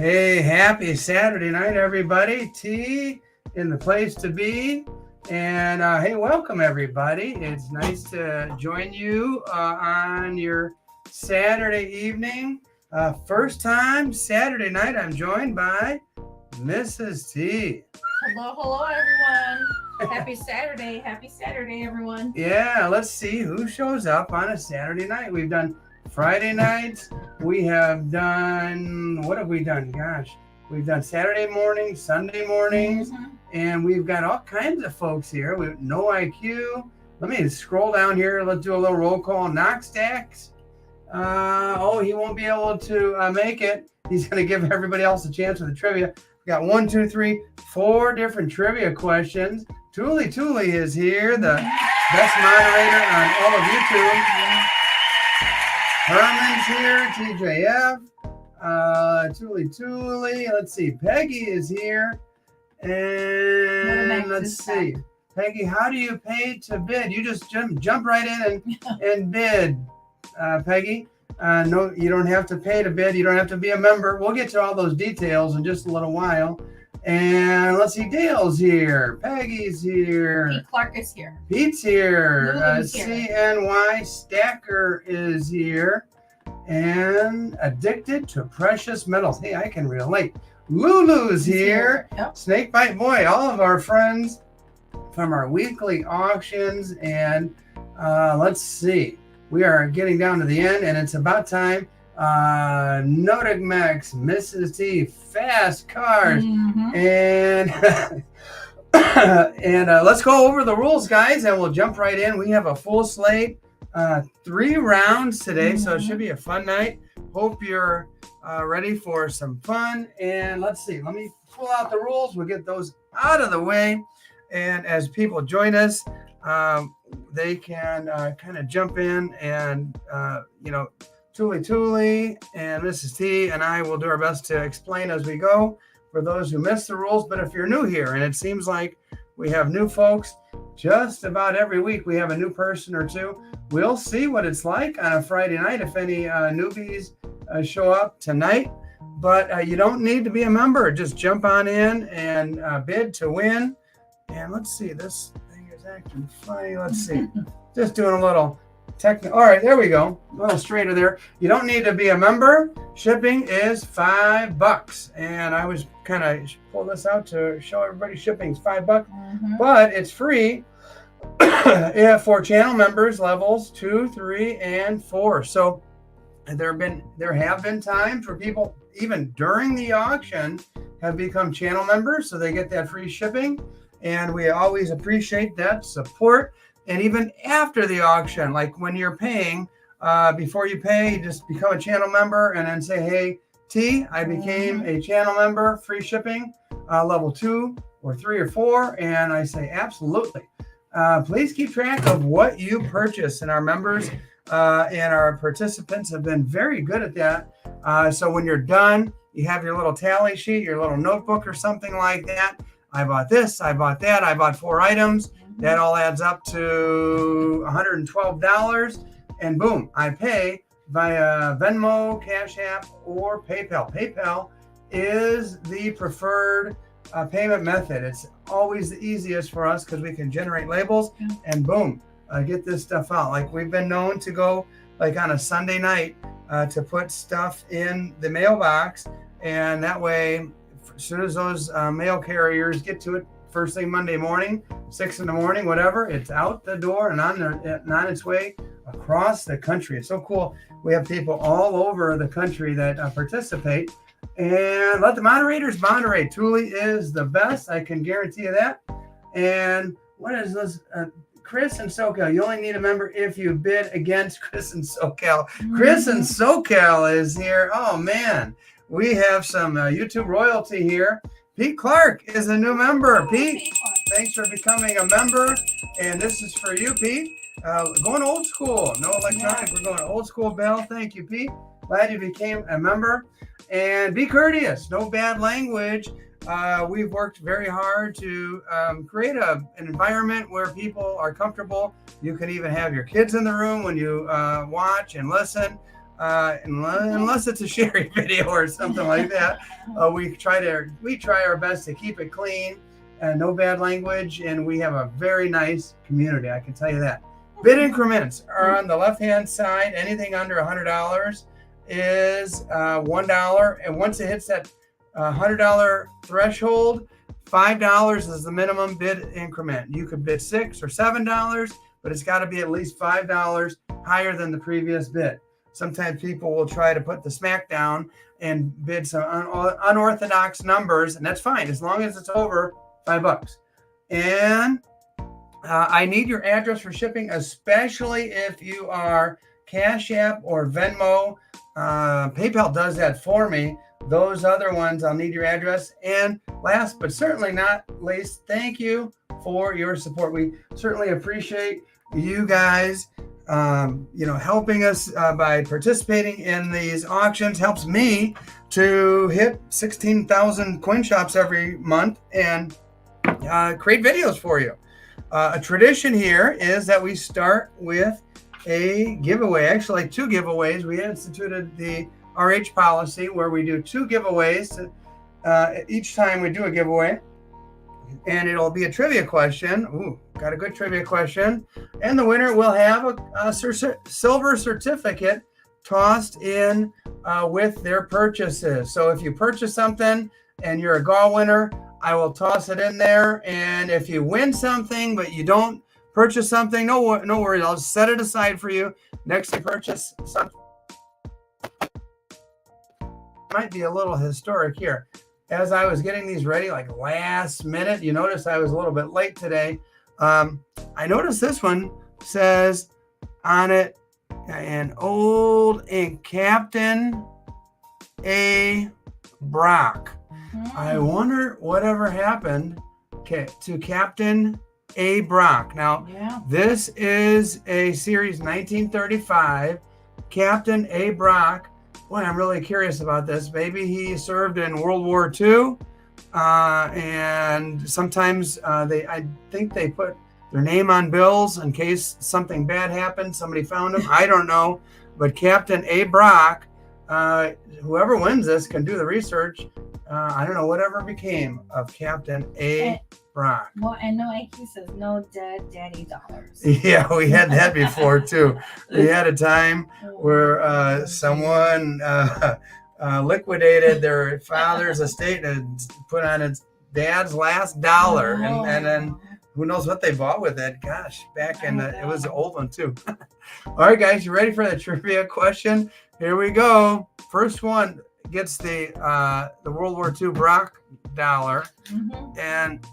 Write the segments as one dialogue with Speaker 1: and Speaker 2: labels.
Speaker 1: Hey, happy Saturday night, everybody. T in the place to be. And hey, welcome, everybody. It's nice to join you on your Saturday evening. First time Saturday night, I'm joined by Mrs. T.
Speaker 2: Hello, everyone. Happy Saturday, everyone.
Speaker 1: Yeah, let's see who shows up on a Saturday night. We've done Friday nights. We have done, what have we done? Gosh, we've done Saturday mornings, Sunday mornings, and we've got all kinds of folks here. We have No IQ. Let me scroll down here. Let's do a little roll call. Knock Stacks. He won't be able to make it. He's going to give everybody else a chance with the trivia. We got 1, 2, 3, 4 different trivia questions. Tuli is here, the best moderator on all of YouTube. Herman's here, TJF, Tuli. Let's see, Peggy is here. And let's see. Peggy, how do you pay to bid? You just jump right in and bid, Peggy. No, you don't have to pay to bid. You don't have to be a member. We'll get to all those details in just a little while. And let's see, Dale's here. Peggy's here.
Speaker 2: Pete Clark is here.
Speaker 1: Pete's here.
Speaker 2: Lulu's here.
Speaker 1: CNY Stacker is here. And Addicted to Precious Metals. Hey, I can relate. Lulu's here.
Speaker 2: Yep.
Speaker 1: Snakebite Boy, all of our friends from our weekly auctions. And let's see. We are getting down to the end, and it's about time. Notigmex, Mrs. T, Fast Cars, and let's go over the rules, guys, and we'll jump right in. We have a full slate, 3 rounds today, so it should be a fun night. Hope you're ready for some fun. And let's see, let me pull out the rules. We'll get those out of the way, and as people join us, they can kind of jump in and Tuli and Mrs. T and I will do our best to explain as we go for those who missed the rules. But if you're new here, and it seems like we have new folks just about every week, we have a new person or two. We'll see what it's like on a Friday night if any newbies show up tonight. But you don't need to be a member. Just jump on in and bid to win. And let's see, this thing is acting funny. Let's see. Just doing a little technical. All right, there we go. A little straighter there. You don't need to be a member. Shipping is $5. And I was kind of pull this out to show everybody shipping is $5, but it's free for channel members levels 2, 3, and 4. So there have been times where people, even during the auction, have become channel members, so they get that free shipping. And we always appreciate that support. And even after the auction, like when you're paying, before you pay, you just become a channel member and then say, hey, T, I became a channel member, free shipping, level 2 or 3 or 4. And I say, absolutely. Please keep track of what you purchase. And our members and our participants have been very good at that. So when you're done, you have your little tally sheet, your little notebook or something like that. I bought this, I bought that, I bought 4 items. That all adds up to $112. And boom, I pay via Venmo, Cash App, or PayPal. PayPal is the preferred payment method. It's always the easiest for us because we can generate labels and boom, get this stuff out. Like we've been known to go like on a Sunday night to put stuff in the mailbox. And that way, as soon as those mail carriers get to it, first thing Monday morning, 6 in the morning, whatever, it's out the door and on its way across the country. It's so cool. We have people all over the country that participate. And let the moderators moderate. Tuli is the best. I can guarantee you that. And what is this? Chris and SoCal. You only need a member if you bid against Chris and SoCal. Chris and SoCal is here. Oh, man. We have some YouTube royalty here. Pete Clark is a new member. Pete, thanks for becoming a member. And this is for you, Pete. Going old school. No electronic. We're going old school bell. Thank you, Pete. Glad you became a member. And be courteous. No bad language. We've worked very hard to create an environment where people are comfortable. You can even have your kids in the room when you watch and listen. unless it's a Sherry video or something like that. We try our best to keep it clean and no bad language, and we have a very nice community, I can tell you that. Bid increments are on the left-hand side. Anything under $100 is $1, and once it hits that $100 threshold, $5 is the minimum bid increment. You could bid $6 or $7, but it's got to be at least $5 higher than the previous bid. Sometimes people will try to put the smack down and bid some unorthodox numbers, and that's fine as long as it's over $5. And I need your address for shipping, especially if you are Cash App or Venmo. PayPal does that for me. Those other ones, I'll need your address. And last but certainly not least, thank you for your support. We certainly appreciate you guys, helping us by participating in these auctions. Helps me to hit 16,000 coin shops every month and create videos for you. A tradition here is that we start with a giveaway, actually 2 giveaways. We instituted the RH policy where we do 2 giveaways each time we do a giveaway, and it'll be a trivia question. Ooh, got a good trivia question, and the winner will have a silver certificate tossed in with their purchases. So if you purchase something and you're a GAW winner, I will toss it in there, and if you win something but you don't purchase something, no worries, I'll set it aside for you. Next you purchase something. Might be a little historic here. As I was getting these ready, like last minute, you notice I was a little bit late today. I noticed this one says on it in old ink, Captain A. Brock. I wonder whatever happened to Captain A. Brock. Now, This is a series 1935. Captain A. Brock. Boy, I'm really curious about this. Maybe he served in World War II, and sometimes I think they put their name on bills in case something bad happened. Somebody found him. I don't know, but Captain A. Brock. Whoever wins this can do the research. I don't know whatever became of Captain A. Brock.
Speaker 2: Well, and no IQ says no dead daddy dollars.
Speaker 1: Yeah, we had that before too. We had a time where someone liquidated their father's estate and put on its dad's last dollar, and then who knows what they bought with it. Gosh, back in it was an old one too. All right, guys, you ready for the trivia question? Here we go. First one gets the World War II Brock dollar, and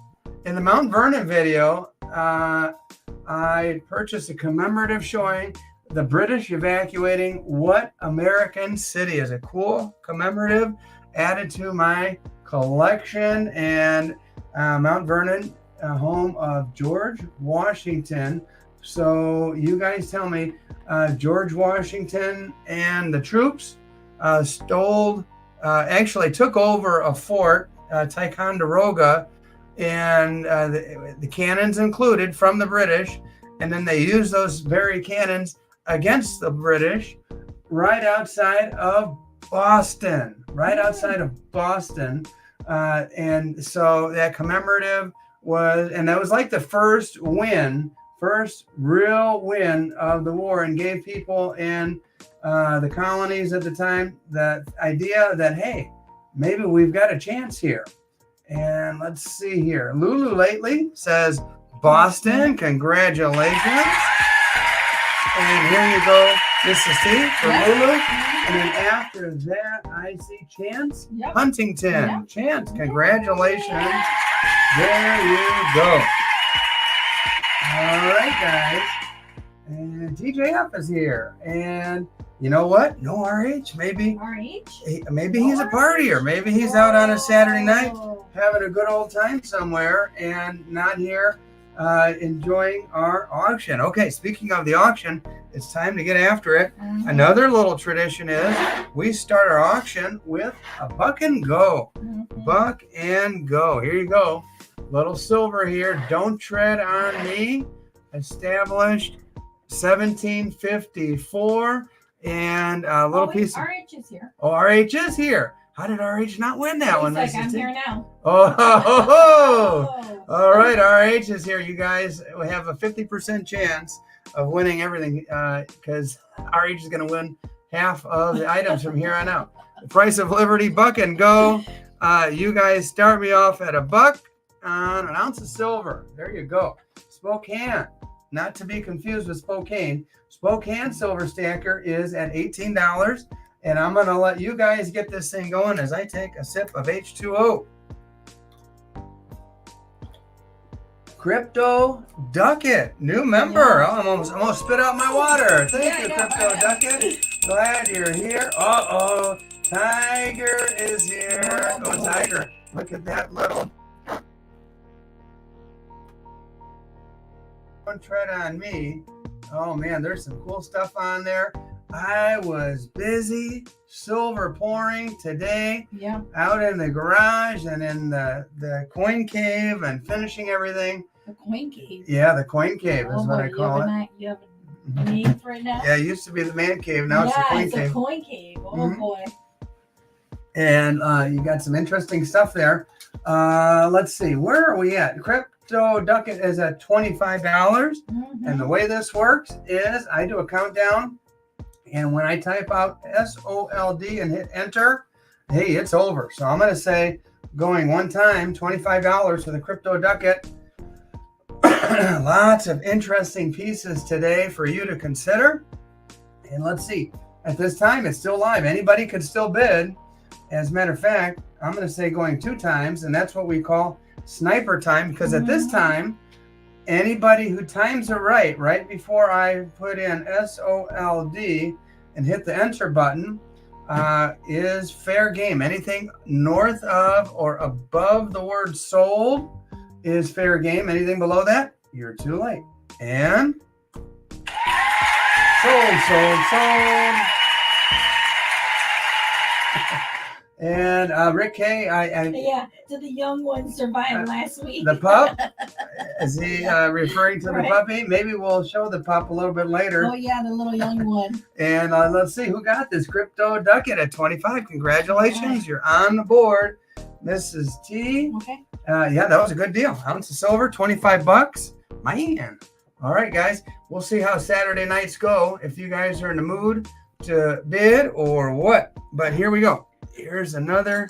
Speaker 1: in the Mount Vernon video, I purchased a commemorative showing the British evacuating what American city. Is a cool commemorative added to my collection, and Mount Vernon, home of George Washington. So you guys tell me, George Washington and the troops actually took over a fort, Ticonderoga, and the cannons included from the British, and then they used those very cannons against the British right outside of Boston. And so that commemorative that was like the first real win of the war, and gave people in the colonies at the time that idea that, hey, maybe we've got a chance here. And let's see here. Lulu lately says, Boston, congratulations. And here you go, Mrs. T for Lulu. And then after that, I see Chance Huntington. Chance, congratulations. There you go. All right, guys. And TJF is here. And you know what? No RH. Maybe he's a partier. Maybe he's out on a Saturday night having a good old time somewhere and not here enjoying our auction. Okay, speaking of the auction, it's time to get after it. Another little tradition is we start our auction with a buck and go. Buck and go. Here you go. Little silver here. Don't tread on me. Established 1754. and a little piece of.
Speaker 2: RH is here.
Speaker 1: Oh, RH is here. How did RH not win that one,
Speaker 2: He's like,
Speaker 1: Mrs.
Speaker 2: I'm
Speaker 1: T?
Speaker 2: here now.
Speaker 1: Oh. All right, RH is here. You guys have a 50% chance of winning everything because RH is going to win half of the items from here on out. The price of Liberty, Buck and Go. You guys start me off at $1 on an ounce of silver. There you go. Spokane, not to be confused with Spokane. Spokane Silver Stacker is at $18. And I'm going to let you guys get this thing going as I take a sip of H2O. Crypto Ducket, new member. Oh, I'm almost spit out my water. Thank you, Crypto Ducket. Glad you're here. Uh-oh, Tiger is here. Oh, Tiger, look at that little one tread on me. Oh, man, there's some cool stuff on there. I was busy silver pouring today out in the garage and in the coin cave and finishing everything.
Speaker 2: The coin cave.
Speaker 1: Yeah, the coin cave is what I call it.
Speaker 2: You have a name for it now?
Speaker 1: Yeah, it used to be the man cave. Now it's the coin cave.
Speaker 2: Yeah, it's a coin cave. Oh, boy.
Speaker 1: And you got some interesting stuff there. Let's see. Where are we at? Crypto Ducket is at $25. And the way this works is I do a countdown. And when I type out SOLD and hit enter, hey, it's over. So I'm going to say going one time, $25 for the Crypto Ducket. Lots of interesting pieces today for you to consider. And let's see. At this time, it's still live. Anybody could still bid. As a matter of fact, I'm going to say going 2 times, and that's what we call sniper time, because at this time, anybody who times it right before I put in SOLD and hit the enter button is fair game. Anything north of or above the word sold is fair game. Anything below that, you're too late. And sold. And Rick K,
Speaker 2: did the young one survive last week?
Speaker 1: The pup? Is he referring to the puppy? Maybe we'll show the pup a little bit later.
Speaker 2: Oh, yeah, the little young one.
Speaker 1: And let's see who got this Crypto Ducket at 25. Congratulations. Right. You're on the board. Mrs. T.
Speaker 2: Okay.
Speaker 1: Yeah, that was a good deal. Ounce of silver, $25. Man. All right, guys. We'll see how Saturday nights go, if you guys are in the mood to bid or what. But here we go. Here's another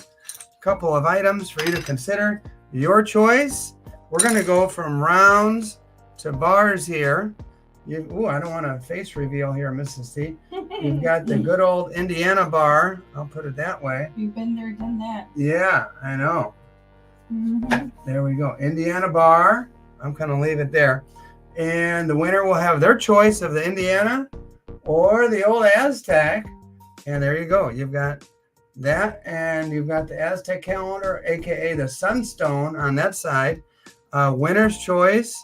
Speaker 1: couple of items for you to consider. Your choice. We're going to go from rounds to bars here. I don't want a face reveal here, Mrs. T. You've got the good old Indiana bar. I'll put it that way.
Speaker 2: You've been there, done that.
Speaker 1: Yeah, I know. There we go. Indiana bar. I'm going to leave it there. And the winner will have their choice of the Indiana or the old Aztec. And there you go. You've got that, and you've got the Aztec calendar, aka the Sunstone on that side. Winner's choice,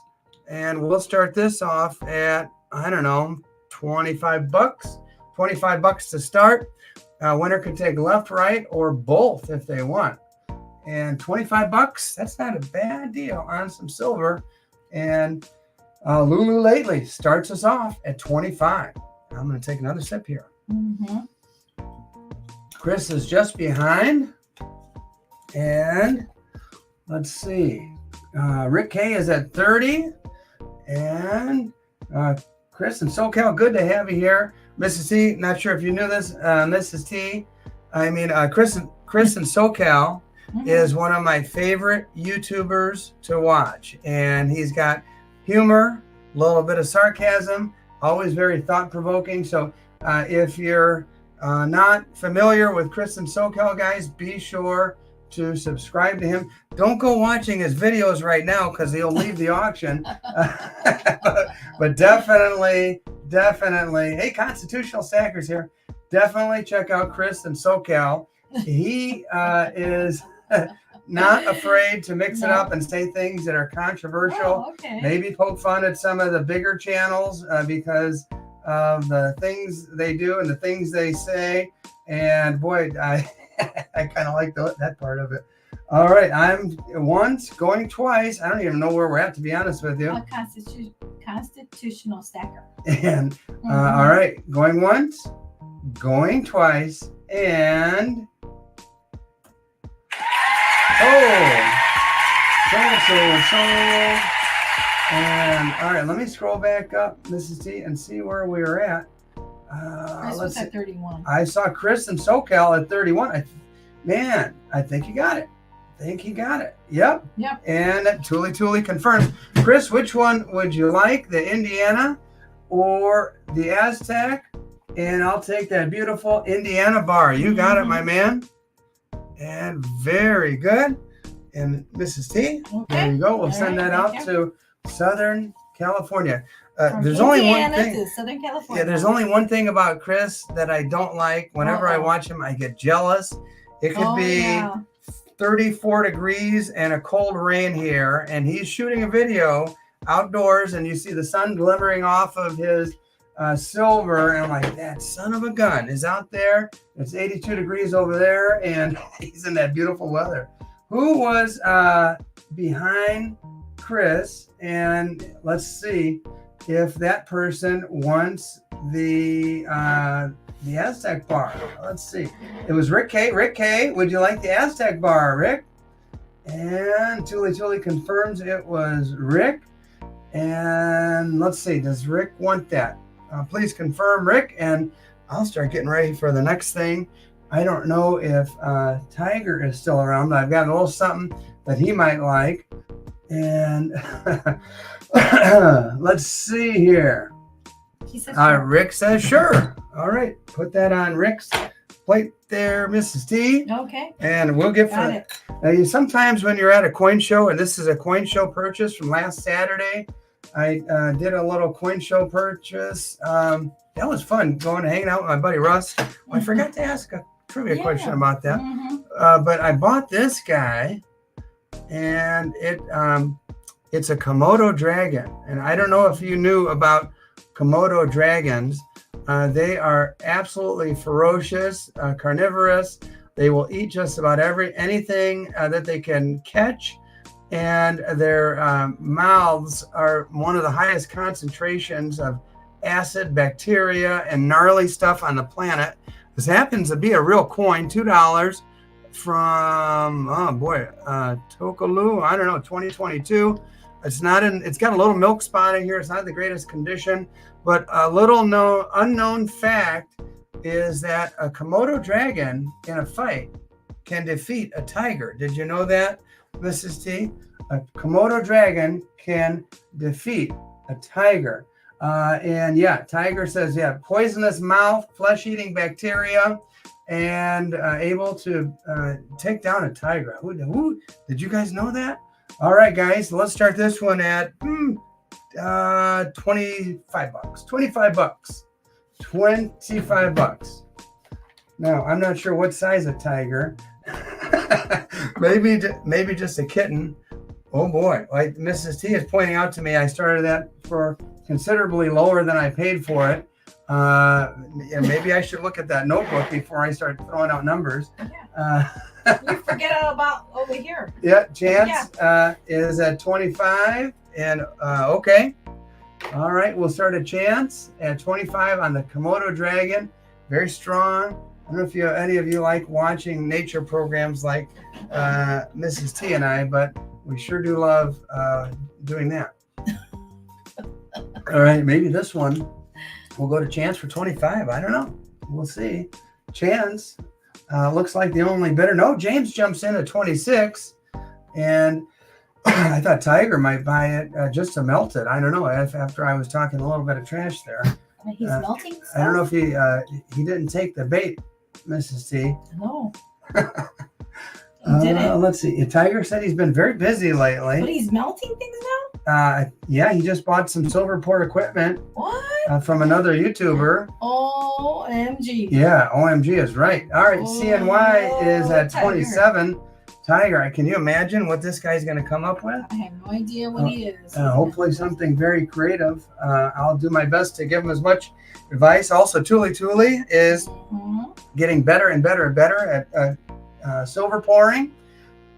Speaker 1: and we'll start this off at, I don't know, $25. $25 to start. Winner could take left, right, or both if they want. And $25, that's not a bad deal on some silver. And Lulu Lately starts us off at $25. I'm going to take another sip here. Chris is just behind. And let's see. Rick K is at 30. And Chris and SoCal, good to have you here. Mrs. T, not sure if you knew this. Mrs. T, Chris and SoCal is one of my favorite YouTubers to watch. And he's got humor, a little bit of sarcasm, always very thought-provoking. So if you're not familiar with Chris and SoCal, guys, be sure to subscribe to him. Don't go watching his videos right now because he'll leave the auction. But definitely, hey, Constitutional Stackers here. Definitely check out Chris and SoCal. He is not afraid to mix it up and say things that are controversial. Maybe poke fun at some of the bigger channels because of the things they do and the things they say. And boy, I kind of like that part of it. All right, I'm once, going twice. I don't even know where we're at, to be honest with you.
Speaker 2: Constitutional Stacker.
Speaker 1: And all right, going once, going twice, and oh, so. And all right, let me scroll back up, Mrs. T, and see where we were at.
Speaker 2: Chris was at 31.
Speaker 1: I saw Chris in SoCal at 31. I think he got it. Yep. And Tuli confirms. Chris, which one would you like, the Indiana or the Aztec? And I'll take that beautiful Indiana bar. You got it, my man. And very good. And Mrs. T, there you go. We'll send that out to Southern California. There's only one thing.
Speaker 2: To Southern California.
Speaker 1: Yeah, there's only one thing about Chris that I don't like. Whenever I watch him, I get jealous. It could be 34 degrees and a cold rain here, and he's shooting a video outdoors, and you see the sun glimmering off of his silver, and I'm like, that son of a gun is out there. It's 82 degrees over there, and he's in that beautiful weather. Who was behind Chris? And let's see if that person wants the Aztec bar. Let's see. It was Rick K. Rick K, would you like the Aztec bar, Rick? And Tuli confirms it was Rick. And let's see, does Rick want that? Please confirm, Rick, and I'll start getting ready for the next thing. I don't know if Tiger is still around, but I've got a little something that he might like. And let's see here. Rick says sure. All right, put that on Rick's plate there, Mrs. T.
Speaker 2: Okay.
Speaker 1: And we'll get for it. Now, sometimes when you're at a coin show, and this is a coin show purchase from last Saturday, I did a little coin show purchase. That was fun, going and hanging out with my buddy Russ. I forgot to ask a trivia question about that. But I bought this guy, and it's a Komodo dragon. And I don't know if you knew about Komodo dragons. They are absolutely ferocious, carnivorous. They will eat just about anything that they can catch. And their mouths are one of the highest concentrations of acid, bacteria, and gnarly stuff on the planet. This happens to be a real coin, $2 from, Tokalu, I don't know, 2022. It's got a little milk spot in here. It's not the greatest condition, but a little unknown fact is that a Komodo dragon in a fight can defeat a tiger. Did you know that, Mrs. T? A Komodo dragon can defeat a tiger. Tiger says, poisonous mouth, flesh-eating bacteria, and able to take down a tiger. Who did you guys know that? All right, guys, let's start this one at $25. $25. Now, I'm not sure what size of tiger. maybe just a kitten. Oh boy, like Mrs. T is pointing out to me, I started that for considerably lower than I paid for it. Maybe I should look at that notebook before I start throwing out numbers.
Speaker 2: You forget about over here.
Speaker 1: Yeah, Chance is at 25, and okay. All right, we'll start at Chance at 25 on the Komodo dragon. Very strong. I don't know if any of you like watching nature programs like Mrs. T and I, but we sure do love doing that. All right, maybe this one will go to Chance for 25. I don't know. We'll see. Chance looks like the only bidder. No, James jumps in at 26. And I thought Tiger might buy it just to melt it. I don't know. After I was talking a little bit of trash there.
Speaker 2: He's melting stuff?
Speaker 1: I don't know if he didn't take the bait, Mrs. T.
Speaker 2: No. He didn't.
Speaker 1: Let's see. Tiger said he's been very busy lately.
Speaker 2: But he's melting things now?
Speaker 1: He just bought some Silverport equipment.
Speaker 2: What?
Speaker 1: From another YouTuber.
Speaker 2: OMG.
Speaker 1: Yeah, OMG is right. All right, CNY is at 27. Tiger, can you imagine what this guy's going to come up with?
Speaker 2: I have no idea what he is.
Speaker 1: Hopefully something very creative. I'll do my best to give him as much advice. Also, Tuli is getting better and better and better at silver pouring,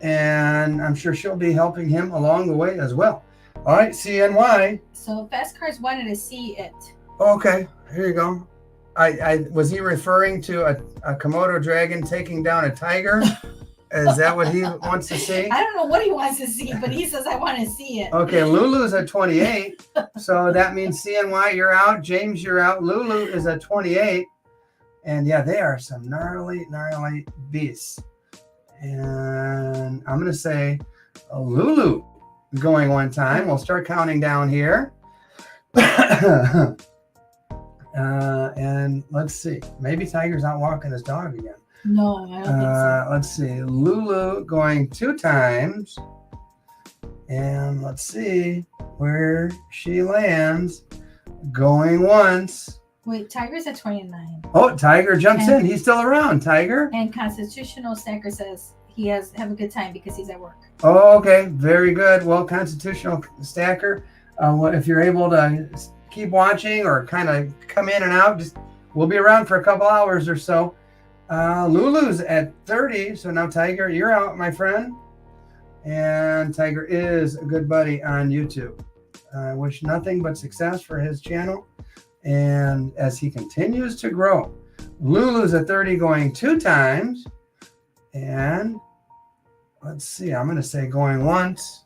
Speaker 1: and I'm sure she'll be helping him along the way as well. All right, CNY.
Speaker 2: So Fast Cars wanted to see it.
Speaker 1: Okay, here you go. I was he referring to a Komodo dragon taking down a tiger? Is that what he wants to see?
Speaker 2: I don't know what he wants to see, but he says I want to see it.
Speaker 1: Okay, Lulu's at 28. So that means CNY, you're out. James, you're out. Lulu is at 28. And yeah, they are some gnarly beasts. And I'm going to say Lulu going one time. We'll start counting down here. And let's see. Maybe Tiger's out walking his dog again.
Speaker 2: No, I don't think so.
Speaker 1: Let's see. Lulu going 2 times. And let's see where she lands. Going once.
Speaker 2: Wait, Tiger's at 29.
Speaker 1: Oh, Tiger jumps in. He's still around. Tiger.
Speaker 2: And Constitutional Stacker says he has have a good time because he's at work.
Speaker 1: Oh, okay. Very good. Well, Constitutional Stacker, if you're able to keep watching or kind of come in and out, we'll be around for a couple hours or so. Lulu's at 30. So now, Tiger, you're out, my friend. And Tiger is a good buddy on YouTube. I wish nothing but success for his channel. And as he continues to grow, Lulu's at 30 going 2 times. And let's see, I'm going to say going once,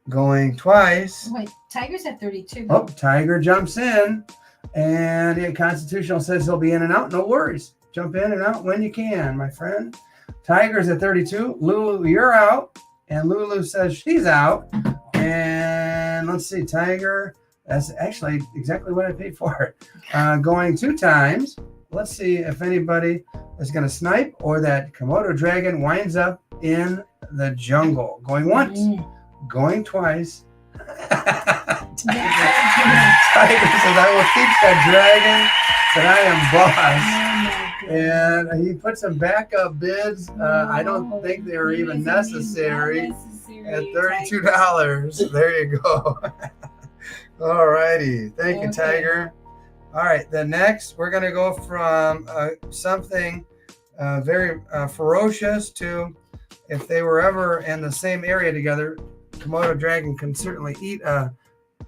Speaker 1: going twice.
Speaker 2: Wait, Tiger's at 32.
Speaker 1: Oh, Tiger jumps in. And yeah, Constitutional says he'll be in and out. No worries. Jump in and out when you can, my friend. Tiger's at 32. Lulu, you're out. And Lulu says she's out. And let's see, Tiger. That's actually exactly what I paid for it. Going 2 times. Let's see if anybody is going to snipe or that Komodo dragon winds up in the jungle. Going once, going twice. Tiger says, I will teach that dragon that I am boss. And he put some backup bids. I don't think they were even necessary. At $32. There you go. All righty. Thank you, Tiger. All right. The next, we're going to go from something very ferocious to, if they were ever in the same area together, Komodo dragon can certainly eat a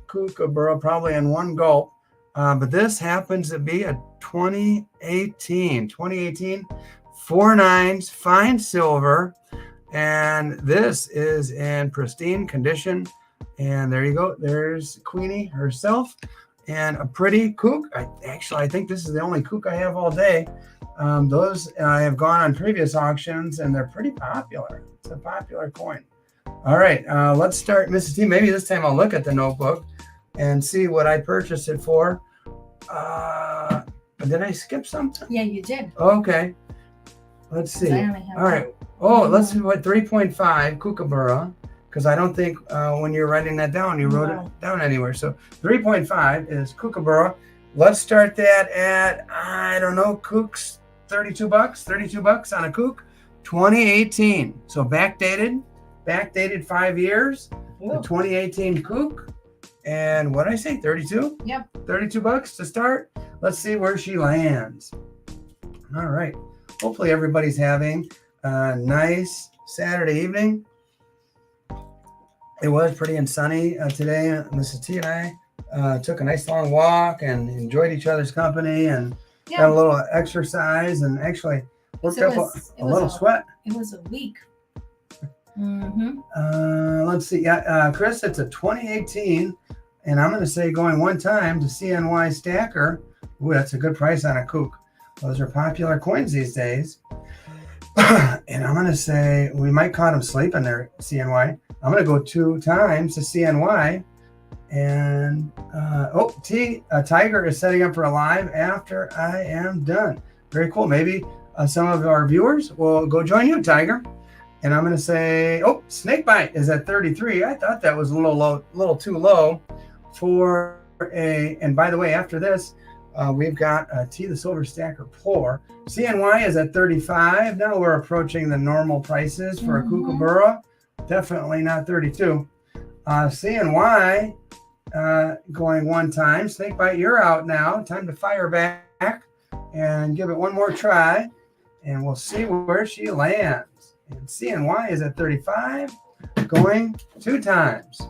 Speaker 1: kookaburra probably in one gulp. But this happens to be a 2018 4 9s, fine silver. And this is in pristine condition. And there you go. There's Queenie herself and a pretty kook. I think this is the only kook I have all day. Those I have gone on previous auctions and they're pretty popular. It's a popular coin. All right, let's start, Mrs. T. Maybe this time I'll look at the notebook and see what I purchased it for. Did I skip something?
Speaker 2: Yeah, you did.
Speaker 1: Okay. Let's see. All right. Oh, let's see what 3.5 kookaburra. Because I don't think when you're writing that down, you wrote it down anywhere. So 3.5 is kookaburra. Let's start that at, I don't know, kooks, $32 on a kook, 2018. So backdated 5 years, the 2018 kook. And what did I say, 32?
Speaker 2: Yep.
Speaker 1: $32 to start. Let's see where she lands. All right. Hopefully everybody's having a nice Saturday evening. It was pretty and sunny today. Mrs. T and I took a nice long walk and enjoyed each other's company and got a little exercise and actually worked up a little sweat.
Speaker 2: It was a week.
Speaker 1: Let's see. Chris, it's a 2018, and I'm going to say going one time to CNY Stacker. Ooh, that's a good price on a kook. Those are popular coins these days. And I'm going to say we might caught him sleeping there, CNY. I'm going to go 2 times to CNY. And, Tiger is setting up for a live after I am done. Very cool. Maybe some of our viewers will go join you, Tiger. And I'm going to say, Snakebite is at 33. I thought that was a little too low for and by the way, after this, we've got T the Silver Stacker Pour. CNY is at 35. Now we're approaching the normal prices for a kookaburra. Definitely not 32. CNY going one time. Snakebite, you're out now. Time to fire back and give it one more try. And we'll see where she lands. And CNY is at 35. Going 2 times.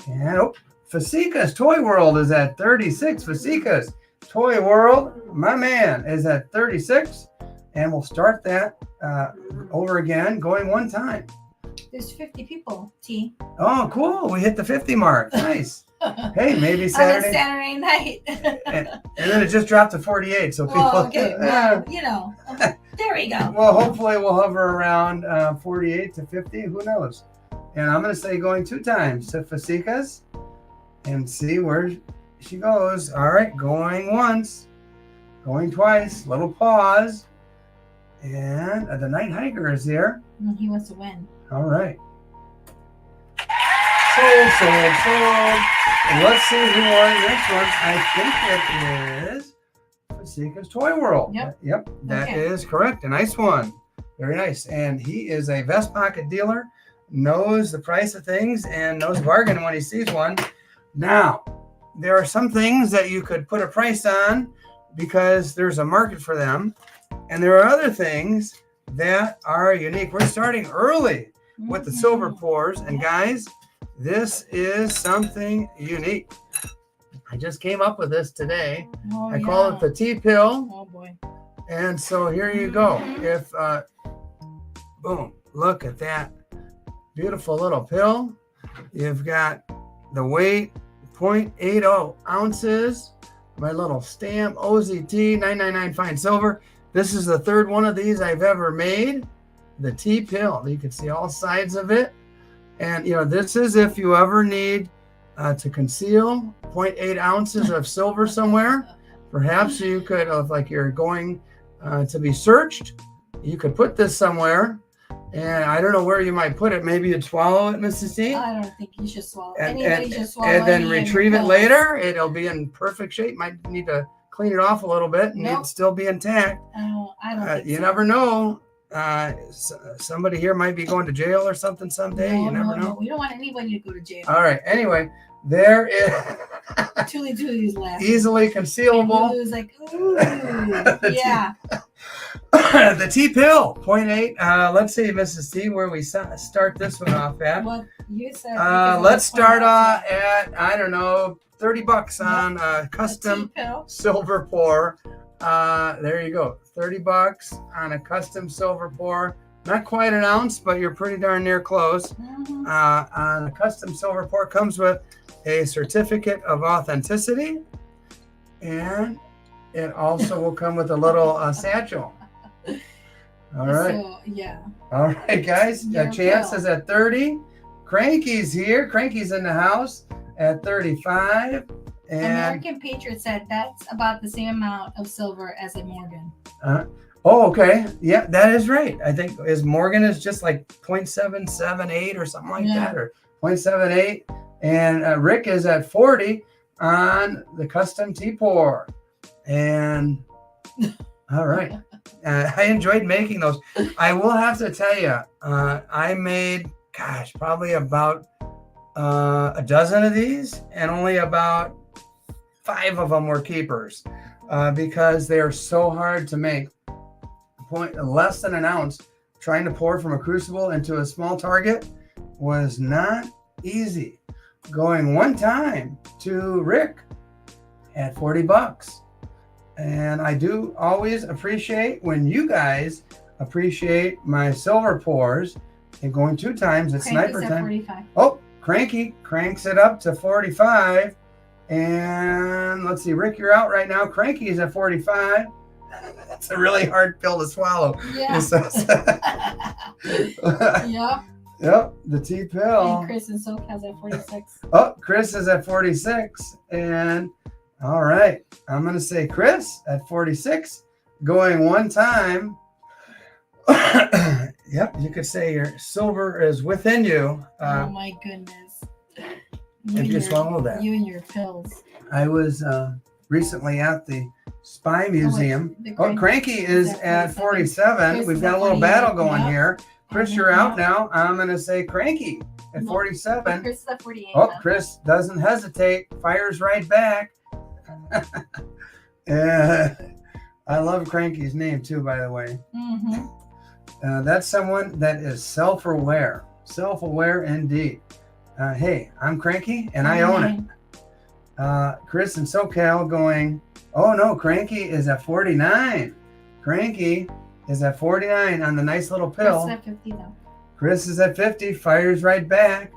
Speaker 1: And Fasika's Toy World is at 36. Fasika's Toy World, my man, is at 36. And we'll start that over again, going one time.
Speaker 2: There's 50 people, T.
Speaker 1: Oh, cool. We hit the 50 mark. Nice. Hey, maybe
Speaker 2: On a
Speaker 1: Saturday.
Speaker 2: Saturday night.
Speaker 1: And then it just dropped to 48. So people.
Speaker 2: Oh, okay. Well, you know, there we go.
Speaker 1: Well, hopefully we'll hover around 48 to 50. Who knows? And I'm going to say going 2 times to Fasikas and see where she goes. All right, going once, going twice, little pause. And the Night Hiker is here.
Speaker 2: He wants to win.
Speaker 1: All right. Sold. And let's see who won the next one. I think it is Fasikas Toy World.
Speaker 2: Yep.
Speaker 1: That
Speaker 2: Okay.
Speaker 1: is correct. A nice one. Very nice. And he is a vest pocket dealer, knows the price of things, and knows bargain when he sees one. Now, there are some things that you could put a price on because there's a market for them. And there are other things that are unique. We're starting early with the silver pours. And guys, this is something unique. I just came up with this today.
Speaker 2: Oh,
Speaker 1: I call it the T-pill.
Speaker 2: Oh, boy.
Speaker 1: And so here you go. If, boom, look at that beautiful little pill. You've got the weight, 0.80 ounces. My little stamp, OZT 999 fine silver. This is the 3rd one of these I've ever made. The T-pill. You can see all sides of it. And, you know, this is if you ever need to conceal 0.8 ounces of silver somewhere. Perhaps you could, if like you're going to be searched, you could put this somewhere. And I don't know where you might put it. Maybe you'd swallow it, Mrs. T.
Speaker 2: I don't think you should swallow.
Speaker 1: And,
Speaker 2: Anybody should swallow.
Speaker 1: and then
Speaker 2: any of your
Speaker 1: retrieve it
Speaker 2: pills.
Speaker 1: later. It'll be in perfect shape. Might need to clean it off a little bit and
Speaker 2: Nope.
Speaker 1: it'd still be intact.
Speaker 2: I don't think
Speaker 1: You
Speaker 2: so.
Speaker 1: never know. Somebody here might be going to jail or something someday. You never know.
Speaker 2: We don't want anybody to go to jail.
Speaker 1: All right. Anyway, there is
Speaker 2: Tully's laughing.
Speaker 1: easily
Speaker 2: And
Speaker 1: concealable.
Speaker 2: Lulu's like, ooh, yeah.
Speaker 1: The T-pill, 0.8. Let's see, Mrs. T, where we start this one off at.
Speaker 2: What you said.
Speaker 1: Let's start off at, I don't know, $30 on a custom
Speaker 2: T-pill.
Speaker 1: silver pour. There you go. $30 on a custom silver pour. Not quite an ounce, but you're pretty darn near close.
Speaker 2: Mhm.
Speaker 1: On a custom silver pour comes with a certificate of authenticity, and it also will come with a little satchel. All right.
Speaker 2: So, yeah.
Speaker 1: All right, guys.
Speaker 2: Your
Speaker 1: Chance
Speaker 2: pill.
Speaker 1: is at 30. Cranky's here. Cranky's in the house at 35. And
Speaker 2: American Patriot said that's about the same amount of silver as a Morgan.
Speaker 1: oh, okay. Yeah, that is right. I think Morgan is just like 0.778 or something like
Speaker 2: Yeah.
Speaker 1: that, or 0.78. And Rick is at 40 on the custom T-pour. And all right. I enjoyed making those. I will have to tell you, I made, probably about a dozen of these, and only about 5 of them were keepers because they are so hard to make. Less than an ounce, trying to pour from a crucible into a small target was not easy. Going one time to Rick at $40. And I do always appreciate when you guys appreciate my silver pours. And going 2 times at
Speaker 2: Cranky's
Speaker 1: sniper
Speaker 2: at
Speaker 1: time.
Speaker 2: 45.
Speaker 1: Oh, Cranky cranks it up to 45. And let's see, Rick, you're out right now. Cranky's at 45. That's a really hard pill to swallow.
Speaker 2: Yeah. Yep.
Speaker 1: Yep, the T-pill.
Speaker 2: And Chris and Soak has at 46.
Speaker 1: Oh, Chris is at 46. And all right, I'm going to say Chris at 46. Going one time. Yep, you could say your silver is within you.
Speaker 2: Oh my goodness.
Speaker 1: If you swallow that.
Speaker 2: You and your pills.
Speaker 1: I was recently at the Spy Museum.
Speaker 2: the
Speaker 1: Oh, Cranky is at 47.
Speaker 2: Chris
Speaker 1: We've
Speaker 2: is
Speaker 1: got a
Speaker 2: at
Speaker 1: little
Speaker 2: 48.
Speaker 1: battle going
Speaker 2: Yep.
Speaker 1: here. Chris, you're out now. I'm going to say Cranky at
Speaker 2: No.
Speaker 1: 47.
Speaker 2: Chris is at 48.
Speaker 1: Oh,
Speaker 2: now.
Speaker 1: Chris doesn't hesitate. Fires right back. Yeah. I love Cranky's name too, by the way.
Speaker 2: Mhm.
Speaker 1: That's someone that is self-aware. Self-aware indeed. Hey, I'm Cranky and I own it. Chris and SoCal going, oh no, Cranky is at 49. Cranky is at 49 on the nice little pill.
Speaker 2: Chris at 50 though.
Speaker 1: Chris is at 50, fires right back.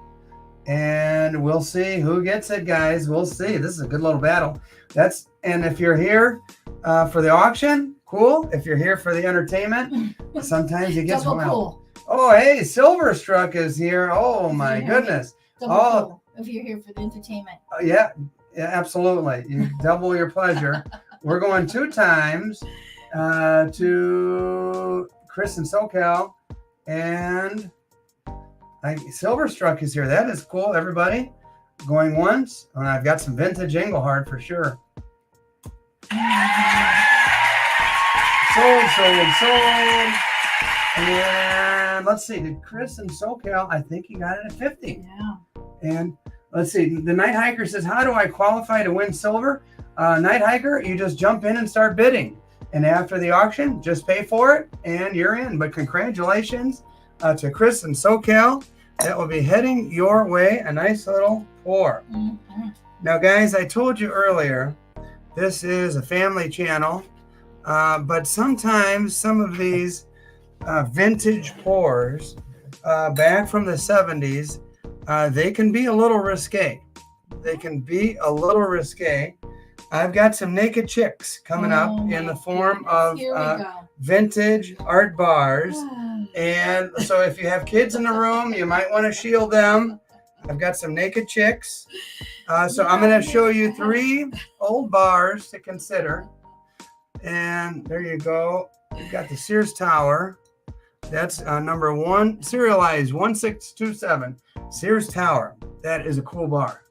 Speaker 1: And we'll see who gets it, guys. We'll see. This is a good little battle. And if you're here for the auction, cool. If you're here for the entertainment, sometimes you get
Speaker 2: Double cool.
Speaker 1: Oh, hey, Silverstruck is here. Oh my goodness.
Speaker 2: Double cool if you're here for the entertainment.
Speaker 1: Yeah, absolutely. You double your pleasure. We're going 2 times to Chris and SoCal, and Silverstruck is here. That is cool, everybody. Going once, and I've got some vintage Engelhard for sure. Sold. And let's see, did Chris and SoCal, I think he got it at 50.
Speaker 2: Yeah.
Speaker 1: And let's see, the Night Hiker says, how do I qualify to win silver? Night Hiker, you just jump in and start bidding. And after the auction, just pay for it and you're in. But congratulations to Chris and SoCal. That will be heading your way, a nice little pour.
Speaker 2: Mm-hmm.
Speaker 1: Now, guys, I told you earlier, this is a family channel, but sometimes some of these vintage pours back from the 70s, they can be a little risque. I've got some naked chicks coming up in the form of vintage art bars. And so if you have kids in the room, you might want to shield them. I've got some naked chicks. So I'm going to show you 3 old bars to consider. And there you go. You've got the Sears Tower. That's number 1, serialized 1627. Sears Tower. That is a cool bar.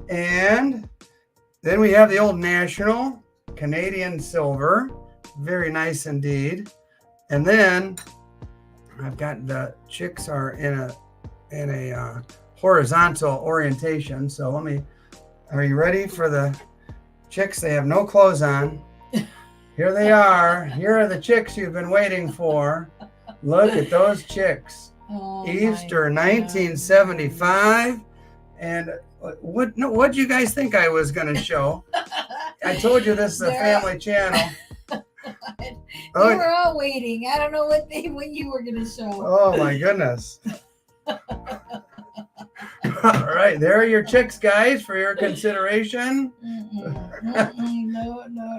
Speaker 1: And then we have the Old National, Canadian silver. Very nice indeed. And then I've got the chicks are in a horizontal orientation. So are you ready for the chicks? They have no clothes on. Here they are. Here are the chicks you've been waiting for. Look at those chicks.
Speaker 2: Oh,
Speaker 1: Easter 1975. And what'd you guys think I was going to show? I told you this is a family channel.
Speaker 2: You were all waiting. I don't know what you were going to show.
Speaker 1: Oh my goodness. All right, there are your chicks, guys, for your consideration.
Speaker 2: No.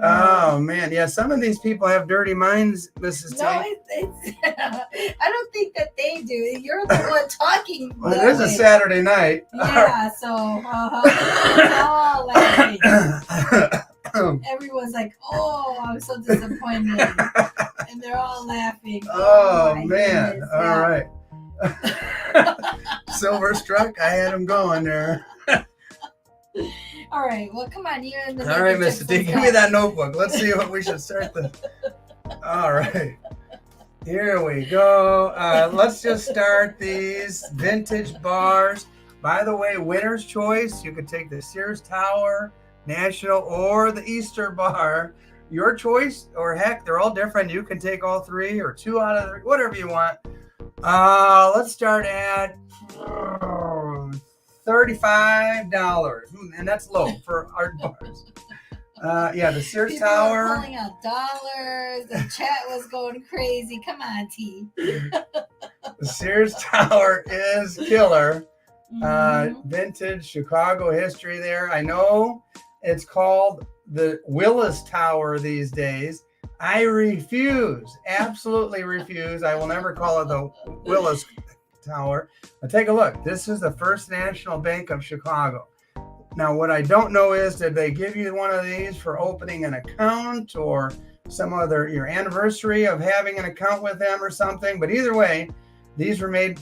Speaker 1: Oh man, yeah. Some of these people have dirty minds, Mrs.
Speaker 2: No,
Speaker 1: T.
Speaker 2: I don't think that they do. You're the one talking.
Speaker 1: Well, it is a Saturday night.
Speaker 2: Yeah, so all laughing. Everyone's like, "Oh, I'm so disappointed," and they're all laughing.
Speaker 1: Oh man!
Speaker 2: Goodness.
Speaker 1: All right. Silverstruck, I had him going there.
Speaker 2: All right, well, come on, you're in the.
Speaker 1: All right, Mr. D, give me that notebook. Let's see what we should start the. All right, here we go. Let's just start these vintage bars. By the way, winner's choice. You could take the Sears Tower, National, or the Easter bar. Your choice, or heck, they're all different. You can take all 3 or 2 out of 3, whatever you want. Let's start at $35, and that's low for art bars. Yeah, the Sears
Speaker 2: People
Speaker 1: Tower.
Speaker 2: were calling out dollars. The chat was going crazy. Come on, T.
Speaker 1: The Sears Tower is killer.
Speaker 2: Mm-hmm.
Speaker 1: Vintage Chicago history there. I know it's called the Willis Tower these days. I refuse, absolutely refuse. I will never call it the Willis Tower. But take a look. This is the First National Bank of Chicago. Now, what I don't know is, did they give you one of these for opening an account or some other, your anniversary of having an account with them or something? But either way, these were made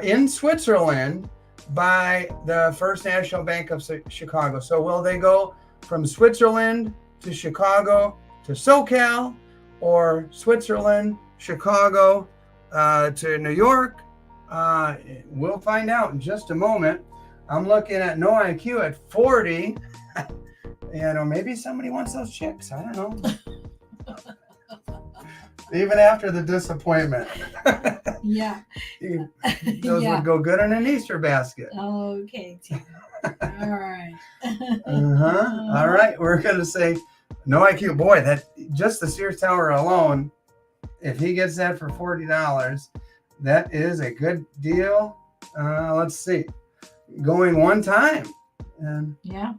Speaker 1: in Switzerland by the First National Bank of Chicago. So will they go from Switzerland to Chicago to SoCal, or Switzerland, Chicago to New York? We'll find out in just a moment. I'm looking at No IQ at 40. Maybe somebody wants those chicks. I don't know. Even after the disappointment.
Speaker 2: Yeah.
Speaker 1: Those would go good in an Easter basket.
Speaker 2: Okay. All right.
Speaker 1: All right. We're going to say no IQ. Boy, that just the Sears Tower alone, if he gets that for $40, that is a good deal. Let's see. Going one time. And
Speaker 2: Yeah.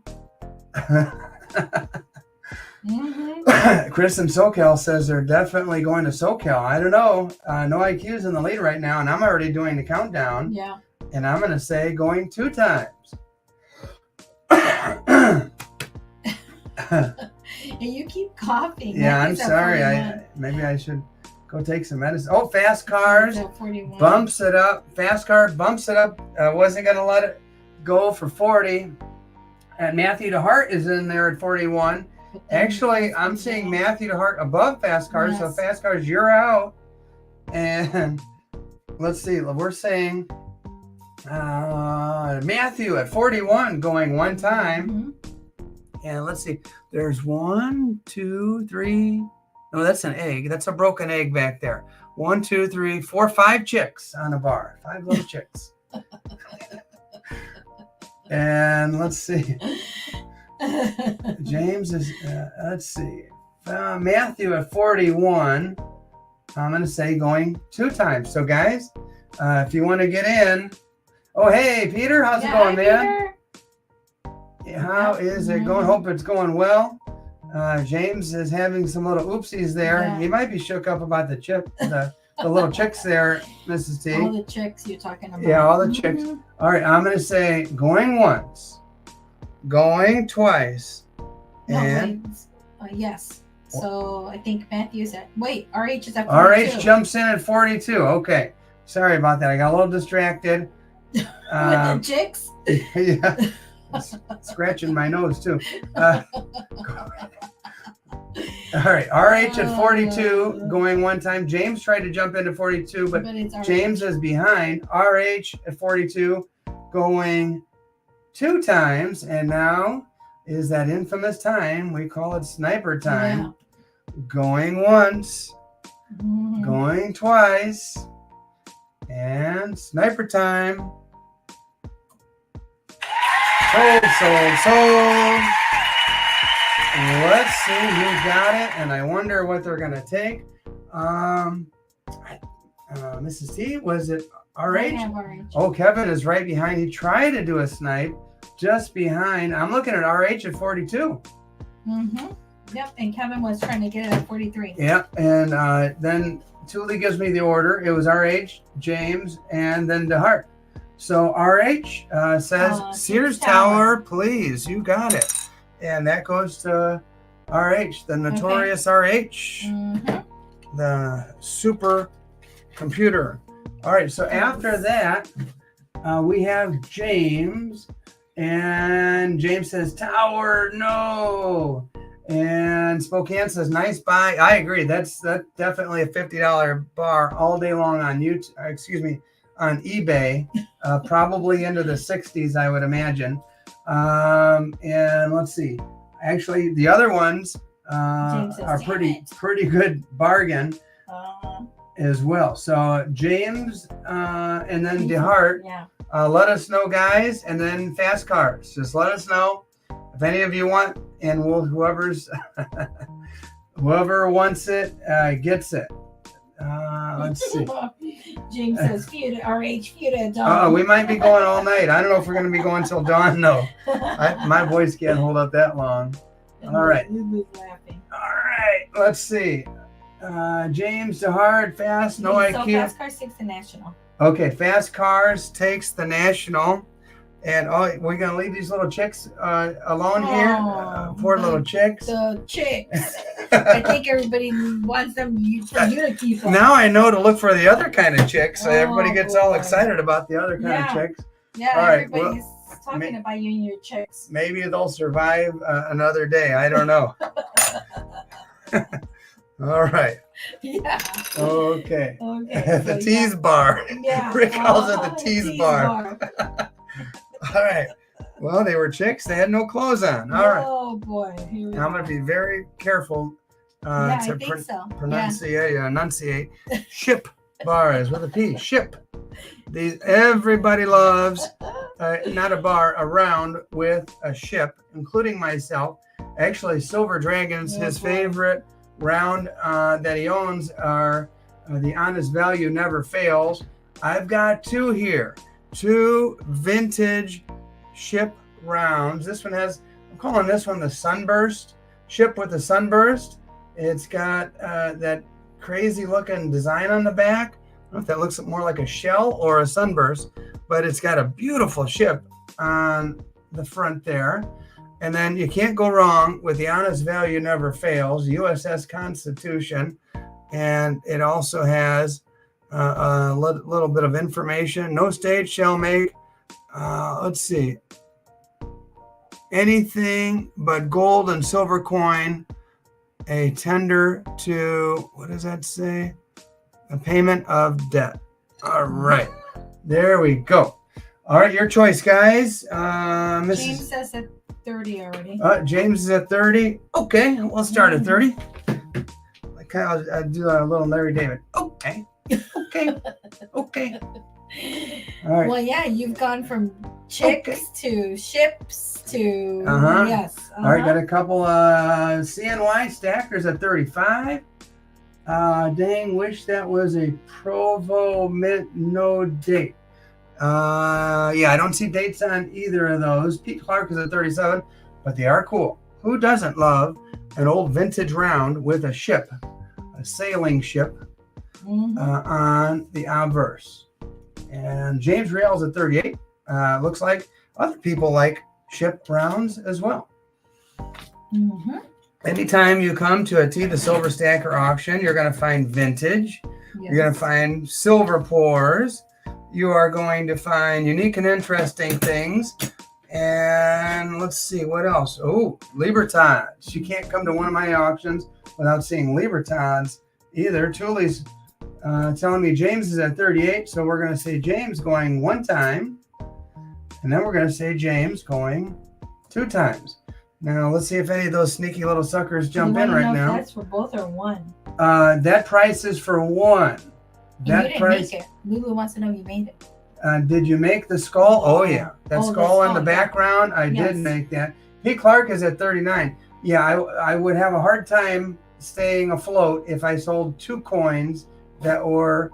Speaker 1: Chris in SoCal says they're definitely going to SoCal. I don't know. No IQ's in the lead right now, and I'm already doing the countdown.
Speaker 2: Yeah.
Speaker 1: And I'm going to say going 2 times.
Speaker 2: And you keep coughing.
Speaker 1: Yeah,
Speaker 2: That
Speaker 1: I'm
Speaker 2: is at
Speaker 1: sorry.
Speaker 2: 41.
Speaker 1: Maybe I should go take some medicine. Oh, Fast Cars
Speaker 2: It's at 41.
Speaker 1: bumps it up. Fast Car bumps it up. Wasn't going to let it go for 40. And Matthew DeHart is in there at 41.
Speaker 2: But then
Speaker 1: Actually, I'm seeing Matthew DeHart above Fast Cars. So
Speaker 2: Yes.
Speaker 1: Fast Cars, you're out. And let's see. We're saying Matthew at 41 going one time.
Speaker 2: Mhm.
Speaker 1: And let's see. There's 1, 2, 3. No, that's an egg. That's a broken egg back there. 1, 2, 3, 4, 5 chicks on a bar. 5 little chicks. And let's see. James is, let's see. Matthew at 41. I'm going to say going 2 times. So, guys, if you want to get in. Oh, hey, Peter. How's it going, man? How is it going? Hope it's going well. James is having some little oopsies there.
Speaker 2: Yeah.
Speaker 1: He might be shook up about the little chicks there, Mrs. T.
Speaker 2: All the chicks you're talking about.
Speaker 1: Yeah, all the chicks.
Speaker 2: Mhm.
Speaker 1: All right, I'm going to say going once, going twice,
Speaker 2: No,
Speaker 1: and
Speaker 2: wait. Yes. So I think Matthew's at. Wait, RH is at.
Speaker 1: RH
Speaker 2: 42.
Speaker 1: jumps in at 42. Okay, sorry about that. I got a little distracted.
Speaker 2: With the chicks.
Speaker 1: Yeah, scratching my nose too. All right, RH at 42, going one time. James tried to jump into 42, but
Speaker 2: it's RH.
Speaker 1: James is behind. RH at 42, going 2 times, and now is that infamous time. We call it sniper time.
Speaker 2: Yeah.
Speaker 1: Going once,
Speaker 2: Mhm.
Speaker 1: going twice, and sniper time. Sold. Let's see who got it, and I wonder what they're gonna take. Mrs. T, was it
Speaker 2: I
Speaker 1: RH?
Speaker 2: have RH.
Speaker 1: Oh, Kevin is right behind. He tried to do a snipe just behind. I'm looking at RH at 42.
Speaker 2: Mm-hmm. Yep, and Kevin was trying to get it at 43.
Speaker 1: Yep, and then Thule gives me the order. It was RH, James, and then DeHart. So RH says Sears Tower, please. You got it. And that goes to RH, the notorious RH,
Speaker 2: Mm-hmm.
Speaker 1: the super computer. All right, so after that, we have James, and James says, Tower, no. And Spokane says, nice buy. I agree. That's definitely a $50 bar all day long on YouTube, on eBay, probably into the 60s, I would imagine. And let's see. Actually, the other ones are pretty good bargain as well. So James and then DeHart,
Speaker 2: Yeah.
Speaker 1: let us know, guys, and then Fast Cars. Just let us know if any of you want, and whoever wants it gets it. Let's see.
Speaker 2: James says, RH, feud at dawn.
Speaker 1: We might be going all night. I don't know if we're going to be going till dawn. No, my voice can't hold up that long. All right.
Speaker 2: Lulu's laughing.
Speaker 1: All right. Let's see. James DeHart, Fast, no
Speaker 2: So
Speaker 1: IQ.
Speaker 2: Fast Cars takes the national.
Speaker 1: Okay, Fast Cars takes the national. And we're going to leave these little chicks alone here. Poor little chicks.
Speaker 2: The chicks. I think everybody wants them for you to keep them.
Speaker 1: Now I know to look for the other kind of chicks. So everybody gets all
Speaker 2: boy.
Speaker 1: excited about the other kind of chicks.
Speaker 2: Yeah,
Speaker 1: All right,
Speaker 2: everybody's talking about you and your chicks.
Speaker 1: Maybe they'll survive another day. I don't know. All right.
Speaker 2: Yeah.
Speaker 1: Okay.
Speaker 2: Okay.
Speaker 1: The tease bar.
Speaker 2: Yeah.
Speaker 1: Rick calls it the tease bar. All right. Well, they were chicks. They had no clothes on. All right.
Speaker 2: Oh boy. Here we
Speaker 1: I'm
Speaker 2: go.
Speaker 1: going to be very careful
Speaker 2: I
Speaker 1: to
Speaker 2: think so.
Speaker 1: enunciate. Ship bars with a P. Ship. These everybody loves not a bar, a round with a ship, including myself. Actually, Silver Dragons, his favorite round that he owns are the Honest Value Never Fails. I've got two here, two vintage ship rounds. This one has, I'm calling this one the Sunburst, ship with the Sunburst. It's got that crazy looking design on the back. I don't know if that looks more like a shell or a sunburst, but it's got a beautiful ship on the front there. And then you can't go wrong with the Honest Value Never Fails, USS Constitution. And it also has a little bit of information. No state shall make, let's see, anything but gold and silver coin a tender to, what does that say? A payment of debt. All right. There we go. All right, your choice, guys.
Speaker 2: James says at 30 already.
Speaker 1: James is at 30. Okay, we'll start at 30. I'll do a little Larry David. Okay. Okay. All right.
Speaker 2: Well, yeah, you've gone from chicks to ships to yes.
Speaker 1: All right, got a couple CNY stackers at 35. Dang, wish that was a Provo mint, no date. Yeah, I don't see dates on either of those. Pete Clark is at 37, but they are cool. Who doesn't love an old vintage round with a ship, a sailing ship on the obverse? And James Rails at 38. Looks like other people like ship rounds as well. Anytime you come to a T the Silver Stacker auction, you're going to find vintage. Yes. You're going to find silver pours. You are going to find unique and interesting things. And let's see, what else? Oh, Libertons. You can't come to one of my auctions without seeing Libertons either. Tully's telling me James is at 38, so we're going to say James going one time. And then we're going to say James going two times. Now, let's see if any of those sneaky little suckers jump in right now.
Speaker 2: That's for both or one.
Speaker 1: That price is for one.
Speaker 2: That you didn't price. Make it. Lulu wants to know you made it.
Speaker 1: Did you make the skull? Oh, yeah. That skull in the background, I did make that. Pete Clark is at 39. Yeah, I would have a hard time staying afloat if I sold two coins that were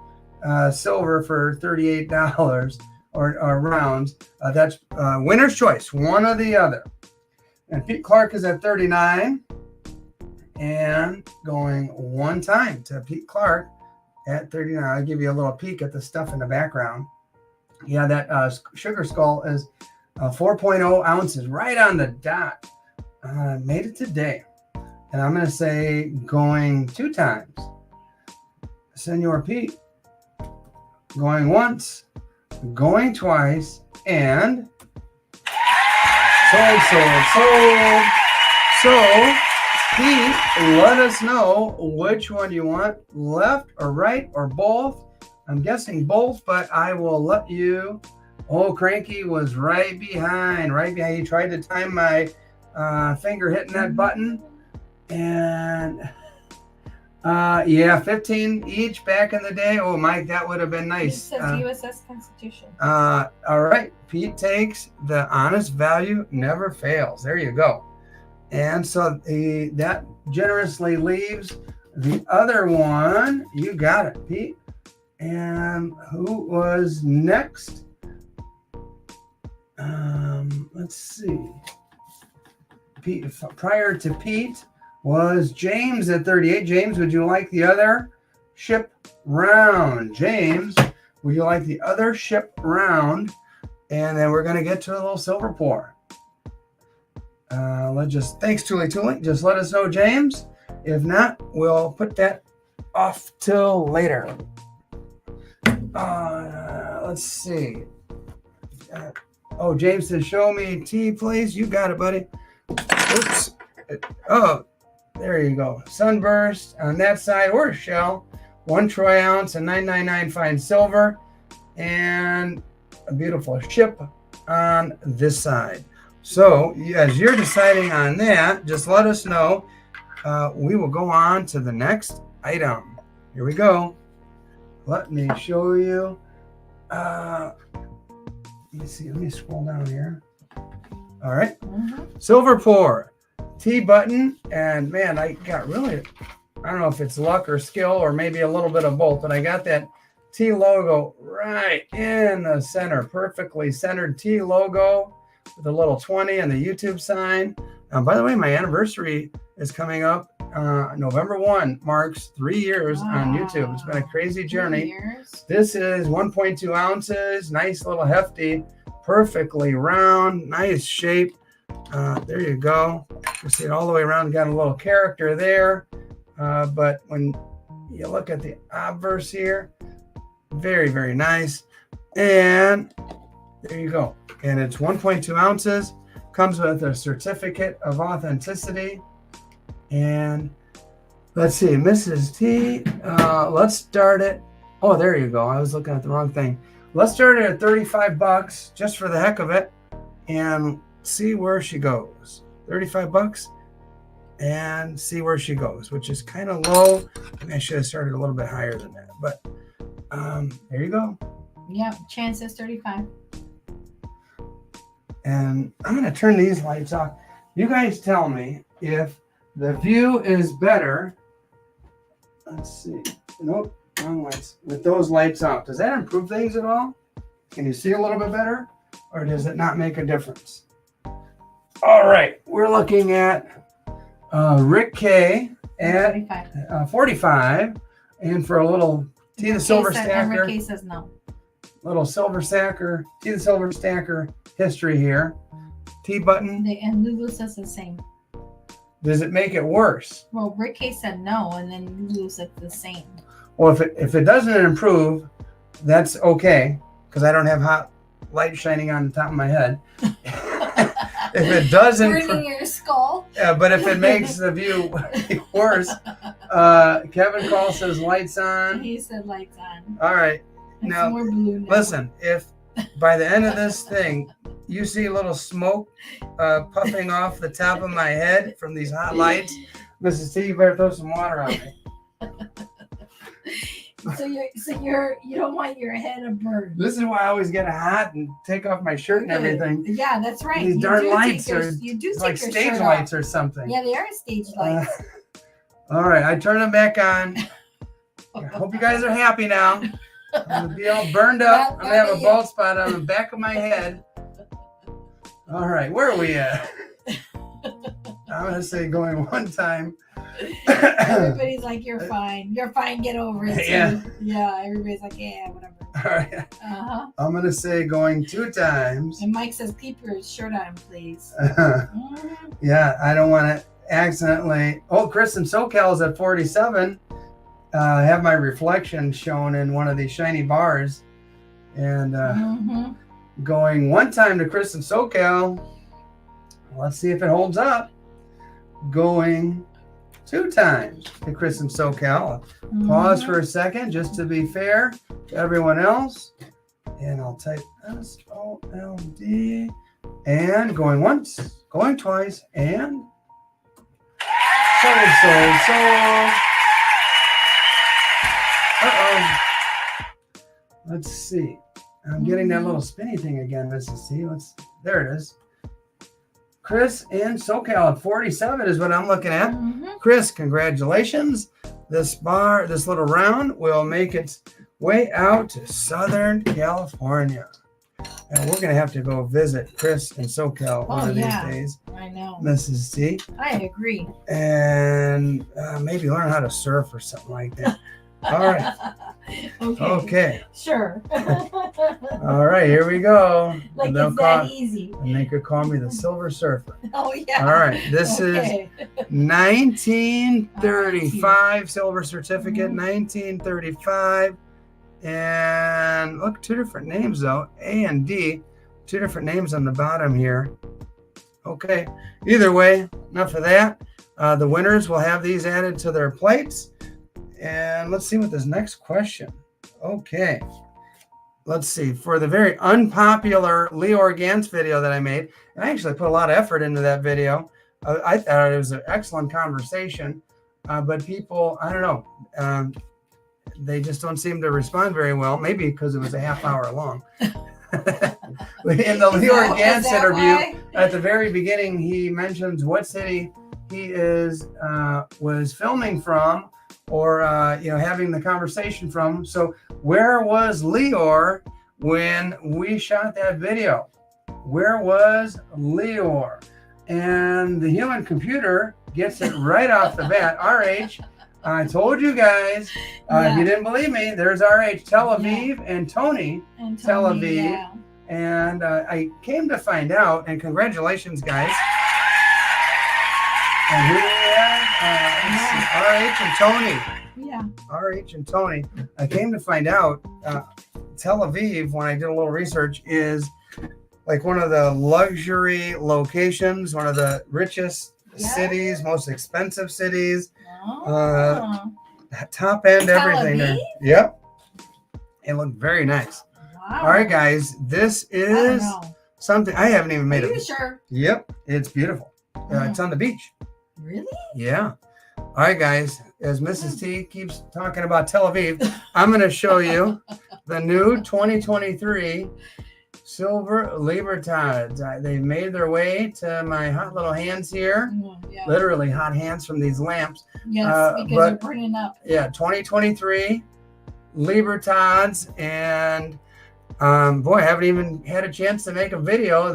Speaker 1: silver for $38 or rounds. That's winner's choice, one or the other. And Pete Clark is at 39 and going one time to Pete Clark at 39. I'll give you a little peek at the stuff in the background. Yeah, that sugar skull is 4.0 ounces, right on the dot. Made it today. And I'm going to say going two times. Senor Pete. Going once, going twice, and sold. So, Pete, let us know which one you want, left or right or both. I'm guessing both, but I will let you. Oh, Cranky was right behind. He tried to time my finger hitting that button. And yeah, 15 each back in the day. Oh, Mike, that would have been nice.
Speaker 2: It says USS Constitution.
Speaker 1: All right. Pete takes the Honest Value Never Fails. There you go. And so that generously leaves the other one. You got it, Pete. And who was next? Let's see. Pete, prior to Pete was James at 38. James, would you like the other ship round? James, would you like the other ship round? And then we're going to get to a little silver pour. Thanks, Tully. Just let us know, James. If not, we'll put that off till later. Let's see. James says, show me tea, please. You got it, buddy. Oops. Oh, there you go. Sunburst on that side, or shell. 1 troy ounce and 999 fine silver. And a beautiful ship on this side. So, as you're deciding on that, just let us know. We will go on to the next item. Here we go. Let me show you. You see, let me scroll down here. All right.
Speaker 2: Mm-hmm.
Speaker 1: Silver pour, T button, and man, I got really, I don't know if it's luck or skill or maybe a little bit of both, but I got that T logo right in the center, perfectly centered T logo with a little 20 and the YouTube sign. By the way, my anniversary is coming up. November 1 marks 3 years on YouTube. It's been a crazy journey. This is 1.2 ounces, nice little hefty, perfectly round, nice shape. There you go. You see it all the way around, got a little character there. But when you look at the obverse here, very, very nice. And there you go. And it's 1.2 ounces, comes with a certificate of authenticity. And let's see, Mrs. T, let's start it. Oh, there you go. I was looking at the wrong thing. Let's start it at $35 just for the heck of it and see where she goes. $35 and see where she goes, which is kind of low. I should have started a little bit higher than that, but there you go.
Speaker 2: Yep, chance is 35.
Speaker 1: And I'm going to turn these lights off. You guys tell me if the view is better. Let's see. Nope, wrong lights. With those lights off, does that improve things at all? Can you see a little bit better? Or does it not make a difference? All right, we're looking at Rick K at 45. And for a little T the Silver Stacker.
Speaker 2: Rick K says no.
Speaker 1: Little Silver Stacker, T the Silver Stacker history here. T button.
Speaker 2: And Lulu says the same.
Speaker 1: Does it make it worse?
Speaker 2: Well, Rick K said no, and then Lulu said the same.
Speaker 1: Well, if it doesn't improve, that's okay, because I don't have hot light shining on the top of my head. If it doesn't,
Speaker 2: burning your skull.
Speaker 1: Yeah, but if it makes the view worse, Kevin Call says lights on.
Speaker 2: He said lights on.
Speaker 1: All right.
Speaker 2: It's
Speaker 1: Now,
Speaker 2: more blue now.
Speaker 1: listen, if by the end of this thing, you see a little smoke puffing off the top of my head from these hot lights, Mrs. T, you better throw some water on me.
Speaker 2: So you don't want your head to burn.
Speaker 1: This is why I always get hot and take off my shirt and everything.
Speaker 2: Yeah, that's right.
Speaker 1: These darn lights are
Speaker 2: like
Speaker 1: stage lights or something.
Speaker 2: Yeah, they are stage lights.
Speaker 1: All right, I turn them back on. I hope you guys are happy now. I'm gonna be all burned up. I'm gonna have a bald spot on the back of my head. All right, where are we at? I'm gonna say going one time.
Speaker 2: Everybody's like, "You're fine. You're fine. Get over it."
Speaker 1: Yeah.
Speaker 2: Yeah. Everybody's like, "Yeah, whatever."
Speaker 1: All right.
Speaker 2: Uh-huh.
Speaker 1: I'm gonna say going 2 times.
Speaker 2: And Mike says, "Keep your shirt on, please."
Speaker 1: Yeah, I don't want to accidentally. Oh, Chris in SoCal is at 47. I have my reflection shown in one of these shiny bars, and going 1 time to Chris in SoCal. Let's see if it holds up. Going 2 times to Chris in SoCal. Pause for a second just to be fair to everyone else, and I'll type SOLD. And going once, going twice, and sold. Uh-oh. Let's see. I'm getting that little spinny thing again, Mrs. C. There it is. Chris in SoCal at 47 is what I'm looking at. Chris, congratulations. This little round will make its way out to Southern California. And we're going to have to go visit Chris in SoCal one of these days.
Speaker 2: I know.
Speaker 1: Mrs. C.
Speaker 2: I agree.
Speaker 1: And maybe learn how to surf or something like that. All right. Okay.
Speaker 2: Sure.
Speaker 1: All right, here we go.
Speaker 2: Like it's that easy.
Speaker 1: And they could call me the Silver Surfer.
Speaker 2: Oh, yeah.
Speaker 1: All right, this is 1935 silver certificate, 1935. And look, 2 different names though, A and D, 2 different names on the bottom here. Okay, either way, enough of that. The winners will have these added to their plates. And let's see what this next question. Okay. Let's see. For the very unpopular Leor Gantz video that I made, and I actually put a lot of effort into that video. I thought it was an excellent conversation, but people, I don't know, they just don't seem to respond very well. Maybe because it was a half hour long. In the Leor Gantz interview,
Speaker 2: why?
Speaker 1: at the very beginning, he mentions what city he was filming from, or having the conversation from. So where was Leor when we shot that video? Where was Leor? And the human computer gets it right off the bat. RH, I told you guys. If you didn't believe me, there's RH, Tel Aviv, and Tony, Tel Aviv.
Speaker 2: Yeah.
Speaker 1: And I came to find out, and congratulations, guys. And here we have RH and Tony.
Speaker 2: Yeah.
Speaker 1: RH and Tony. I came to find out Tel Aviv, when I did a little research, is like one of the luxury locations, one of the richest cities, most expensive cities. Top end
Speaker 2: Tel
Speaker 1: everything there.
Speaker 2: Aviv?
Speaker 1: Yep. It looked very nice.
Speaker 2: Wow.
Speaker 1: All right, guys. This is something I haven't even made.
Speaker 2: Are you sure?
Speaker 1: Yep. It's beautiful. It's on the beach.
Speaker 2: Really?
Speaker 1: Yeah. All right, guys. As Mrs. T keeps talking about Tel Aviv, I'm going to show you the new 2023 Silver Libertads. They've made their way to my hot little hands here.
Speaker 2: Yeah.
Speaker 1: Literally hot hands from these lamps.
Speaker 2: Yes, because you're burning up.
Speaker 1: Yeah, 2023 Libertads, and boy, I haven't even had a chance to make a video.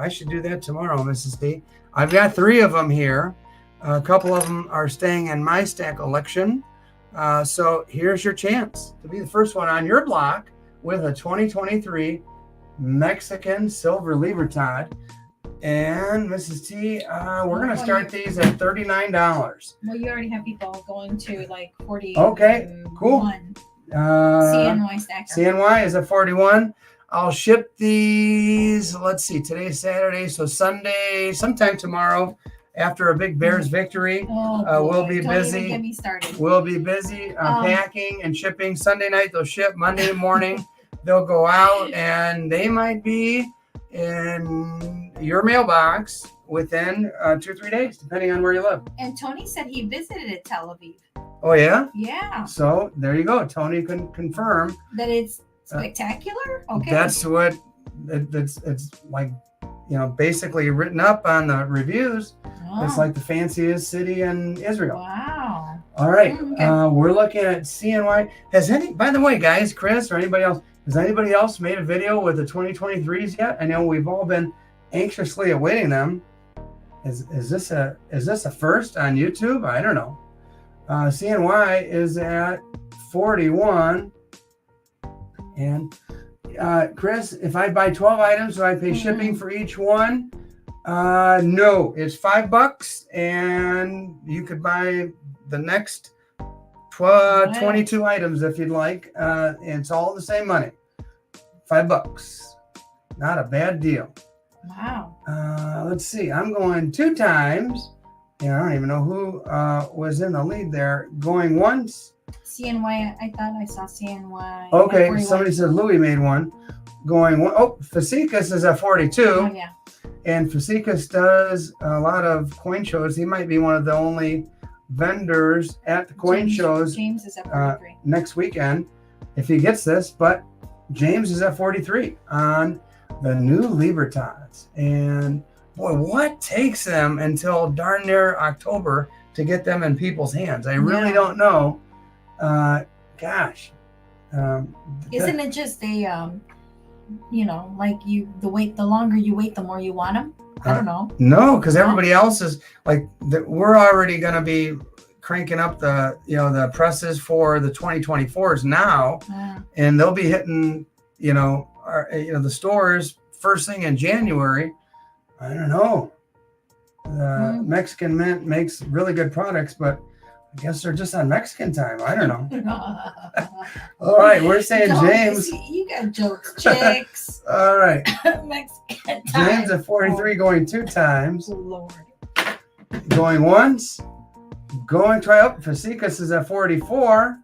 Speaker 1: I should do that tomorrow, Mrs. T. I've got 3 of them here. A couple of them are staying in my stack collection. So here's your chance to be the first one on your block with a 2023 Mexican Silver Libertad. And Mrs. T, we're going to start these at $39.
Speaker 2: Well, you already have people going to like 40.
Speaker 1: Okay, cool.
Speaker 2: CNY stacker.
Speaker 1: CNY is at 41. I'll ship these, let's see, today's Saturday, so Sunday, sometime tomorrow, after a big Bears victory. We'll be busy.
Speaker 2: Don't even get me started.
Speaker 1: We'll be busy packing and shipping. Sunday night they'll ship. Monday morning they'll go out, and they might be in your mailbox within 2 or 3 days, depending on where you live.
Speaker 2: And Tony said he visited Tel Aviv.
Speaker 1: Oh, yeah?
Speaker 2: Yeah.
Speaker 1: So there you go. Tony can confirm
Speaker 2: that it's spectacular. Okay.
Speaker 1: That's what it's like, basically written up on the reviews. Oh. It's like the fanciest city in Israel.
Speaker 2: Wow.
Speaker 1: All right. Okay. We're looking at CNY. By the way, guys, Chris or anybody else, has anybody else made a video with the 2023s yet? I know we've all been anxiously awaiting them. Is this a first on YouTube? I don't know. CNY is at 41. And Chris, if I buy 12 items, do I pay shipping for each one? No, it's $5, and you could buy the next 22 items if you'd like. It's all the same money. $5. Not a bad deal.
Speaker 2: Wow.
Speaker 1: Let's see. I'm going 2 times. Yeah, I don't even know who was in the lead there. Going once.
Speaker 2: CNY, I thought I saw CNY.
Speaker 1: Okay, somebody said Louis made one. Going one. Oh, Facekas is at 42.
Speaker 2: Oh, yeah.
Speaker 1: And Facekas does a lot of coin shows. He might be one of the only vendors at the coin shows.
Speaker 2: James is at 43.
Speaker 1: Next weekend, if he gets this. But James is at 43 on the new Libertads. And boy, what takes them until darn near October to get them in people's hands? I really don't know. Gosh.
Speaker 2: Isn't it just a, the longer you wait, the more you want them? I don't know.
Speaker 1: No, because everybody else is like, we're already going to be cranking up the presses for the 2024s now, and they'll be hitting, the stores first thing in January. I don't know. Mexican Mint makes really good products, but I guess they're just on Mexican time. I don't know. All right, we're saying James.
Speaker 2: You got jokes, chicks.
Speaker 1: All right.
Speaker 2: Mexican time.
Speaker 1: James at 43 going 2 times.
Speaker 2: Oh, Lord.
Speaker 1: Going once. Going twice. Facekas is at 44.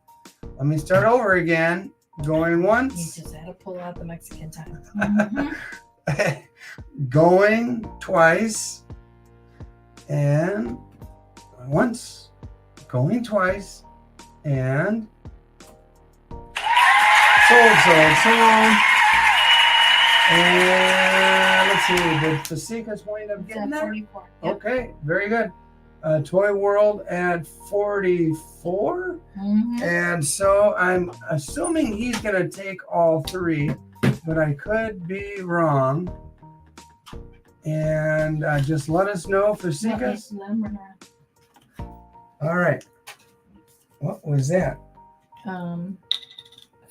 Speaker 1: Let me start over again. Going once.
Speaker 2: You just had to pull out the Mexican time. Mm-hmm.
Speaker 1: Going twice. And once. Going twice, and sold. And let's see, did Fasika's wind up getting that?
Speaker 2: 44. Yep.
Speaker 1: Okay, very good. Toy World at 44. And so I'm assuming he's going to take all three, but I could be wrong. And just let us know, Fasika's. All right. What was that?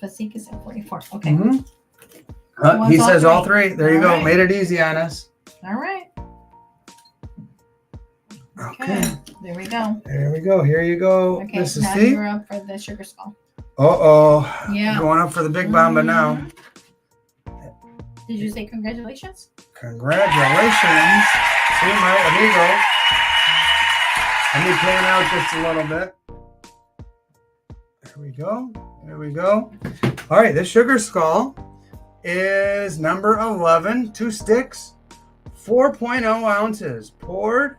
Speaker 2: Fasika's at 44. Okay.
Speaker 1: He says all three. There you
Speaker 2: All
Speaker 1: go.
Speaker 2: right.
Speaker 1: Made it easy on us.
Speaker 2: All right.
Speaker 1: Okay.
Speaker 2: There we go.
Speaker 1: There we go. Here you go,
Speaker 2: Okay.
Speaker 1: Mrs.
Speaker 2: Now
Speaker 1: T.
Speaker 2: you're up for the sugar skull.
Speaker 1: Uh-oh.
Speaker 2: Yeah.
Speaker 1: Going up for the big bomba now.
Speaker 2: Did you say congratulations?
Speaker 1: Congratulations to my amigo. Let me pan out just a little bit. There we go. There we go. All right, this sugar skull is number 11, 2 sticks, 4.0 ounces, poured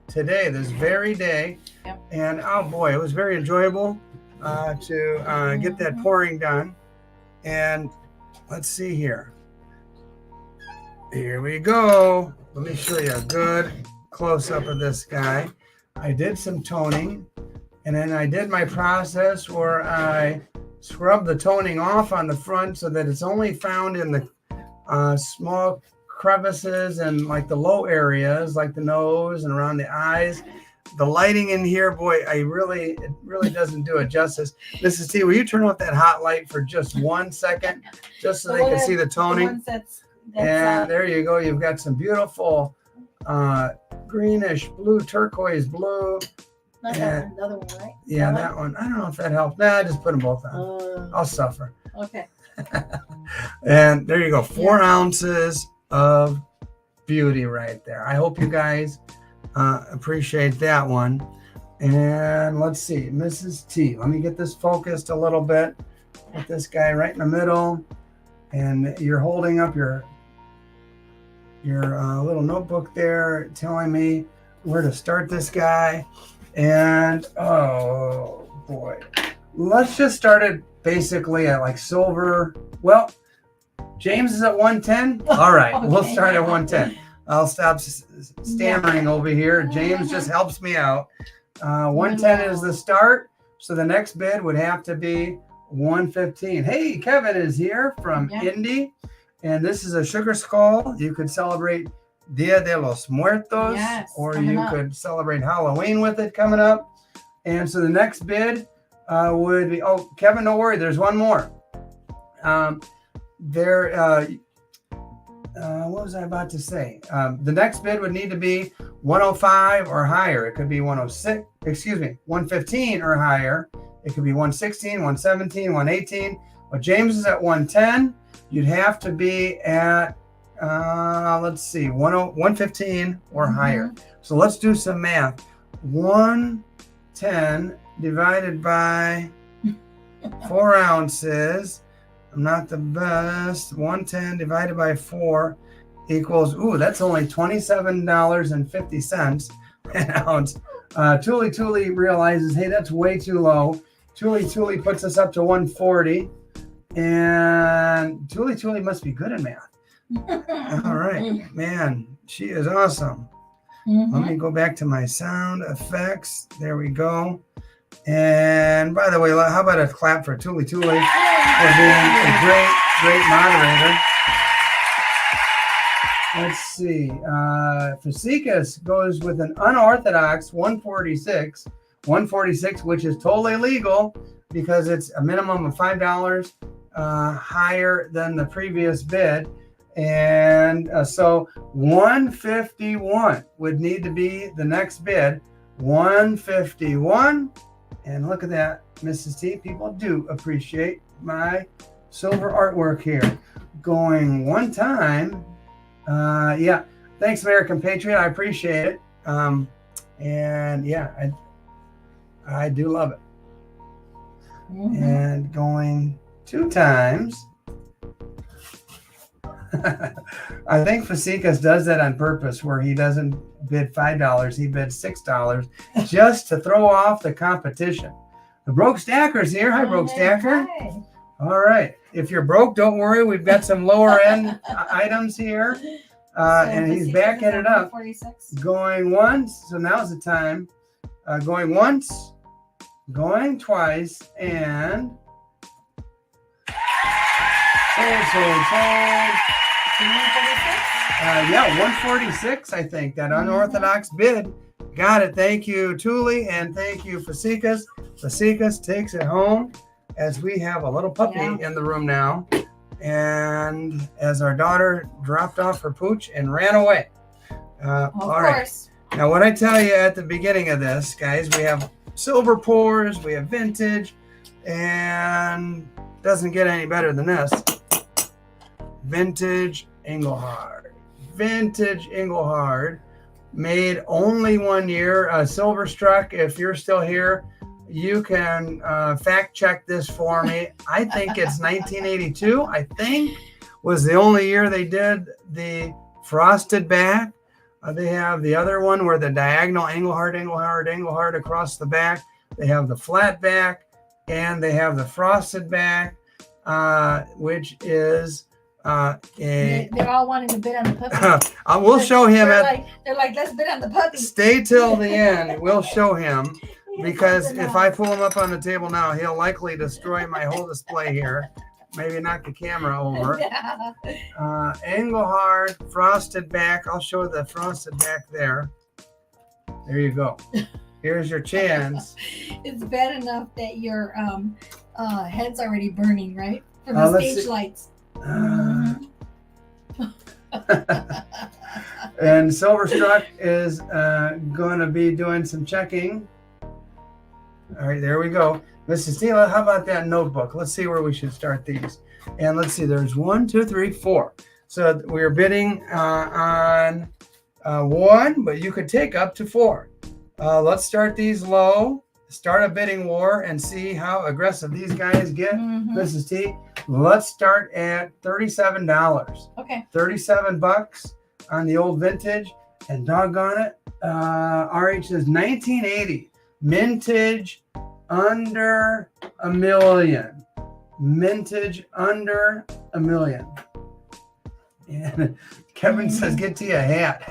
Speaker 1: today, this very day.
Speaker 2: Yep.
Speaker 1: And oh boy, it was very enjoyable to get that pouring done. And let's see here. Here we go. Let me show you a good close-up of this guy. I did some toning, and then I did my process where I scrub the toning off on the front so that it's only found in the small crevices and like the low areas, like the nose and around the eyes. The lighting in here, boy, it really doesn't do it justice. Mrs. T, will you turn off that hot light for just 1 second, just so they can see the toning? And there you go. You've got some beautiful greenish blue, turquoise blue.
Speaker 2: Another one, right?
Speaker 1: Yeah, that one. I don't know if that helps. Nah, I just put them both on. I'll suffer.
Speaker 2: Okay.
Speaker 1: And there you go. 4 ounces of beauty right there. I hope you guys appreciate that one. And let's see, Mrs. T. Let me get this focused a little bit. Put this guy right in the middle. And you're holding up your little notebook there telling me where to start this guy. And oh boy, let's just start it basically at like silver. Well, James is at 110. All right, okay. We'll start at 110. I'll stop stammering over here. James just helps me out. 110 is the start. So the next bid would have to be 115. Hey, Kevin is here from Indy, and this is a sugar skull. You could celebrate Dia de los Muertos, or you could celebrate Halloween with it coming up. And so the next bid would be, oh, Kevin, don't worry, there's one more. What was I about to say? The next bid would need to be 105 or higher. It could be 115 or higher. It could be 116, 117, 118. But James is at 110. You'd have to be at, let's see, 115 or higher. So let's do some math. 110 divided by 4 ounces. I'm not the best. 110 divided by 4 equals, ooh, that's only $27.50 an ounce. Tuli realizes, hey, that's way too low. Tuli puts us up to 140. And Tuli must be good in math. All right, man, she is awesome. Let me go back to my sound effects. There we go. And by the way, how about a clap for Tuli for being a great moderator. Let's see. Fasika's goes with an unorthodox 146, which is totally legal because it's a minimum of $5 higher than the previous bid. And so 151 would need to be the next bid. 151. And look at that, Mrs. T. People do appreciate my silver artwork here. Going one time. Yeah. Thanks, American Patriot. I appreciate it. And yeah, I do love it. And going 2 times. I think Fasika's does that on purpose, where he doesn't bid $5, he bids $6 just to throw off the competition. The Broke Stacker's here. Hi, Broke Stacker.
Speaker 2: Hi.
Speaker 1: All right. If you're broke, don't worry. We've got some lower end items here. And he's backing it up.
Speaker 2: 46.
Speaker 1: Going once. So now's the time. Going once, going twice, and sold. 146, I think. That unorthodox bid. Got it. Thank you, Thule, and thank you, Fasikas. Fasikas takes it home as we have a little puppy in the room now. And as our daughter dropped off her pooch and ran away.
Speaker 2: Of
Speaker 1: all right.
Speaker 2: course.
Speaker 1: Now, what I tell you at the beginning of this, guys, we have silver pours, we have vintage, and doesn't get any better than this. Vintage Engelhard. Vintage Engelhard, made only 1 year. Silverstruck, if you're still here, you can fact check this for me. I think it's 1982, I think, was the only year they did the frosted back. They have the other one where the diagonal Engelhard across the back. They have the flat back, and they have the frosted back, which is
Speaker 2: they're all wanting to bid on the puppy.
Speaker 1: We'll show him
Speaker 2: they're like, let's bid on the puppy.
Speaker 1: Stay till the end. We'll show him, because if I pull him up on the table now, he'll likely destroy my whole display here. Maybe knock the camera over.
Speaker 2: Yeah.
Speaker 1: Engelhard frosted back. I'll show the frosted back there. There you go. Here's your chance.
Speaker 2: It's bad enough that your head's already burning, right? From the stage lights.
Speaker 1: And Silverstruck is going to be doing some checking. All right, there we go. Mrs. Tila, how about that notebook? Let's see where we should start these. And let's see, there's 1, 2, 3, 4. So we're bidding on 1, but you could take up to 4. Let's start these low, start a bidding war, and see how aggressive these guys get. Mrs. T, let's start at $37.
Speaker 2: Okay.
Speaker 1: $37 on the old vintage, and doggone it, RH says 1980 mintage under $1 million. Mintage under $1 million. And Kevin says, get to your hat.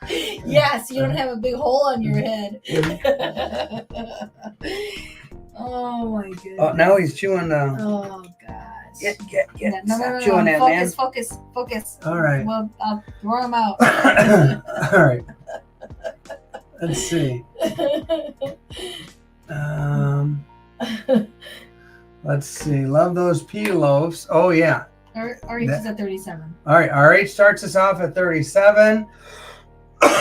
Speaker 2: Yes, you don't have a big hole on your head. Oh my goodness.
Speaker 1: Oh, now he's chewing the.
Speaker 2: Oh gosh.
Speaker 1: Get.
Speaker 2: No,
Speaker 1: chewing that, man.
Speaker 2: Focus.
Speaker 1: All right.
Speaker 2: Well, I'll throw him out.
Speaker 1: All right. Let's see. Let's see. Love those pea loaves. Oh yeah.
Speaker 2: RH is at 37.
Speaker 1: All right. RH starts us off at 37.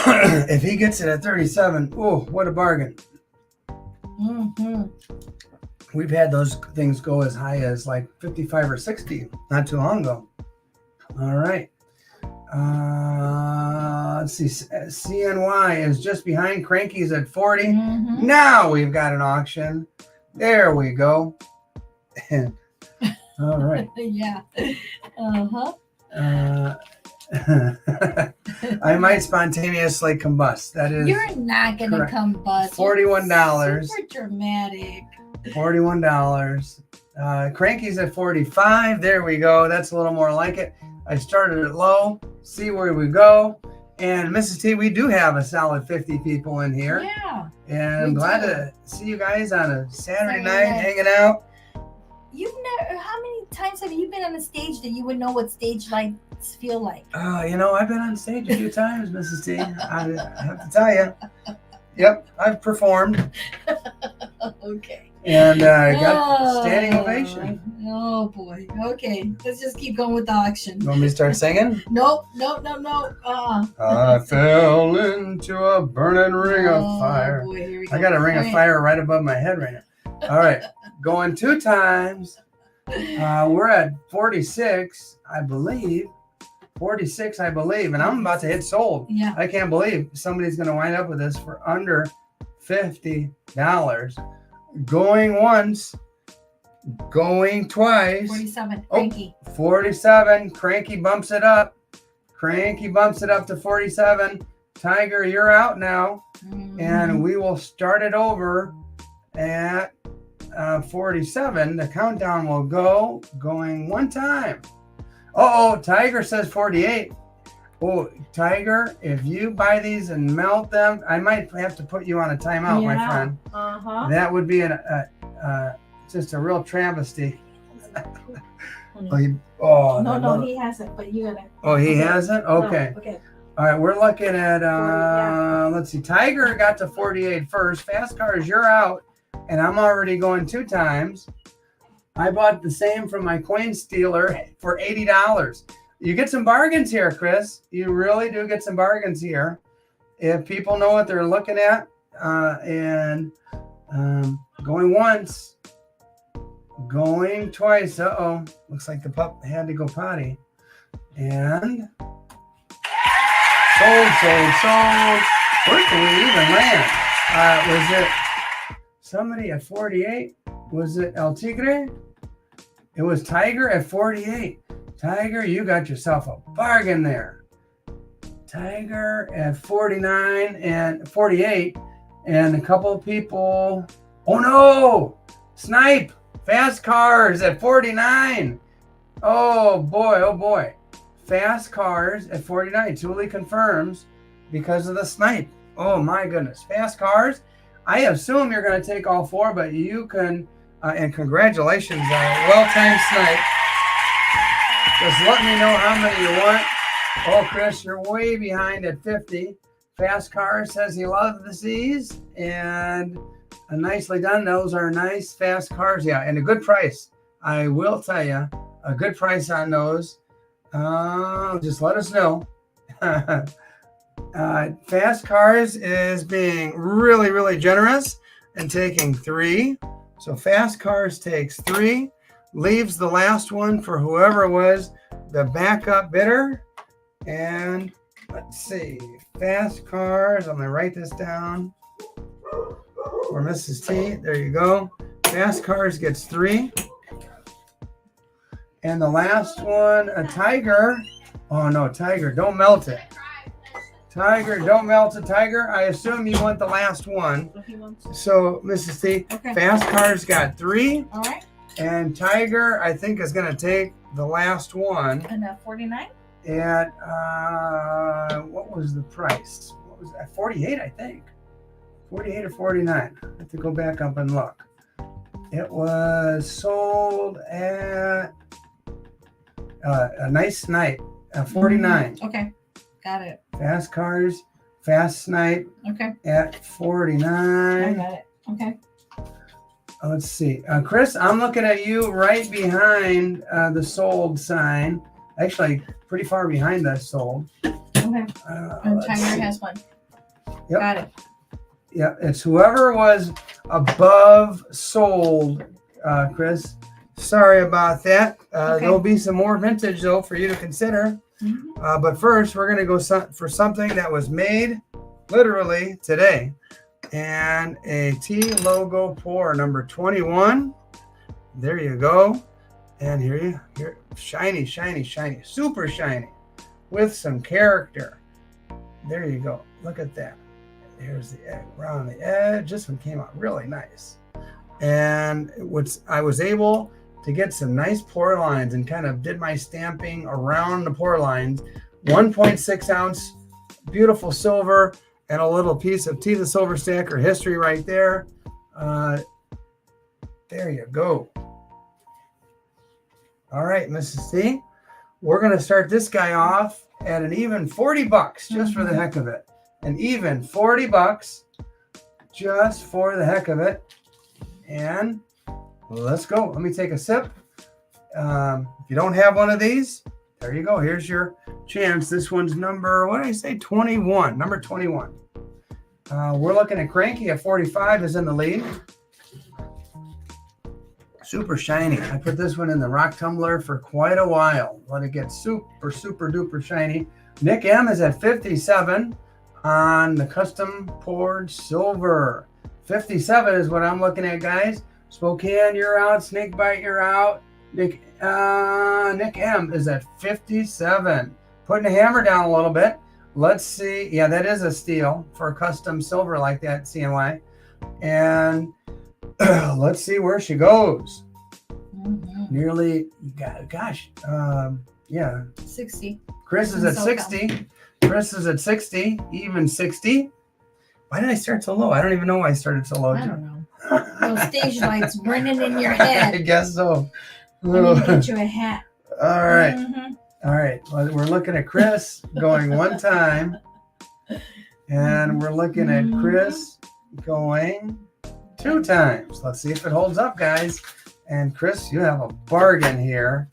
Speaker 1: If he gets it at 37, oh, what a bargain. We've had those things go as high as like 55 or 60 not too long ago. All right. Let's see. CNY is just behind. Cranky's at 40. Now we've got an auction. There we go. All right.
Speaker 2: Yeah.
Speaker 1: I might spontaneously combust. That is.
Speaker 2: You're not going to combust.
Speaker 1: $41.
Speaker 2: Super dramatic.
Speaker 1: $41. Cranky's at 45. There we go. That's a little more like it. I started it low. See where we go. And Mrs. T, we do have a solid 50 people in here.
Speaker 2: Yeah.
Speaker 1: And I'm glad to see you guys on a Saturday night hanging out.
Speaker 2: How many times have you been on a stage that you would know what stage lights feel like?
Speaker 1: I've been on stage a few times, Mrs. T. I have to tell you. Yep, I've performed.
Speaker 2: Okay.
Speaker 1: And I got standing ovation.
Speaker 2: Oh boy. Okay, let's just keep going with the auction.
Speaker 1: You want me to start singing?
Speaker 2: Nope.
Speaker 1: I fell into a burning ring of fire.
Speaker 2: Boy, here we go.
Speaker 1: I got a ring of fire right above my head right now. All right, going 2 times. We're at 46, I believe. 46, I believe, and I'm about to hit sold.
Speaker 2: Yeah.
Speaker 1: I can't believe somebody's going to wind up with this for under $50. Going once, going twice.
Speaker 2: 47. Cranky.
Speaker 1: 47. Cranky bumps it up. Cranky bumps it up to 47. Tiger, you're out now. And we will start it over at 47, the countdown will go, going one time. Oh, Tiger says 48. Oh, Tiger, if you buy these and melt them, I might have to put you on a timeout, my friend. That would be just a real travesty.
Speaker 2: No, he hasn't, but you gotta.
Speaker 1: Oh, he hasn't? Okay.
Speaker 2: No, okay.
Speaker 1: All right, we're looking at, let's see, Tiger got to 48 first. Fast Cars, you're out, and I'm already going 2 times. I bought the same from my coin stealer for $80. You get some bargains here, Chris. You really do get some bargains here. If people know what they're looking at, and going once, going twice. Uh-oh, looks like the pup had to go potty. And sold. Where can we even land? Was it somebody at 48? Was it El Tigre? It was Tiger at 48. Tiger, you got yourself a bargain there. Tiger at 49 and 48. And a couple of people. Oh no! Snipe! Fast Cars at 49. Oh boy. Fast Cars at 49. Thule confirms because of the snipe. Oh my goodness. Fast Cars. I assume you're going to take all 4, but you can, and congratulations on a well-timed snipe. Just let me know how many you want. Oh, Chris, you're way behind at 50. Fast Cars says he loves these, and nicely done. Those are nice Fast Cars. Yeah, and a good price. I will tell you, a good price on those. Just let us know. Fast Cars is being really, really generous and taking 3. So Fast Cars takes 3, leaves the last one for whoever was the backup bidder. And let's see, Fast Cars, I'm going to write this down for Mrs. T. There you go. Fast Cars gets 3. And the last one, a Tiger. Oh no, Tiger, don't melt it. Tiger, don't melt it. Tiger, I assume you want the last one. So, Mrs. T, okay. Fast Cars got 3.
Speaker 2: All right.
Speaker 1: And Tiger, I think, is going to take the last one.
Speaker 2: And 49?
Speaker 1: At, what was the price? What was that? 48, I think. 48 or 49. I have to go back up and look. It was sold at a nice snipe, 49.
Speaker 2: Okay, got it.
Speaker 1: Fast Cars, Fast Snipe.
Speaker 2: Okay.
Speaker 1: At 49.
Speaker 2: I got it. Okay.
Speaker 1: Let's see. Chris, I'm looking at you right behind the sold sign. Actually, pretty far behind that sold.
Speaker 2: Okay. And Tiger has one.
Speaker 1: Yep.
Speaker 2: Got it.
Speaker 1: Yeah, it's whoever was above sold, Chris. Sorry about that.
Speaker 2: Okay.
Speaker 1: There'll be some more vintage, though, for you to consider.
Speaker 2: Mm-hmm.
Speaker 1: But first, we're going to go for something that was made literally today. And a T logo pour number 21. There you go. And here, shiny, super shiny with some character. There you go. Look at that. Here's the egg around the edge. This one came out really nice. And I was able to get some nice pour lines and kind of did my stamping around the pour lines. 1.6 ounce, beautiful silver, and a little piece of T the Silver Stacker history right there. There you go. All right, Mrs. T. We're going to start this guy off at an even $40 just for the heck of it. An even $40 just for the heck of it. And let's go. Let me take a sip. If you don't have one of these, there you go. Here's your chance. This one's number, what did I say? 21. Number 21. We're looking at Cranky at 45 is in the lead. Super shiny. I put this one in the rock tumbler for quite a while. Let it get super duper shiny. Nick M is at 57 on the custom poured silver. 57 is what I'm looking at, guys. Spokane, you're out. Snakebite, you're out. Nick M is at 57. Putting the hammer down a little bit. Let's see. Yeah, that is a steal for a custom silver like that, CNY. And Let's see where she goes.
Speaker 2: Mm-hmm.
Speaker 1: Nearly, gosh, yeah.
Speaker 2: 60.
Speaker 1: Chris is at 60. Chris is at 60, even 60. Why did I start so low? I don't even know why I started so low.
Speaker 2: I don't know. Those stage lights burning in your head.
Speaker 1: I guess so.
Speaker 2: I need to get you a hat.
Speaker 1: All right.
Speaker 2: Mm-hmm.
Speaker 1: All right. Well, we're looking at Chris going one time. And we're looking at Chris going 2 times. Let's see if it holds up, guys. And Chris, you have a bargain here.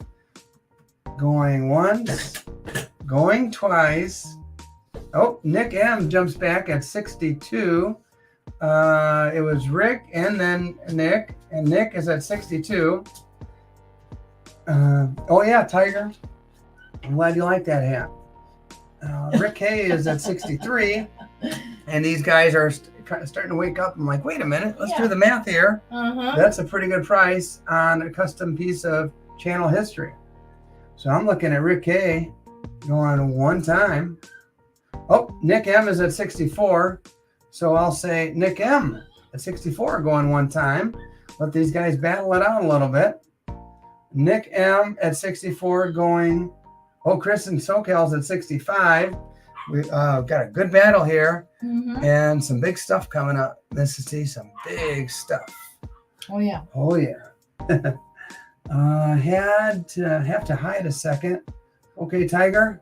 Speaker 1: Going once, going twice. Oh, Nick M jumps back at 62. It was Rick and then Nick, and Nick is at 62. Oh yeah, Tiger. I'm glad you like that hat. Rick K is at 63, and these guys are starting to wake up. I'm like, wait a minute, let's do the math here. That's a pretty good price on a custom piece of channel history. So I'm looking at Rick K going one time. Oh, Nick M is at 64. So I'll say Nick M at 64 going one time. Let these guys battle it out a little bit. Nick M at 64 going. Oh, Chris and SoCal's at 65. We got a good battle here and some big stuff coming up. This is some big stuff.
Speaker 2: Oh, yeah.
Speaker 1: Oh, yeah. Have to hide a second. Okay, Tiger.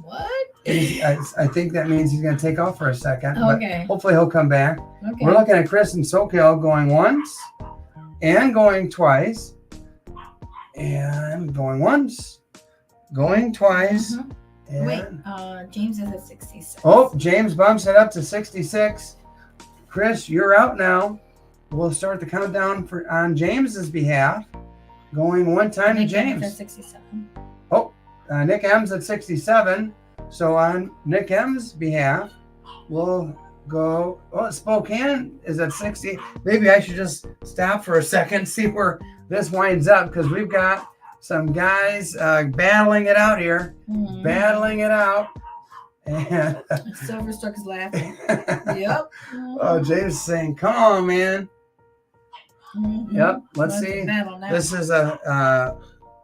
Speaker 2: What?
Speaker 1: I think that means he's going to take off for a second.
Speaker 2: Okay.
Speaker 1: But hopefully he'll come back.
Speaker 2: Okay.
Speaker 1: We're looking at Chris and SoCal going once and going twice and going once, going twice. And
Speaker 2: wait, James is at 66.
Speaker 1: Oh, James bumps it up to 66. Chris, you're out now. We'll start the countdown on James's behalf. Going one time to James.
Speaker 2: At 67.
Speaker 1: Oh, Nick M's at 67. So on Nick M's behalf, we'll go. Oh, Spokane is at 60. Maybe I should just stop for a second, see where this winds up, because we've got some guys battling it out here. Battling it out. And
Speaker 2: Silverstruck is laughing. Yep.
Speaker 1: Oh, James is saying, come on, man. Yep. Let's see. This is a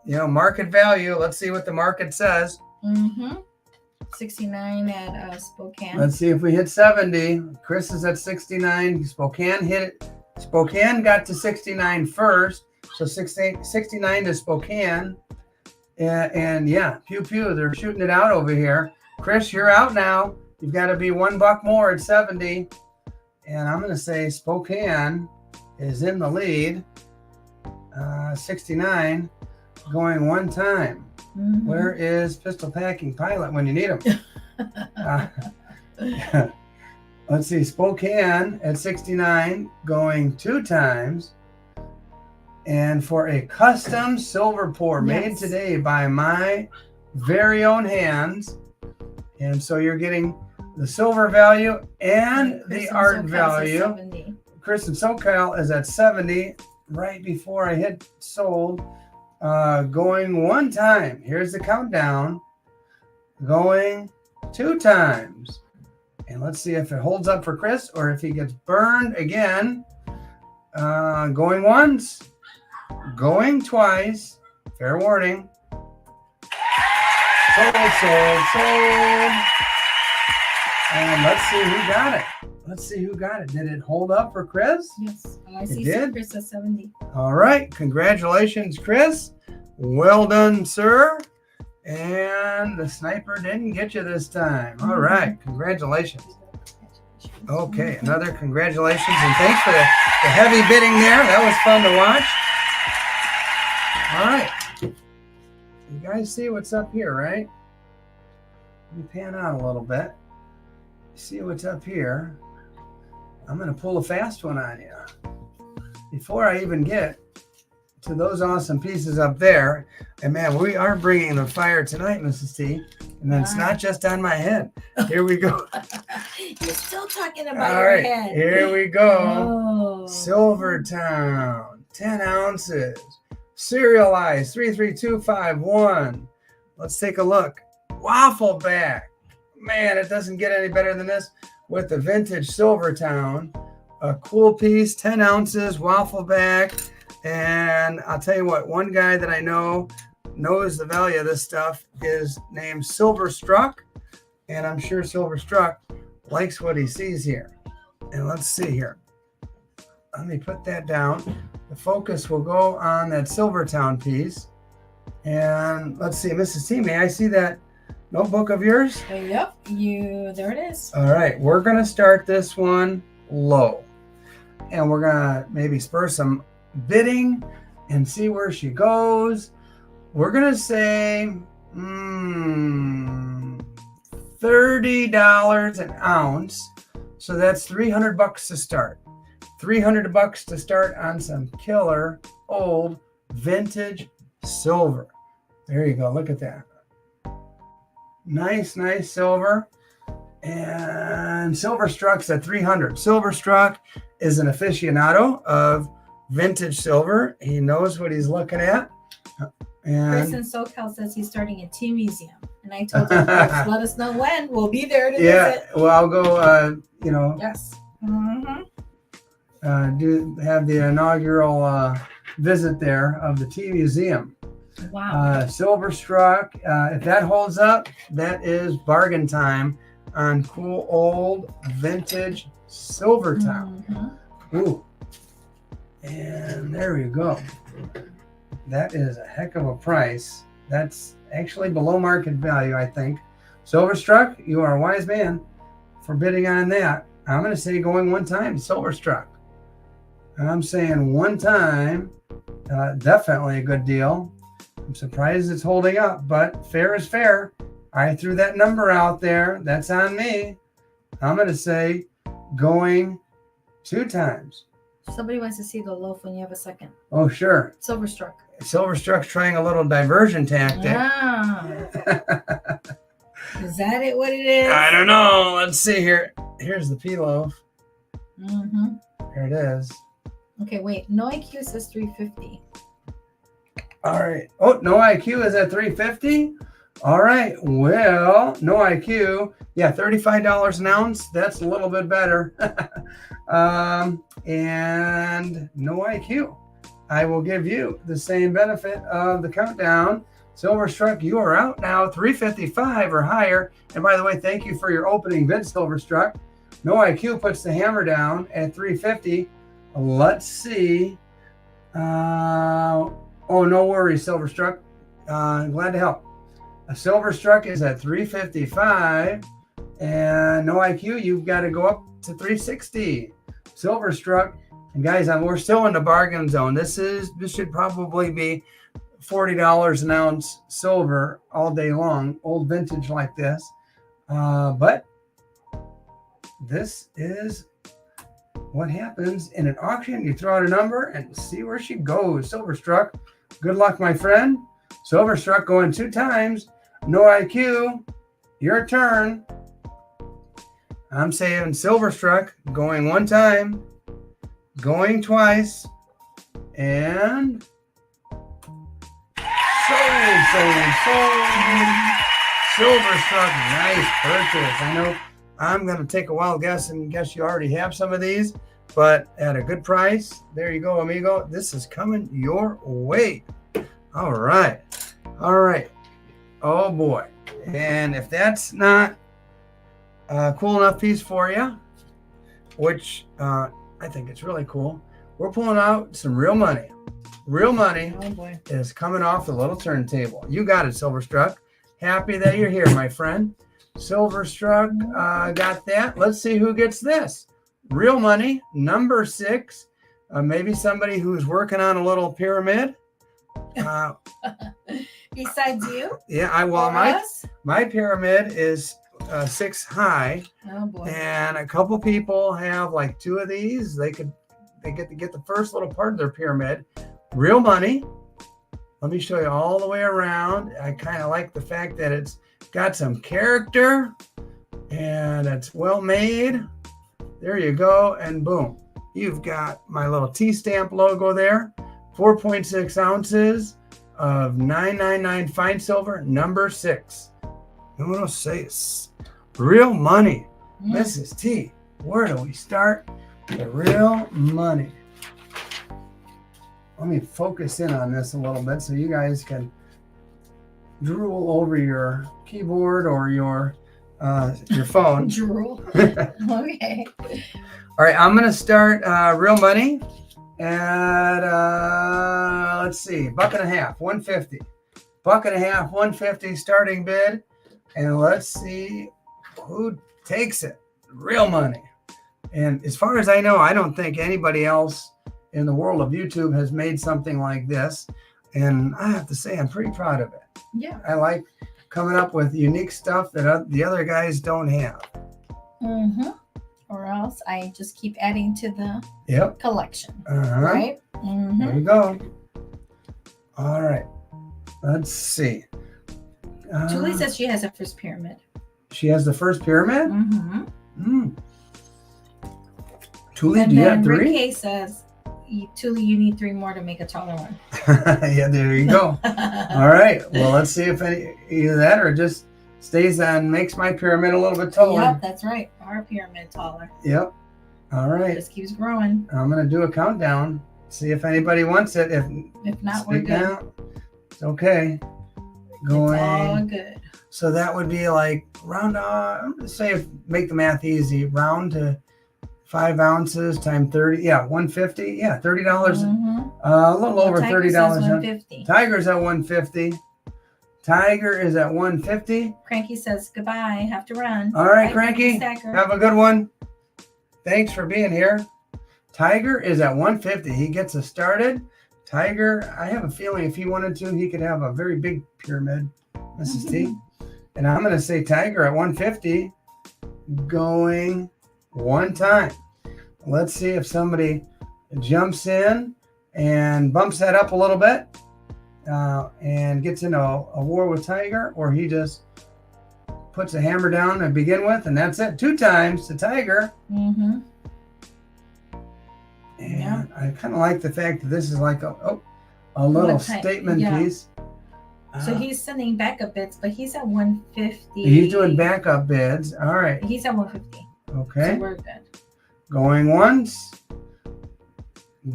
Speaker 1: market value. Let's see what the market says.
Speaker 2: 69 at Spokane.
Speaker 1: Let's see if we hit 70. Chris is at 69. Spokane hit it. Spokane got to 69 first. So 69 to Spokane. And yeah, pew pew, they're shooting it out over here. Chris, you're out now. You've got to be $1 more at 70. And I'm going to say Spokane is in the lead. 69 going one time. Where is Pistol Packing Pilot when you need him? Let's see, Spokane at 69 going 2 times. And for a custom silver pour made today by my very own hands. And so you're getting the silver value and the art value. Chris and SoCal is at 70 right before I hit sold. Going one time. Here's the countdown. Going 2 times. And let's see if it holds up for Chris or if he gets burned again. Going once. Going twice. Fair warning. Sold. And let's see who got it. Did it hold up for Chris?
Speaker 2: Yes. I see Chris at 70.
Speaker 1: All right. Congratulations, Chris. Well done, sir. And the sniper didn't get you this time. All right. Congratulations. Okay. Another congratulations. And thanks for the heavy bidding there. That was fun to watch. All right. You guys see what's up here, right? Let me pan out a little bit. See what's up here. I'm going to pull a fast one on you. Before I even get to those awesome pieces up there, and man, we are bringing the fire tonight, Mrs. T. And then it's not just on my head. Here we go.
Speaker 2: You're still talking about your head.
Speaker 1: Here we go. Oh. Silvertown, 10 ounces. Serialized 33251. Let's take a look. Waffle back. Man, it doesn't get any better than this with the vintage Silvertown. a cool piece, 10 ounces, waffle back. And I'll tell you what, one guy that I know knows the value of this stuff is named Silverstruck. And I'm sure Silverstruck likes what he sees here. And let's see here. Let me put that down. The focus will go on that Silvertown piece. And let's see, Mrs. T, may I see that notebook of yours?
Speaker 2: Yep, there it is.
Speaker 1: All right, we're going to start this one low. And we're going to maybe spur some bidding and see where she goes. We're going to say $30 an ounce. So that's $300 to start. $300 to start on some killer old vintage silver. There you go. Look at that. Nice silver. And Silverstruck's at $300. Silverstruck is an aficionado of vintage silver. He knows what he's looking at.
Speaker 2: Chris in SoCal says he's starting a tea museum. And I told him, let us know when. We'll be there to visit.
Speaker 1: Well, I'll go,
Speaker 2: Yes.
Speaker 1: Have the inaugural visit there of the tea museum.
Speaker 2: Wow.
Speaker 1: Silverstruck, if that holds up, that is bargain time on cool old vintage Silvertown. Ooh. And there you go. That is a heck of a price. That's actually below market value, I think. Silverstruck, you are a wise man for bidding on that. I'm going to say going one time, Silverstruck. I'm saying one time, definitely a good deal. I'm surprised it's holding up, but fair is fair. I threw that number out there. That's on me. I'm going to say going 2 times.
Speaker 2: Somebody wants to see the loaf when you have a second.
Speaker 1: Oh, sure.
Speaker 2: Silverstruck.
Speaker 1: Silverstruck's trying a little diversion tactic.
Speaker 2: Ah. Is that what it is?
Speaker 1: I don't know. Let's see here. Here's the pea loaf. Here it is.
Speaker 2: Okay, wait. No IQ says 350.
Speaker 1: All right. Oh, no IQ is at 350. All right. Well, no IQ. Yeah, $35 an ounce. That's a little bit better. And no IQ. I will give you the same benefit of the countdown. Silverstruck, you are out now, 355 or higher. And by the way, thank you for your opening bid, Silverstruck. No IQ puts the hammer down at 350. Let's see. Oh, no worries, Silverstruck. Glad to help. A Silverstruck is at 355. And no IQ, you've got to go up to 360. Silverstruck. And guys, we're still in the bargain zone. This should probably be $40 an ounce silver all day long, old vintage like this. But this is what happens in an auction. You throw out a number and see where she goes. Silverstruck, good luck, my friend. Silverstruck going 2 times. No IQ. Your turn. I'm saying Silverstruck going 1 time. Going twice, and sold. Silverstruck, nice purchase. I know I'm going to take a wild guess and guess you already have some of these, but at a good price. There you go, amigo. This is coming your way. All right. Oh, boy. And if that's not a cool enough piece for you, which I think it's really cool. We're pulling out some real money. Real money is coming off the little turntable. You got it, Silverstruck. Happy that you're here, my friend. Silverstruck got that. Let's see who gets this. Real money, number 6. Maybe somebody who's working on a little pyramid.
Speaker 2: Besides you?
Speaker 1: Yeah, my pyramid is 6 high.
Speaker 2: Oh boy.
Speaker 1: And a couple people have like 2 of these. They get to get the first little part of their pyramid. Real money. Let me show you all the way around. I kind of like the fact that it's got some character and it's well made. There you go. And boom, you've got my little T-stamp logo there. 4.6 ounces of 999 fine silver, number 6. Número 6. Real money. Mrs. T, where do we start? The real money. Let me focus in on this a little bit so you guys can drool over your keyboard or your phone.
Speaker 2: Drool. Okay.
Speaker 1: All right, I'm gonna start real money at let's see, $1.50, $1.50. $1.50, $1.50 starting bid, and let's see who takes it. Real money. And as far as I know, I don't think anybody else in the world of YouTube has made something like this. And I have to say, I'm pretty proud of it.
Speaker 2: Yeah.
Speaker 1: I like coming up with unique stuff that the other guys don't have.
Speaker 2: Mm-hmm. Or else I just keep adding to the collection. Right? Mm-hmm.
Speaker 1: There you go. All right. Let's see.
Speaker 2: Julie says she has a first pyramid.
Speaker 1: She has the first pyramid?
Speaker 2: Mm-hmm.
Speaker 1: Tuli,
Speaker 2: and
Speaker 1: do you have 3?
Speaker 2: Ricky says, Tuli, you need 3 more to make a taller one.
Speaker 1: Yeah, there you go. All right. Well, let's see if either that or just stays on, makes my pyramid a little bit taller.
Speaker 2: Yep, that's right. Our pyramid taller.
Speaker 1: Yep. All right.
Speaker 2: It just keeps growing.
Speaker 1: I'm going to do a countdown. See if anybody wants it.
Speaker 2: If not, we're good.
Speaker 1: Out. It's okay. Going.
Speaker 2: It's all good.
Speaker 1: So that would be like round, make the math easy. Round to 5 ounces times 30. Yeah, 150. Yeah, $30.
Speaker 2: Mm-hmm.
Speaker 1: A little over $30.
Speaker 2: $150.
Speaker 1: Tiger's at 150. Tiger is at 150.
Speaker 2: Cranky says goodbye. Have to run.
Speaker 1: All right,
Speaker 2: Bye,
Speaker 1: Cranky.
Speaker 2: Stacker.
Speaker 1: Have a good one. Thanks for being here. Tiger is at 150. He gets us started. Tiger, I have a feeling if he wanted to, he could have a very big pyramid, Mrs. T. And I'm going to say Tiger at 150 going one time. Let's see if somebody jumps in and bumps that up a little bit and gets into a war with Tiger, or he just puts a hammer down to begin with, and that's it. 2 times to Tiger.
Speaker 2: Mm-hmm.
Speaker 1: And I kind of like the fact that this is like a little statement piece.
Speaker 2: So he's sending backup bids, but he's at 150.
Speaker 1: He's doing backup bids. All right.
Speaker 2: He's at 150.
Speaker 1: Okay.
Speaker 2: So we're good.
Speaker 1: Going once.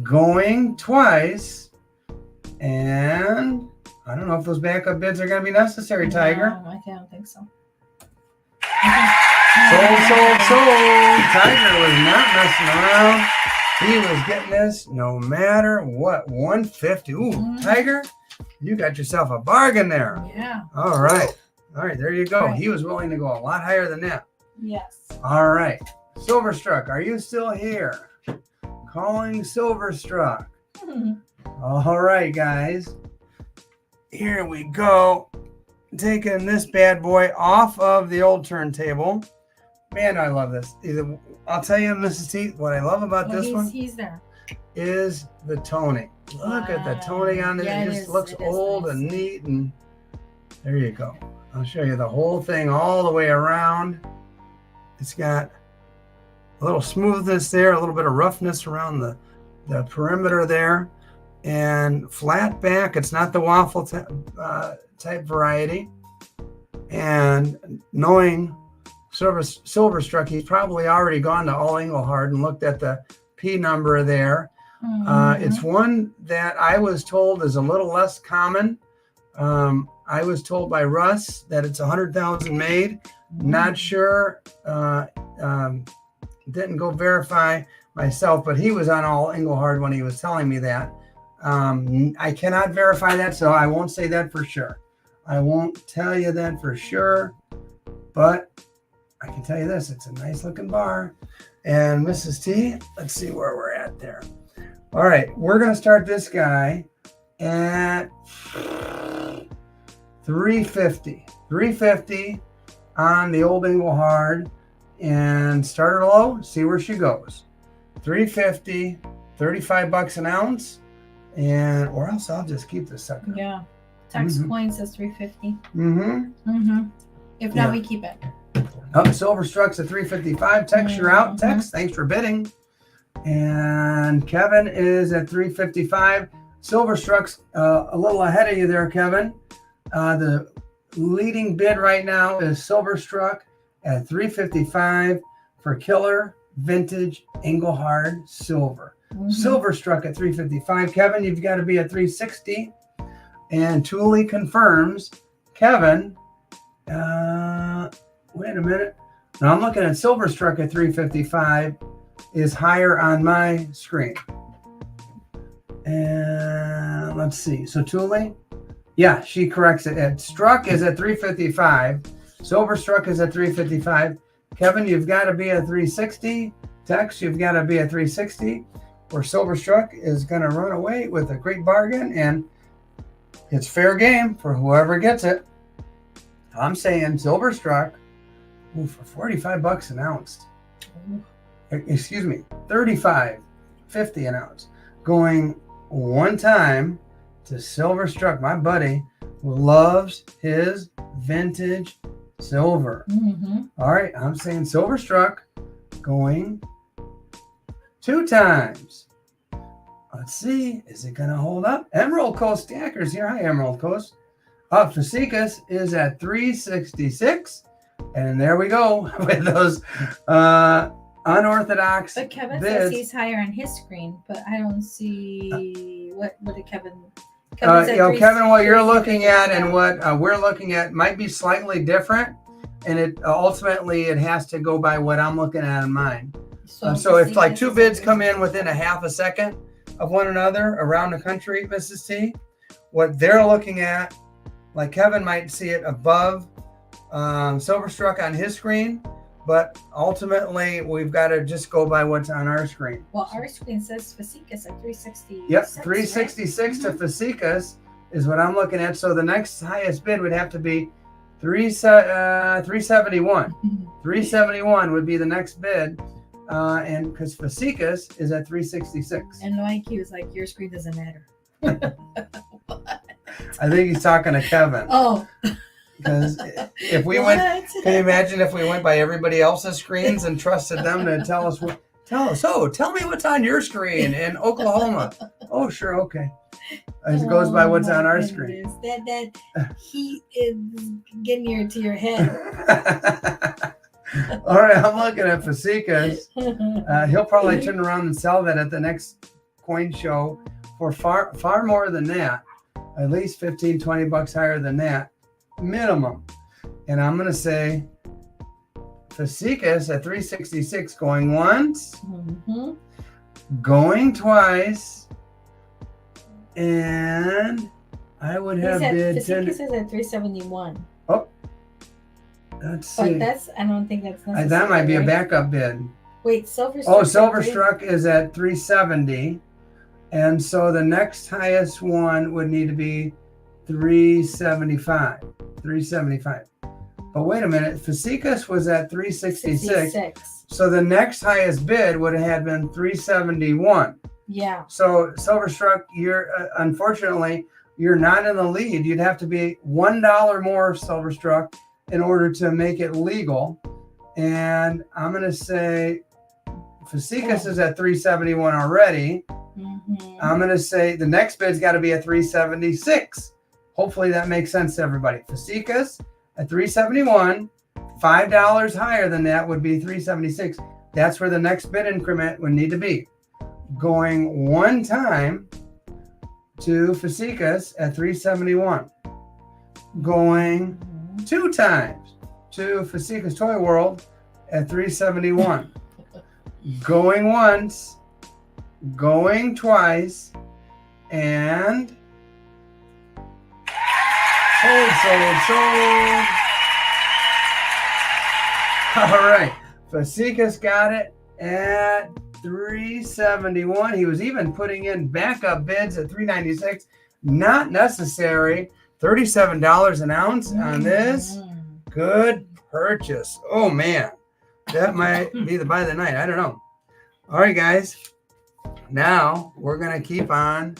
Speaker 1: Going twice. And I don't know if those backup bids are going to be necessary, Tiger.
Speaker 2: No, I don't think so.
Speaker 1: Sold. Tiger was not messing around. He was getting this no matter what. 150. Ooh, Tiger, you got yourself a bargain there.
Speaker 2: Yeah.
Speaker 1: All right. There you go.
Speaker 2: Right.
Speaker 1: He was willing to go a lot higher than that.
Speaker 2: Yes.
Speaker 1: All right. Silverstruck, are you still here? Calling Silverstruck. All right, guys. Here we go. Taking this bad boy off of the old turntable. Man, I love this. I'll tell you, Mrs. T, what I love about this one
Speaker 2: he's there.
Speaker 1: is the toning. Look at the toning on it.
Speaker 2: Yeah,
Speaker 1: it just looks old and neat. And there you go. I'll show you the whole thing all the way around. It's got a little smoothness there, a little bit of roughness around the perimeter there, and flat back. It's not the waffle type variety. And knowing Silverstruck, he's probably already gone to All Engelhard and looked at the P number there. It's one that I was told is a little less common. I was told by Russ that it's 100,000 made. Not sure. Didn't go verify myself, but he was on All Engelhard when he was telling me that. I cannot verify that, so I won't say that for sure. I won't tell you that for sure, but I can tell you this, it's a nice looking bar. And Mrs. T, let's see where we're at there. All right, we're going to start this guy at 350. 350 on the Old Engelhard, and start her low, see where she goes. 350, $35 an ounce, or else I'll just keep this sucker.
Speaker 2: Yeah. Tax coin says 350. If not, we keep it.
Speaker 1: Silverstruck's at 355. Text, you're out. Text, thanks for bidding. And Kevin is at 355. Silverstruck's a little ahead of you there, Kevin. The leading bid right now is Silverstruck at 355 for Killer. vintage Engelhard silver. Silver struck at 355. Kevin, you've got to be at 360. And Thule confirms. Kevin, wait a minute. Now I'm looking at silver struck at 355 is higher on my screen. And let's see. So Thule, yeah, she corrects it. Struck is at 355. Silver struck is at 355. Kevin, you've got to be at 360. Tex, you've got to be at 360. Or silver struck is going to run away with a great bargain, and it's fair game for whoever gets it. I'm saying silver struck for $45 an ounce. Excuse me, $35.50 an ounce. Going one time to silver struck. My buddy loves his vintage silver. All right, I'm saying silver struck going 2 times. Let's see, is it going to hold up? Emerald Coast Stackers here. Hi, Emerald Coast. Fasicas is at 366. And there we go with those unorthodox
Speaker 2: But Kevin
Speaker 1: bids.
Speaker 2: says he's higher on his screen, but I don't see what did Kevin.
Speaker 1: Kevin, what you're looking at and what we're looking at might be slightly different, and it ultimately it has to go by what I'm looking at in mine. So if like 2 bids come in within a half a second of one another around the country, Mrs. T, what they're looking at, like Kevin might see it above silver struck on his screen, but ultimately we've got to just go by what's on our screen.
Speaker 2: Well, our screen says Fasicas at 360.
Speaker 1: Yep, 366 to Fasicas is what I'm looking at. So the next highest bid would have to be 371. 371 would be the next bid, and because Fasicas is at 366.
Speaker 2: And no IQ is like, your screen doesn't matter.
Speaker 1: I think he's talking to Kevin.
Speaker 2: Oh.
Speaker 1: Because if we went, can you imagine if we went by everybody else's screens and trusted them to tell us what? Tell me what's on your screen in Oklahoma. Oh, sure, okay. It goes by what's on our screen.
Speaker 2: That heat is getting to your head.
Speaker 1: All right, I'm looking at Fasicas. He'll probably turn around and sell that at the next coin show for far more than that. At least $15-20 higher than that. Minimum. And I'm going to say Fasicas at 366 going once, going twice, and I would have bid
Speaker 2: Fasicas is at 371.
Speaker 1: Oh, let's see.
Speaker 2: But I don't think that's necessary.
Speaker 1: That might be
Speaker 2: right?
Speaker 1: a backup bid.
Speaker 2: Wait, silver struck.
Speaker 1: Oh, silver struck is at 370. And so the next highest one would need to be 375. 375. But wait a minute, Fasicas was at 366. So the next highest bid would have been 371.
Speaker 2: Yeah.
Speaker 1: So silver struck, you're unfortunately you're not in the lead. You'd have to be $1 more silver struck in order to make it legal. And I'm going to say Fasicas is at 371 already. I'm going to say the next bid's got to be at 376. Hopefully that makes sense to everybody. Fasicas at 371, $5 higher than that would be 376. That's where the next bid increment would need to be. Going one time to Fasicas at 371. Going 2 times to Fasicas Toy World at 371. Going once, going twice, and sold. All right, Fasicas got it at 371. He was even putting in backup bids at 396. Not necessary. $37 an ounce on this. Good purchase. Oh man, that might be the buy of the night. I don't know. All right, guys. Now we're gonna keep on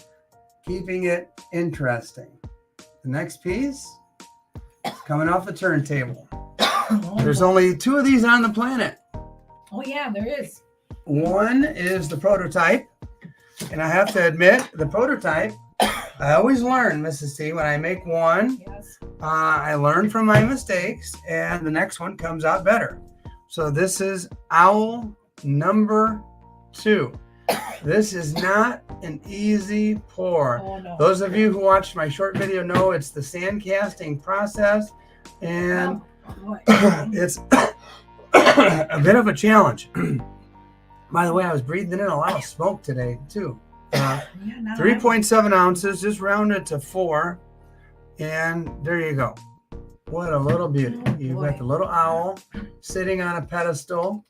Speaker 1: keeping it interesting. The next piece is coming off the turntable. There's only 2 of these on the planet.
Speaker 2: Oh yeah, there is.
Speaker 1: One is the prototype, and I have to admit, the prototype, I always learn, Mrs. T, when I make one,
Speaker 2: Yes.
Speaker 1: I learn from my mistakes, and the next one comes out better. So this is Owl number 2. This is not an easy pour.
Speaker 2: Oh, no.
Speaker 1: Those of you who watched my short video know it's the sand casting process, and
Speaker 2: boy.
Speaker 1: it's a bit of a challenge. By the way, I was breathing in a lot of smoke today too.
Speaker 2: Yeah, no,
Speaker 1: 3.7 ounces, just round it to 4, and there you go. What a little beauty.
Speaker 2: Oh,
Speaker 1: You've
Speaker 2: boy.
Speaker 1: got the little owl sitting on a pedestal.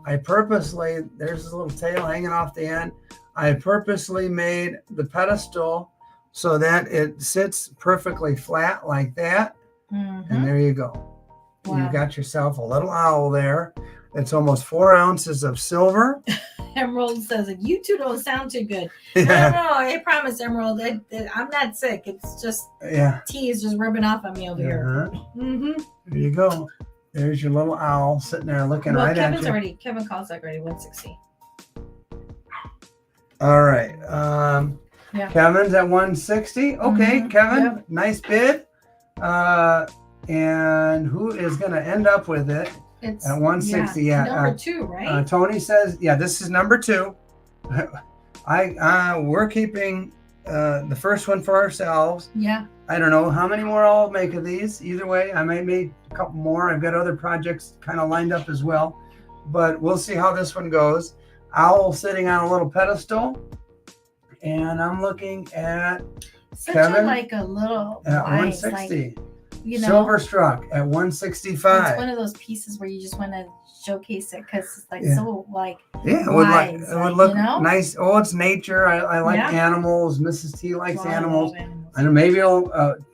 Speaker 1: I purposely, there's his little tail hanging off the end. I purposely made the pedestal so that it sits perfectly flat like that.
Speaker 2: Mhm.
Speaker 1: And there you go.
Speaker 2: Wow.
Speaker 1: You've got yourself a little owl there. It's almost 4 ounces of silver.
Speaker 2: Emerald says, you two don't sound too good.
Speaker 1: Yeah.
Speaker 2: No, I promise, Emerald. I'm not sick. It's just
Speaker 1: Yeah.
Speaker 2: tea is just rubbing off on me over here.
Speaker 1: Uh-huh.
Speaker 2: Mm-hmm.
Speaker 1: There you go. There's your little owl sitting there looking
Speaker 2: Well,
Speaker 1: right at you.
Speaker 2: Kevin calls that already 160.
Speaker 1: All right.
Speaker 2: Yeah.
Speaker 1: Kevin's at 160. Okay,
Speaker 2: Mhm.
Speaker 1: Kevin,
Speaker 2: Yep.
Speaker 1: nice bid. And who is going to end up with it
Speaker 2: It's
Speaker 1: at 160? Yeah.
Speaker 2: number 2, right?
Speaker 1: Tony says, yeah, this is number 2. We're keeping the first one for ourselves.
Speaker 2: Yeah.
Speaker 1: I don't know how many more I'll make of these. Either way, I may make a couple more. I've got other projects kind of lined up as well, but we'll see how this one goes. Owl sitting on a little pedestal, and I'm looking at
Speaker 2: Such
Speaker 1: Kevin
Speaker 2: a little
Speaker 1: at
Speaker 2: wise,
Speaker 1: 160.
Speaker 2: you know,
Speaker 1: Silver struck at
Speaker 2: it's
Speaker 1: 165.
Speaker 2: one of those pieces where you just want to showcase it because it's like
Speaker 1: Yeah.
Speaker 2: so like
Speaker 1: Yeah, it
Speaker 2: wise,
Speaker 1: would look
Speaker 2: you know?
Speaker 1: nice. Oh, it's nature. I like
Speaker 2: Yeah.
Speaker 1: animals. Mrs. T likes
Speaker 2: Well, I love
Speaker 1: animals.
Speaker 2: animals.
Speaker 1: I know maybe it'll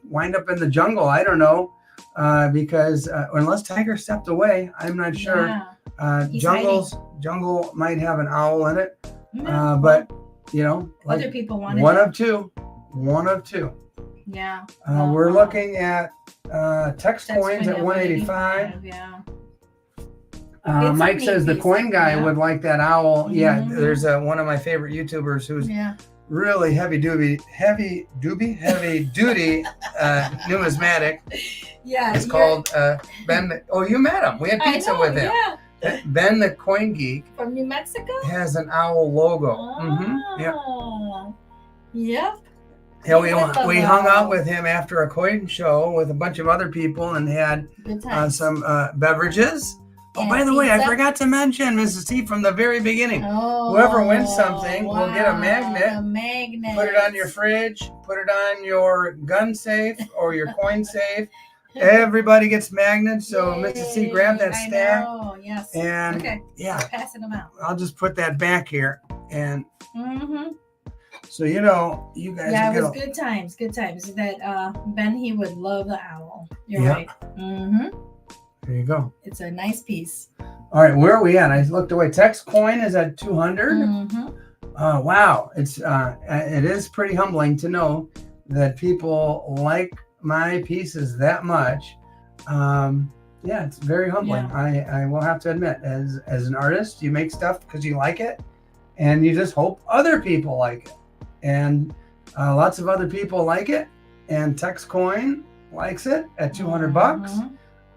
Speaker 1: wind up in the jungle. I don't know, because unless Tiger stepped away, I'm not sure.
Speaker 2: Yeah. He's
Speaker 1: Jungle might have an owl in it,
Speaker 2: No,
Speaker 1: but you know,
Speaker 2: other
Speaker 1: like
Speaker 2: people wanted
Speaker 1: one
Speaker 2: it.
Speaker 1: of two.
Speaker 2: Yeah.
Speaker 1: We're looking at text
Speaker 2: That's
Speaker 1: coins at 185.
Speaker 2: Yeah. It's
Speaker 1: Mike
Speaker 2: a
Speaker 1: says the
Speaker 2: neat
Speaker 1: coin
Speaker 2: piece,
Speaker 1: guy
Speaker 2: yeah.
Speaker 1: would like that owl. Yeah,
Speaker 2: Mhm.
Speaker 1: there's one of my favorite YouTubers who's
Speaker 2: Yeah.
Speaker 1: really heavy duty numismatic.
Speaker 2: Yeah.
Speaker 1: It's called Ben. Oh, you met him. We had
Speaker 2: I
Speaker 1: pizza
Speaker 2: know,
Speaker 1: with him.
Speaker 2: Yeah.
Speaker 1: Ben the Coin Geek
Speaker 2: From New Mexico.
Speaker 1: has an owl logo. Yep.
Speaker 2: Oh. Yep.
Speaker 1: Yeah,
Speaker 2: I love
Speaker 1: we
Speaker 2: that
Speaker 1: hung out
Speaker 2: owl.
Speaker 1: with him after a coin show with a bunch of other people and had
Speaker 2: Good times.
Speaker 1: some beverages. Oh,
Speaker 2: And
Speaker 1: by the way, I
Speaker 2: pizza.
Speaker 1: forgot to mention, Mrs. T, from the very beginning.
Speaker 2: Oh,
Speaker 1: Whoever wins something will get a
Speaker 2: wow,
Speaker 1: magnet.
Speaker 2: A magnet.
Speaker 1: Put it on your fridge, put it on your gun safe or your coin safe. Everybody gets magnets, so Mrs. T, grab that
Speaker 2: Yay,
Speaker 1: stack.
Speaker 2: I know, yes.
Speaker 1: And
Speaker 2: okay.
Speaker 1: yeah,
Speaker 2: Passing them out.
Speaker 1: I'll just put that back here. And
Speaker 2: Mm-hmm.
Speaker 1: so, you know, you guys
Speaker 2: Yeah,
Speaker 1: will
Speaker 2: it
Speaker 1: get
Speaker 2: was good times. Good times. That Ben, he would love the owl. You're
Speaker 1: Yeah.
Speaker 2: right. Mm-hmm.
Speaker 1: there you go.
Speaker 2: It's a nice piece.
Speaker 1: All right, where are we at? I looked away. Text coin is at 200.
Speaker 2: Mm-hmm.
Speaker 1: Wow, it is pretty humbling to know that people like my pieces that much. Yeah, it's very humbling.
Speaker 2: Yeah.
Speaker 1: I will have to admit, as an artist, you make stuff because you like it, and you just hope other people like it. And lots of other people like it, and Text Coin likes it at 200 bucks,
Speaker 2: Mhm.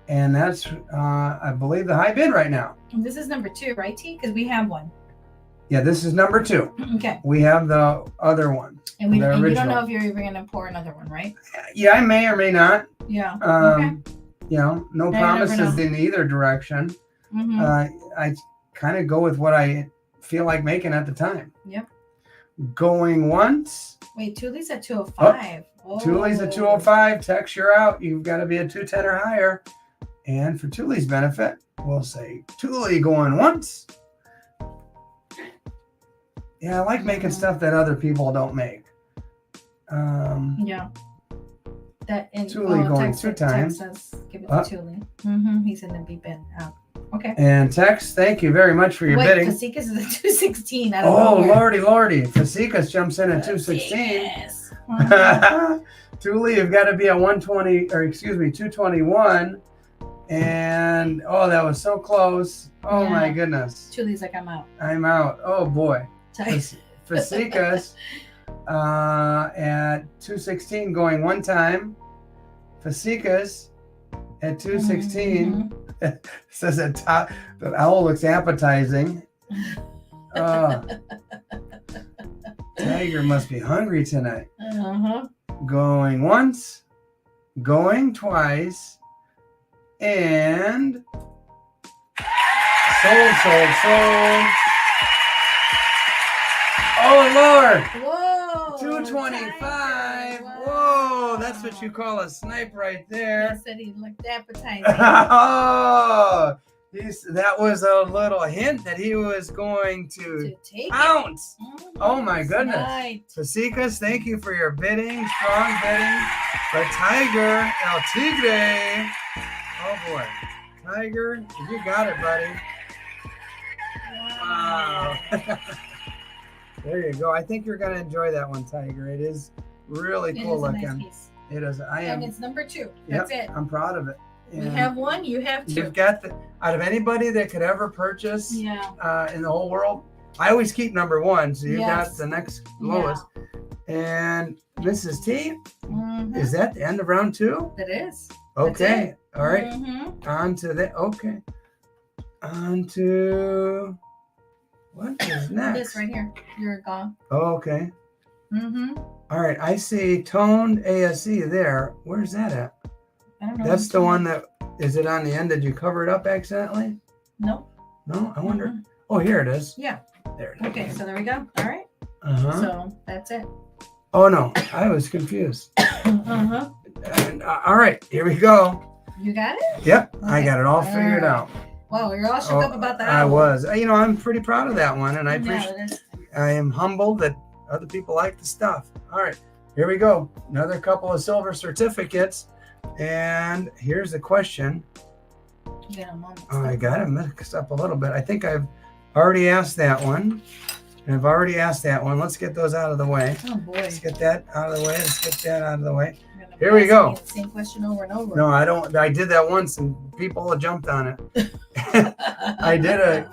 Speaker 1: and that's I believe the high bid right now.
Speaker 2: And this is number 2, right, T? Because we have one.
Speaker 1: Yeah, this is number 2.
Speaker 2: Okay.
Speaker 1: We have the other one.
Speaker 2: And you
Speaker 1: The
Speaker 2: don't
Speaker 1: original.
Speaker 2: know if you're even going to pour another one, right?
Speaker 1: Yeah, I may or may not.
Speaker 2: Yeah. Okay.
Speaker 1: You know, no
Speaker 2: I never
Speaker 1: promises
Speaker 2: know.
Speaker 1: in either direction.
Speaker 2: Mm-hmm.
Speaker 1: I kind of go with what I feel like making at the time.
Speaker 2: Yep.
Speaker 1: Going once,
Speaker 2: Wait, Thule's at 205. Oh.
Speaker 1: Thule's at 205. Tex, you're out. You've got to be at 210 or higher. And for Thule's benefit, we'll say Thule going once. Yeah, I like making stuff that other people don't make.
Speaker 2: Yeah. That and
Speaker 1: Thule going
Speaker 2: Tex-
Speaker 1: 2 times.
Speaker 2: Tex says, give it to Thule. Mm-hmm. He's in the B bin. Okay.
Speaker 1: And Tex, thank you very much for your
Speaker 2: Wait,
Speaker 1: bidding.
Speaker 2: Fasikas is at 216. I don't
Speaker 1: Oh,
Speaker 2: know where.
Speaker 1: lordy. Fasikas jumps in at 216.
Speaker 2: Yes. Mhm.
Speaker 1: Thule, you've got to be at 120, or excuse me, 221. And oh, that was so close. Oh
Speaker 2: Yeah.
Speaker 1: my goodness.
Speaker 2: Thule's like, I'm out.
Speaker 1: I'm out. Oh boy.
Speaker 2: Sorry.
Speaker 1: Fasikas at 216 going one time. Fasikas at 216
Speaker 2: Mhm.
Speaker 1: says that the owl looks appetizing. Tiger must be hungry tonight.
Speaker 2: Uh-huh.
Speaker 1: Going once, going twice, and sold. Oh Lord!
Speaker 2: Whoa!
Speaker 1: 225.
Speaker 2: Tiger.
Speaker 1: Whoa, that's what you call a snipe right
Speaker 2: I
Speaker 1: there.
Speaker 2: said he looked appetizing.
Speaker 1: Oh, that was a little hint that he was going to
Speaker 2: take
Speaker 1: pounce.
Speaker 2: it.
Speaker 1: Oh my goodness.
Speaker 2: Right.
Speaker 1: Fasicas, thank you for your bidding, strong bidding. But Tiger, El Tigre. Oh boy. Tiger, you got it, buddy. Wow. There you go. I think you're going to enjoy that one, Tiger. It is really cool
Speaker 2: It is a
Speaker 1: looking.
Speaker 2: nice piece.
Speaker 1: It is. I am.
Speaker 2: And it's number 2. That's it.
Speaker 1: I'm proud of it.
Speaker 2: We
Speaker 1: And
Speaker 2: have 1, you have 2.
Speaker 1: you've got out of anybody that could ever purchase
Speaker 2: Yeah.
Speaker 1: in the whole world, I always keep number 1. So you got
Speaker 2: Yes.
Speaker 1: the next lowest. And Mrs. T,
Speaker 2: Mhm.
Speaker 1: is that the end of round 2?
Speaker 2: That is.
Speaker 1: Okay. All right.
Speaker 2: Mhm.
Speaker 1: On to the okay. On to what is next?
Speaker 2: This right here. You're gone.
Speaker 1: Oh, okay.
Speaker 2: Mm-hmm.
Speaker 1: All right. I see toned ASE there. Where's that at?
Speaker 2: I don't know.
Speaker 1: That's the one that is it on the end? Did you cover it up accidentally?
Speaker 2: No.
Speaker 1: No, I wonder.
Speaker 2: Mhm.
Speaker 1: Oh, here it is.
Speaker 2: Yeah.
Speaker 1: There it is.
Speaker 2: Okay, so there we go. All right.
Speaker 1: Uh-huh.
Speaker 2: So that's it.
Speaker 1: Oh no, I was confused.
Speaker 2: Uh-huh.
Speaker 1: And, all right, here we go.
Speaker 2: You got it?
Speaker 1: Yep, I
Speaker 2: Okay.
Speaker 1: got it all figured
Speaker 2: All right.
Speaker 1: out.
Speaker 2: Wow, you're all shook
Speaker 1: Oh,
Speaker 2: up about that.
Speaker 1: I was. I'm pretty proud of that one, and I appreciate.
Speaker 2: Yeah, it is.
Speaker 1: I am humbled that other people like the stuff. All right, here we go. Another couple of silver certificates, and here's the question.
Speaker 2: You got a moment.
Speaker 1: Oh, I got it mixed up a little bit. I think I've already asked that one. And I've already asked that one. Let's get those out of the way.
Speaker 2: Oh boy.
Speaker 1: Let's get that out of the way. Let's get that out of the way.
Speaker 2: You're gonna
Speaker 1: Here we
Speaker 2: ask
Speaker 1: go.
Speaker 2: me the same question over and over.
Speaker 1: No, I don't. I did that once and people jumped on it. I did a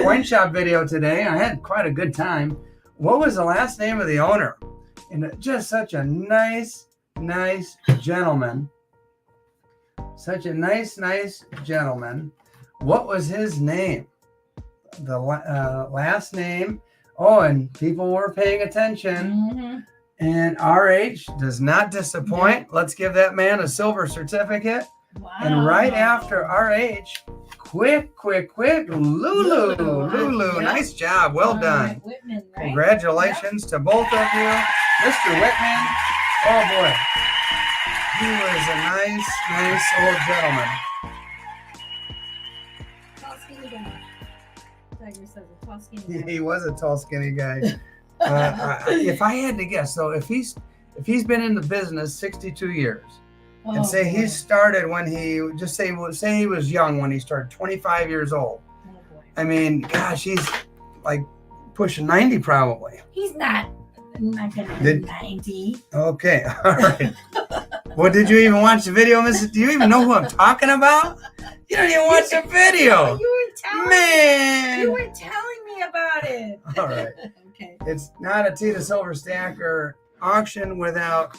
Speaker 1: coin shop video today. I had quite a good time. What was the last name of the owner? And just such a nice gentleman. Such a nice gentleman. What was his name? The last name. Oh, and people were paying attention.
Speaker 2: Mm-hmm.
Speaker 1: And RH does not disappoint. Let's give that man a silver certificate.
Speaker 2: Wow.
Speaker 1: And right after RH, quick, Lulu.
Speaker 2: Yep.
Speaker 1: Nice job. Well
Speaker 2: All
Speaker 1: done.
Speaker 2: right, Whitman, right?
Speaker 1: Congratulations to both of you. Mr. Whitman. Oh boy. He was a nice old gentleman.
Speaker 2: Tall, skinny guy. Tiger says a tall, skinny guy.
Speaker 1: He was a tall, skinny guy. If I had to guess, so if he's been in the business 62 years,
Speaker 2: Oh,
Speaker 1: and say
Speaker 2: boy.
Speaker 1: he started when he just say he was young when he started, 25 years old.
Speaker 2: Oh, boy.
Speaker 1: I mean, gosh, he's like pushing 90 probably.
Speaker 2: He's not gonna be
Speaker 1: Did-
Speaker 2: 90.
Speaker 1: Okay, all right. Well, did you even watch the video, Mrs.? Do you even know who I'm talking about? You don't even watch the video,
Speaker 2: You were
Speaker 1: man.
Speaker 2: telling me about it.
Speaker 1: All right.
Speaker 2: Okay.
Speaker 1: It's not a Tita Silver Stacker auction without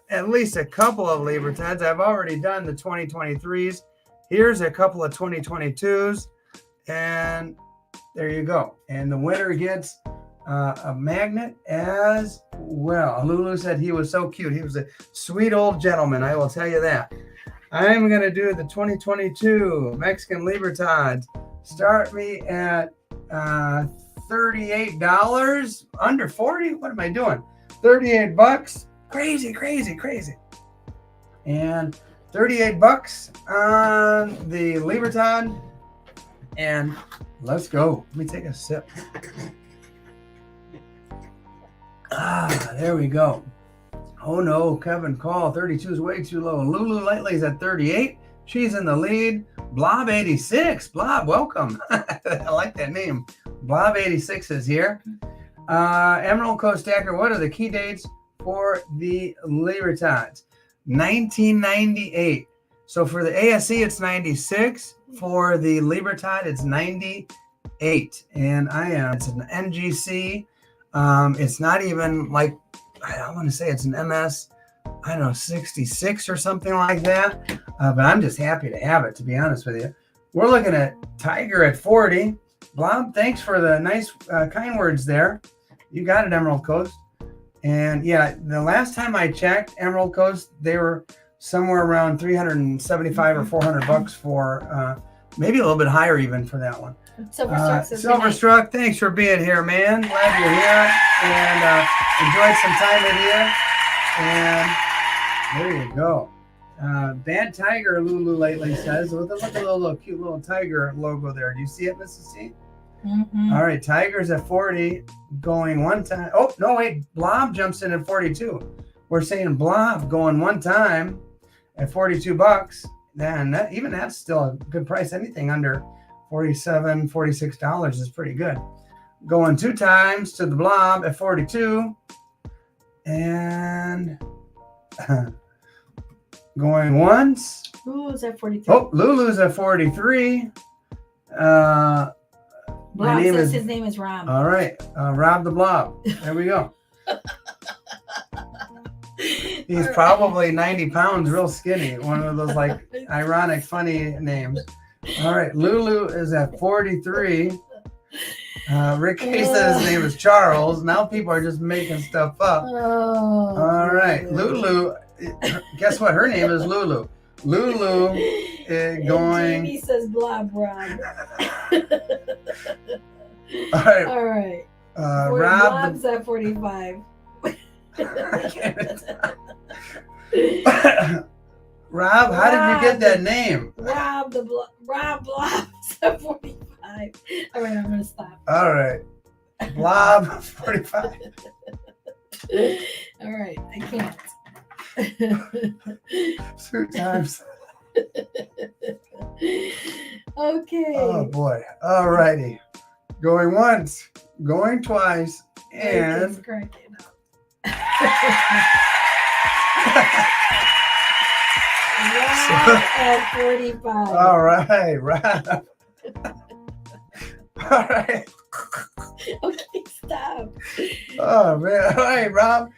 Speaker 1: at least a couple of Libertads. I've already done the 2023s. Here's a couple of 2022s. And there you go. And the winner gets a magnet as well. Lulu said he was so cute. He was a sweet old gentleman. I will tell you that. I'm going to do the 2022 Mexican Libertads. Start me at $38, under 40. What am I doing? 38 bucks. Crazy. And 38 bucks on the Libertad. And let's go. Let me take a sip. There we go. Oh no, Kevin Call, 32 is way too low. Lulu Lightly's at 38. She's in the lead. Blob 86. Blob, welcome. I like that name. Blob 86 is here. Emerald Coast Stacker, what are the key dates for the Libertads? 1998. So for the ASE, it's 96. For the Libertad, it's 98. And it's an NGC. It's not even like, I want to say it's an MS, 66 or something like that. But I'm just happy to have it, to be honest with you. We're looking at Tiger at 40. Blob, thanks for the nice, kind words there. You got it, Emerald Coast. And yeah, the last time I checked, Emerald Coast, they were somewhere around 375 or 400 bucks for, maybe a little bit higher even for that one.
Speaker 2: Silverstruck says
Speaker 1: Silverstruck, thanks for being here, man. Glad you're here, and enjoyed some time with you. And there you go. Bad Tiger, Lulu lately says. Look at the little cute little tiger logo there. Do you see it, Mrs. C?
Speaker 2: Mm-hmm.
Speaker 1: All right, Tiger's at 40, going one time. Oh, no, wait. Blob jumps in at 42. We're saying Blob going one time at 42 bucks. Then even that's still a good price. Anything under $47, $46 is pretty good. Going two times to the Blob at 42. And going once.
Speaker 2: Lulu's at 43.
Speaker 1: Oh, Lulu's at 43.
Speaker 2: Blob says his name is Rob.
Speaker 1: All right. Rob the Blob. There we go. He's probably 90 pounds, real skinny. One of those like ironic, funny names. All right. Lulu is at 43. Rick Hayes said his name is Charles. Now people are just making stuff up.
Speaker 2: Oh,
Speaker 1: all right. Lulu. Guess what? Her name is Lulu. Lulu is going.
Speaker 2: Jamie says Blob Rob.
Speaker 1: All right.
Speaker 2: All right.
Speaker 1: Rob.
Speaker 2: Blob's at 45.
Speaker 1: Rob, how did you get that name?
Speaker 2: Rob Blob's at 45. All right, I'm gonna stop.
Speaker 1: All right. Blob 45.
Speaker 2: All right, I can't.
Speaker 1: Two times.
Speaker 2: Okay.
Speaker 1: Oh boy. All righty. Going once, going twice, and
Speaker 2: It's cracking up. Rob at 45.
Speaker 1: all right, Rob. All right.
Speaker 2: Okay, stop.
Speaker 1: Oh man. All right, Rob.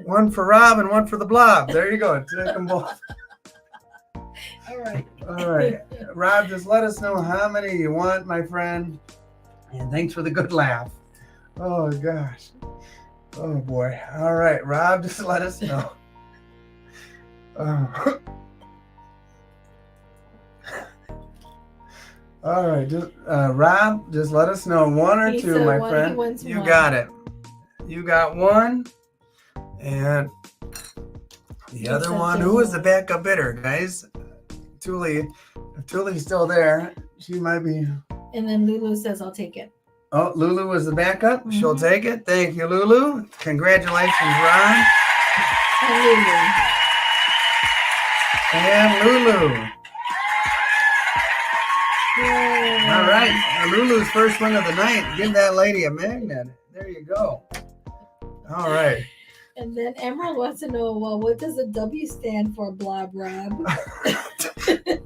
Speaker 1: One for Rob and one for the Blob. There you go. Take them both.
Speaker 2: All right.
Speaker 1: All right. Rob, just let us know how many you want, my friend. And thanks for the good laugh. Oh gosh. Oh boy. All right, Rob, just let us know. Oh. All right, just Rob, just let us know one or two, my friend. You got it. You got one, and the other one. Who is the backup bidder, guys? Thule. If Thule's still there, she might be.
Speaker 2: And then Lulu says, "I'll take it."
Speaker 1: Oh, Lulu was the backup. Mm-hmm. She'll take it. Thank you, Lulu. Congratulations, Ron. And Lulu. Yay. All right. Lulu's first one of the night. Give that lady a magnet. There you go. All right.
Speaker 2: And then Emerald wants to know, well, what does a W stand for, Blob Rob?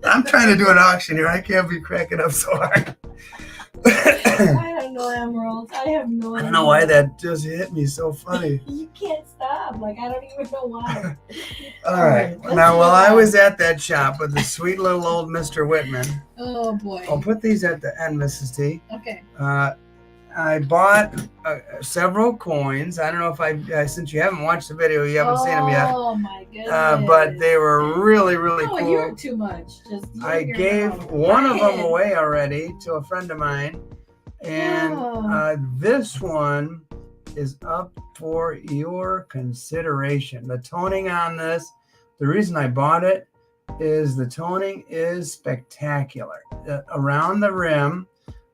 Speaker 1: I'm trying to do an auction here. I can't be cracking up so hard.
Speaker 2: I don't know, Emerald. I have no idea.
Speaker 1: I don't know why that just hit me so funny.
Speaker 2: You can't stop. Like, I don't even know why.
Speaker 1: All right. Now, while I was at that shop with the sweet little old Mr. Whitman.
Speaker 2: Oh, boy.
Speaker 1: I'll put these at the end, Mrs. T.
Speaker 2: Okay.
Speaker 1: I bought several coins. I don't know if since you haven't watched the video, you haven't seen them yet.
Speaker 2: Oh, my goodness.
Speaker 1: But they were really, really cool.
Speaker 2: Oh, you're too much.
Speaker 1: I gave one of them away already to a friend of mine. And this one is up for your consideration. The toning on this, the reason I bought it is the toning is spectacular. Around the rim,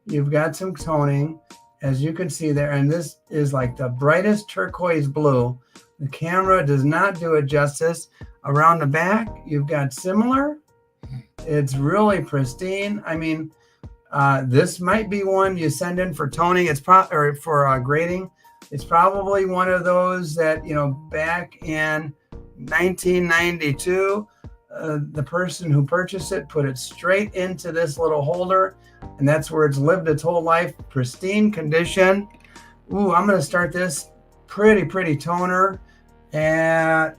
Speaker 1: you've got some toning, as you can see there. And this is like the brightest turquoise blue. The camera does not do it justice. Around the back, you've got similar. It's really pristine. I mean, this might be one you send in for toning. It's or for grading. It's probably one of those that, you know, back in 1992, the person who purchased it put it straight into this little holder, and that's where it's lived its whole life. Pristine condition. Ooh, I'm going to start this pretty toner at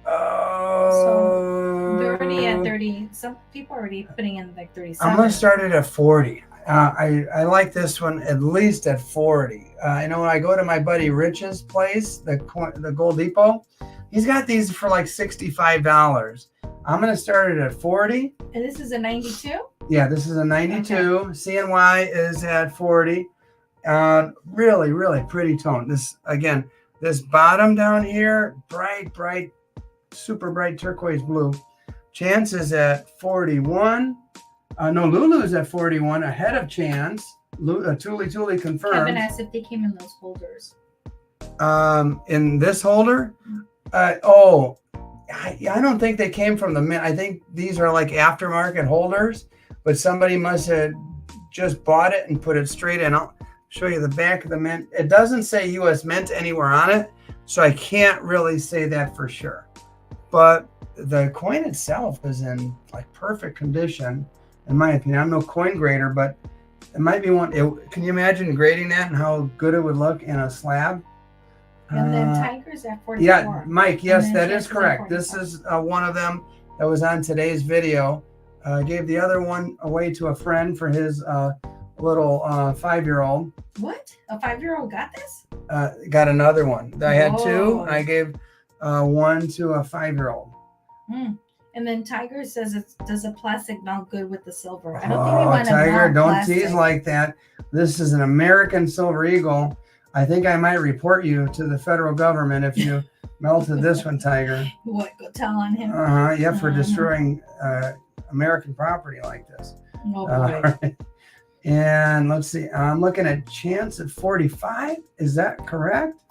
Speaker 2: so they're already at 30. Some people are already putting in like 37.
Speaker 1: I'm going to start it at 40. I like this one at least at 40. I know when I go to my buddy Rich's place, the Gold Depot, he's got these for like $65. I'm gonna start it at 40.
Speaker 2: And this is a 92?
Speaker 1: Yeah, this is a 92. Okay. CNY is at 40. Really, really pretty tone. This again, this bottom down here, bright, super bright turquoise blue. Chance is at 41. No, Lulu's at 41, ahead of Chance. Tuli confirmed.
Speaker 2: Kevin asked if they came in those holders.
Speaker 1: In this holder? I don't think they came from the mint. I think these are like aftermarket holders, but somebody must have just bought it and put it straight in. I'll show you the back of the mint. It doesn't say U.S. Mint anywhere on it, so I can't really say that for sure. But the coin itself is in like perfect condition, in my opinion. I'm no coin grader, but it might be one. Can you imagine grading that and how good it would look in a slab?
Speaker 2: And then Tiger's at 44.
Speaker 1: Yeah, Mike, yes, that is correct. This is one of them that was on today's video. Gave the other one away to a friend for his little 5-year-old.
Speaker 2: What? A 5-year-old got this?
Speaker 1: Got another one. I had two, and I gave one to a 5-year-old.
Speaker 2: And then Tiger says, does a plastic melt good with the silver? I don't think we want to
Speaker 1: Tiger,
Speaker 2: melt
Speaker 1: don't
Speaker 2: plastic.
Speaker 1: tease like that. This is an American silver eagle. I think I might report you to the federal government if you melted this one, Tiger.
Speaker 2: What? Go tell on him?
Speaker 1: Yeah, for destroying American property like this.
Speaker 2: Oh, boy.
Speaker 1: Right. And let's see. I'm looking at Chance at 45. Is that correct?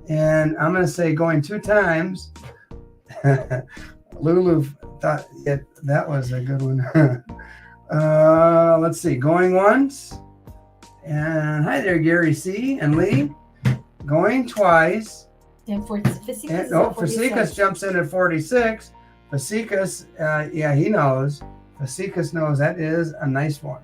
Speaker 1: And I'm going to say going 2 times. Lulu thought that was a good one. Let's see. Going once. And hi there, Gary C. and Lee. Going twice.
Speaker 2: And
Speaker 1: Fasicas jumps in at 46. Fasicas, yeah, he knows. Fasicas knows that is a nice one.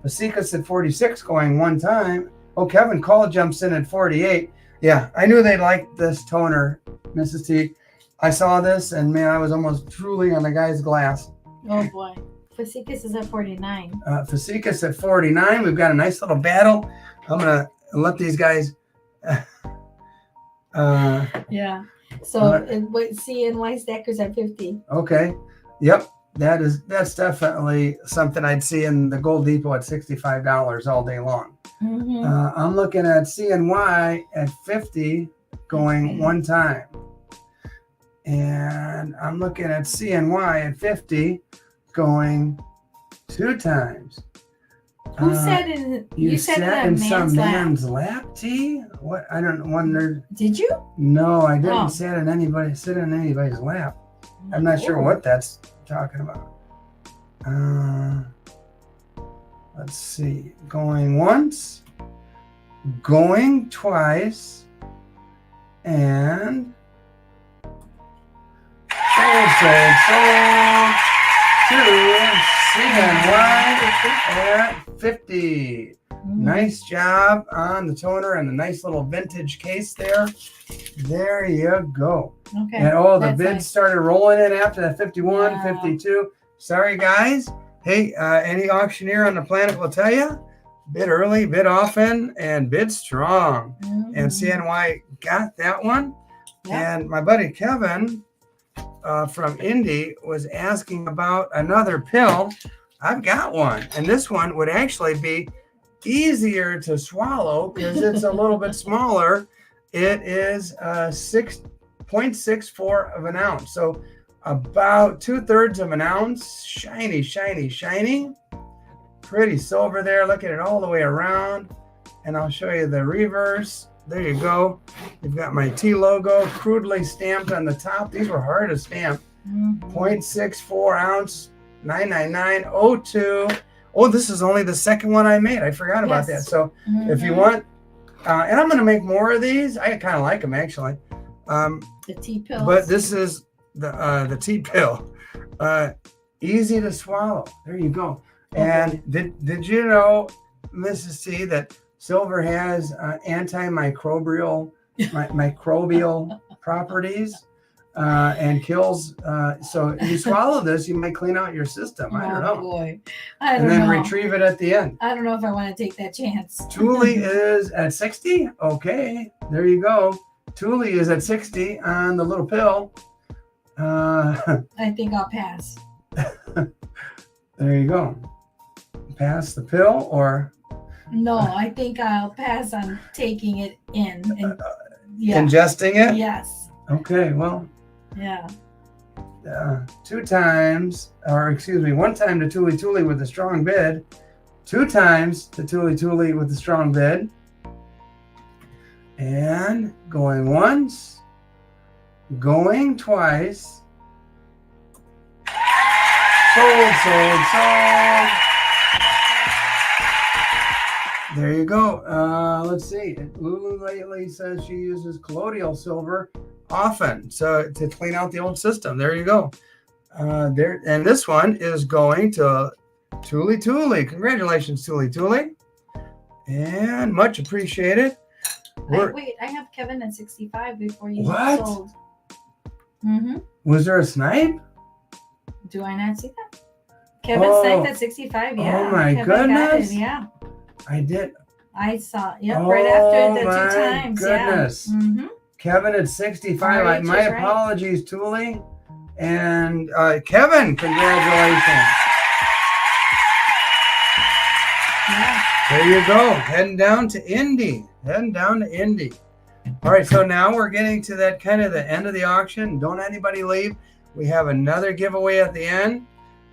Speaker 1: Fasicas at 46 going 1 time. Oh, Kevin Call jumps in at 48. Yeah, I knew they liked this toner, Mrs. T. I saw this, and man, I was almost drooling on the guy's glass.
Speaker 2: Oh, boy. Fasicas is at 49.
Speaker 1: Fasicas at 49. We've got a nice little battle. I'm going to let these guys...
Speaker 2: yeah. So CNY Stackers at 50.
Speaker 1: Okay. Yep. That's definitely something I'd see in the Gold Depot at $65 all day long. I'm looking at CNY at 50 going 1 time. And I'm looking at CNY at 50 going 2 times.
Speaker 2: Who said in?
Speaker 1: You sat in some man's lap, T? What? I don't wonder.
Speaker 2: Did you?
Speaker 1: No, I didn't sit in anybody's lap. I'm not sure what that's talking about. Let's see. Going once, going twice, and sold to CNY at 50. Nice job on the toner and the nice little vintage case there. There you go.
Speaker 2: Okay.
Speaker 1: And the bids started rolling in after that 51, 52. Sorry, guys. Hey, any auctioneer on the planet will tell you, bid early, bid often, and bid strong. And CNY got that one. Yep. And my buddy Kevin from Indy was asking about another pill. I've got one. And this one would actually be easier to swallow because it's a little bit smaller. It is 6.64 of an ounce. So about 2/3 of an ounce. Shiny, shiny, shiny. Pretty silver there. Look at it all the way around. And I'll show you the reverse. There you go. You've got my T logo crudely stamped on the top. These were hard to stamp. 0.64 ounce, 99902. Oh, this is only the second one I made. I forgot about that. So if you want, and I'm going to make more of these. I kind of like them, actually.
Speaker 2: The tea pills.
Speaker 1: But this is the tea pill. Easy to swallow. There you go. And did you know, Mrs. C, that silver has antimicrobial microbial properties? and kills. So if you swallow this, you might clean out your system. I don't know.
Speaker 2: Boy. I don't
Speaker 1: And then
Speaker 2: know.
Speaker 1: retrieve it at the end.
Speaker 2: I don't know if I want to take that chance.
Speaker 1: Thule is at 60. Okay, there you go. Thule is at 60 on the little pill.
Speaker 2: I think I'll pass.
Speaker 1: There you go. Pass the pill or
Speaker 2: No, I think I'll pass on taking it in. And,
Speaker 1: ingesting it?
Speaker 2: Yes.
Speaker 1: Okay, well,
Speaker 2: Yeah.
Speaker 1: one time to Thule with a strong bid. 2 times to Thule with a strong bid. And going once, going twice. Sold. There you go. Let's see. Lulu lately says she uses colloidal silver often to clean out the old system. There you go. And this one is going to Thule. Congratulations, Thule. And much appreciated.
Speaker 2: Wait, I have Kevin at 65 before you
Speaker 1: What?
Speaker 2: sold. Mm-hmm.
Speaker 1: Was there a snipe?
Speaker 2: Do I not see that? Kevin sniped at 65, yeah.
Speaker 1: Oh my
Speaker 2: Kevin got
Speaker 1: goodness.
Speaker 2: it, yeah.
Speaker 1: I did.
Speaker 2: I saw, right after the 2
Speaker 1: my
Speaker 2: times.
Speaker 1: goodness.
Speaker 2: Yeah. Mm-hmm.
Speaker 1: Kevin at 65.
Speaker 2: RH
Speaker 1: My
Speaker 2: is right.
Speaker 1: apologies, Thule. And Kevin, congratulations.
Speaker 2: Yeah.
Speaker 1: There you go. Heading down to Indy. All right, so now we're getting to that kind of the end of the auction. Don't anybody leave. We have another giveaway at the end,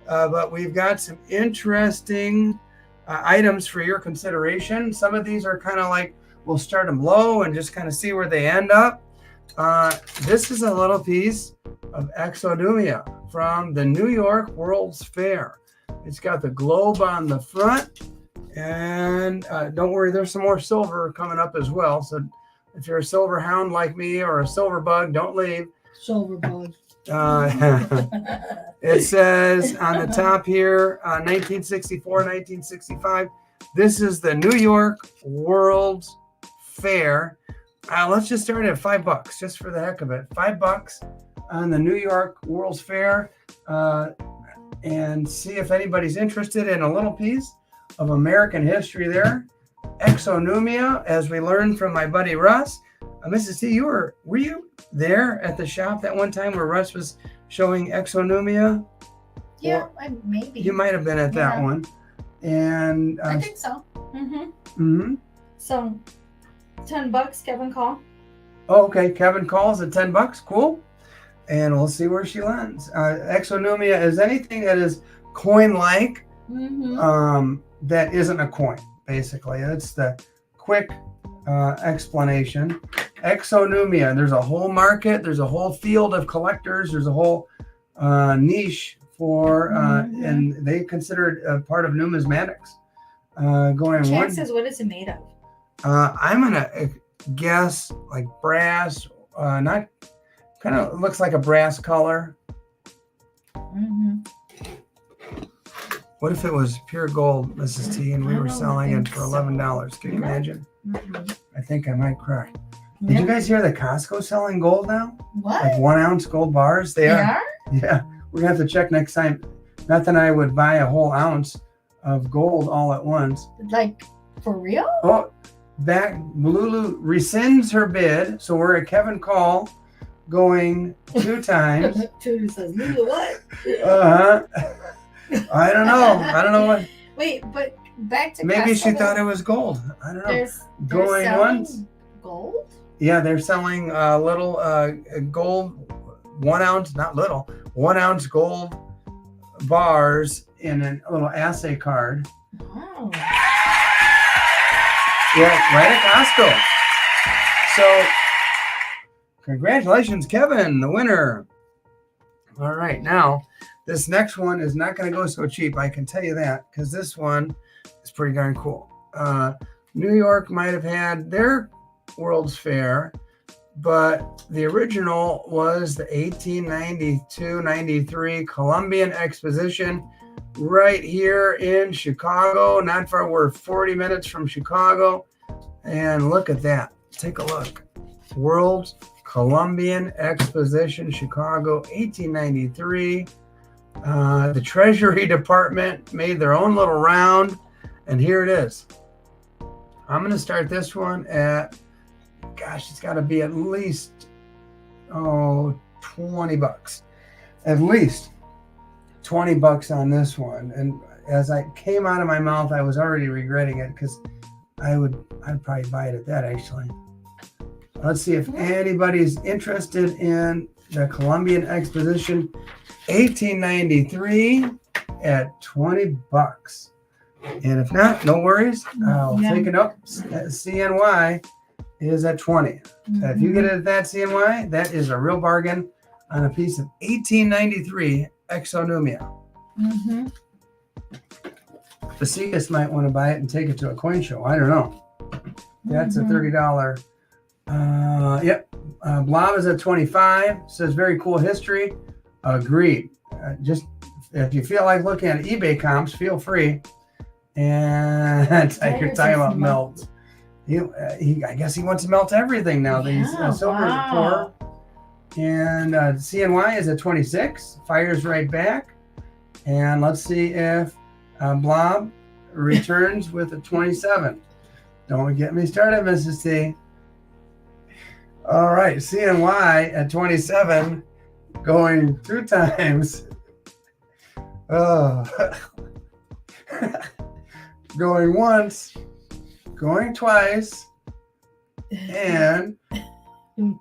Speaker 1: but we've got some interesting items for your consideration. Some of these are kind of like, we'll start them low and just kind of see where they end up. This is a little piece of Exodumia from the New York World's Fair. It's got the globe on the front, and don't worry, there's some more silver coming up as well. So if you're a silver hound like me or a silver bug, don't leave.
Speaker 2: Silver bug.
Speaker 1: It says on the top here, 1964, 1965. This is the New York World's Fair. Let's just start at $5, just for the heck of it. $5 on the New York World's Fair, and see if anybody's interested in a little piece of American history there. Exonumia, as we learned from my buddy Russ. Mrs. T, were you there at the shop that one time where Russ was showing Exonumia?
Speaker 2: Yeah, maybe.
Speaker 1: You might have been at that one. And
Speaker 2: I think so. Mm-hmm.
Speaker 1: Mm-hmm.
Speaker 2: So, $10, Kevin call.
Speaker 1: Oh, okay. Kevin calls at $10. Cool. And we'll see where she lands. Exonumia is anything that is coin-like, that isn't a coin, basically. That's the quick explanation. Exonumia, there's a whole market, there's a whole field of collectors, there's a whole niche for, and they consider it a part of numismatics.
Speaker 2: Chances, what is it made of?
Speaker 1: I'm gonna guess like brass, not kind of looks like a brass color. What if it was pure gold, Mrs. T, and we were selling it for $11? Can you imagine? I think I might cry. Did you guys hear that Costco selling gold now?
Speaker 2: What?
Speaker 1: Like 1 ounce gold bars? They are? Yeah. We're going to have to check next time. Not that I would buy a whole ounce of gold all at once.
Speaker 2: Like, for real?
Speaker 1: Oh, Lulu rescinds her bid. So we're at Kevin Call going 2 times.
Speaker 2: Trudy says, Lulu, what?
Speaker 1: I don't know what.
Speaker 2: Wait, but back to
Speaker 1: maybe
Speaker 2: Costco,
Speaker 1: she thought it was gold. I don't know.
Speaker 2: They're
Speaker 1: Going once.
Speaker 2: Gold?
Speaker 1: Yeah, they're selling little gold 1 ounce, not little, 1 ounce gold bars in a little assay card.
Speaker 2: Oh.
Speaker 1: Yeah, right at Costco. So, congratulations, Kevin, the winner. All right, now this next one is not going to go so cheap. I can tell you that, because this one is pretty darn cool. New York might have had their World's Fair, but the original was the 1892-93 Columbian Exposition right here in Chicago. Not far, we're 40 minutes from Chicago. And look at that. Take a look. World's Columbian Exposition, Chicago, 1893. The Treasury Department made their own little round, and here it is. I'm going to start this one at, gosh, it's got to be at least, $20. At least $20 on this one. And as I came out of my mouth, I was already regretting it because I'd probably buy it at that, actually. Let's see if anybody's interested in the Columbian Exposition 1893 at $20. And if not, no worries. I'll take it up. CNY is at 20. If you get it at that CNY, that is a real bargain on a piece of 1893 Exonumia. Facetious might want to buy it and take it to a coin show. I don't know. That's a $30. Blob is at 25. Says very cool history. Agreed. Just if you feel like looking at eBay comps, feel free. And you're talking about melt. I guess he wants to melt everything now. These silver is poor. And CNY is at 26. Fires right back. And let's see if Blob returns with a 27. Don't get me started, Mrs. T. All right, CNY at 27, going 2 times. Going once, going twice, and sold.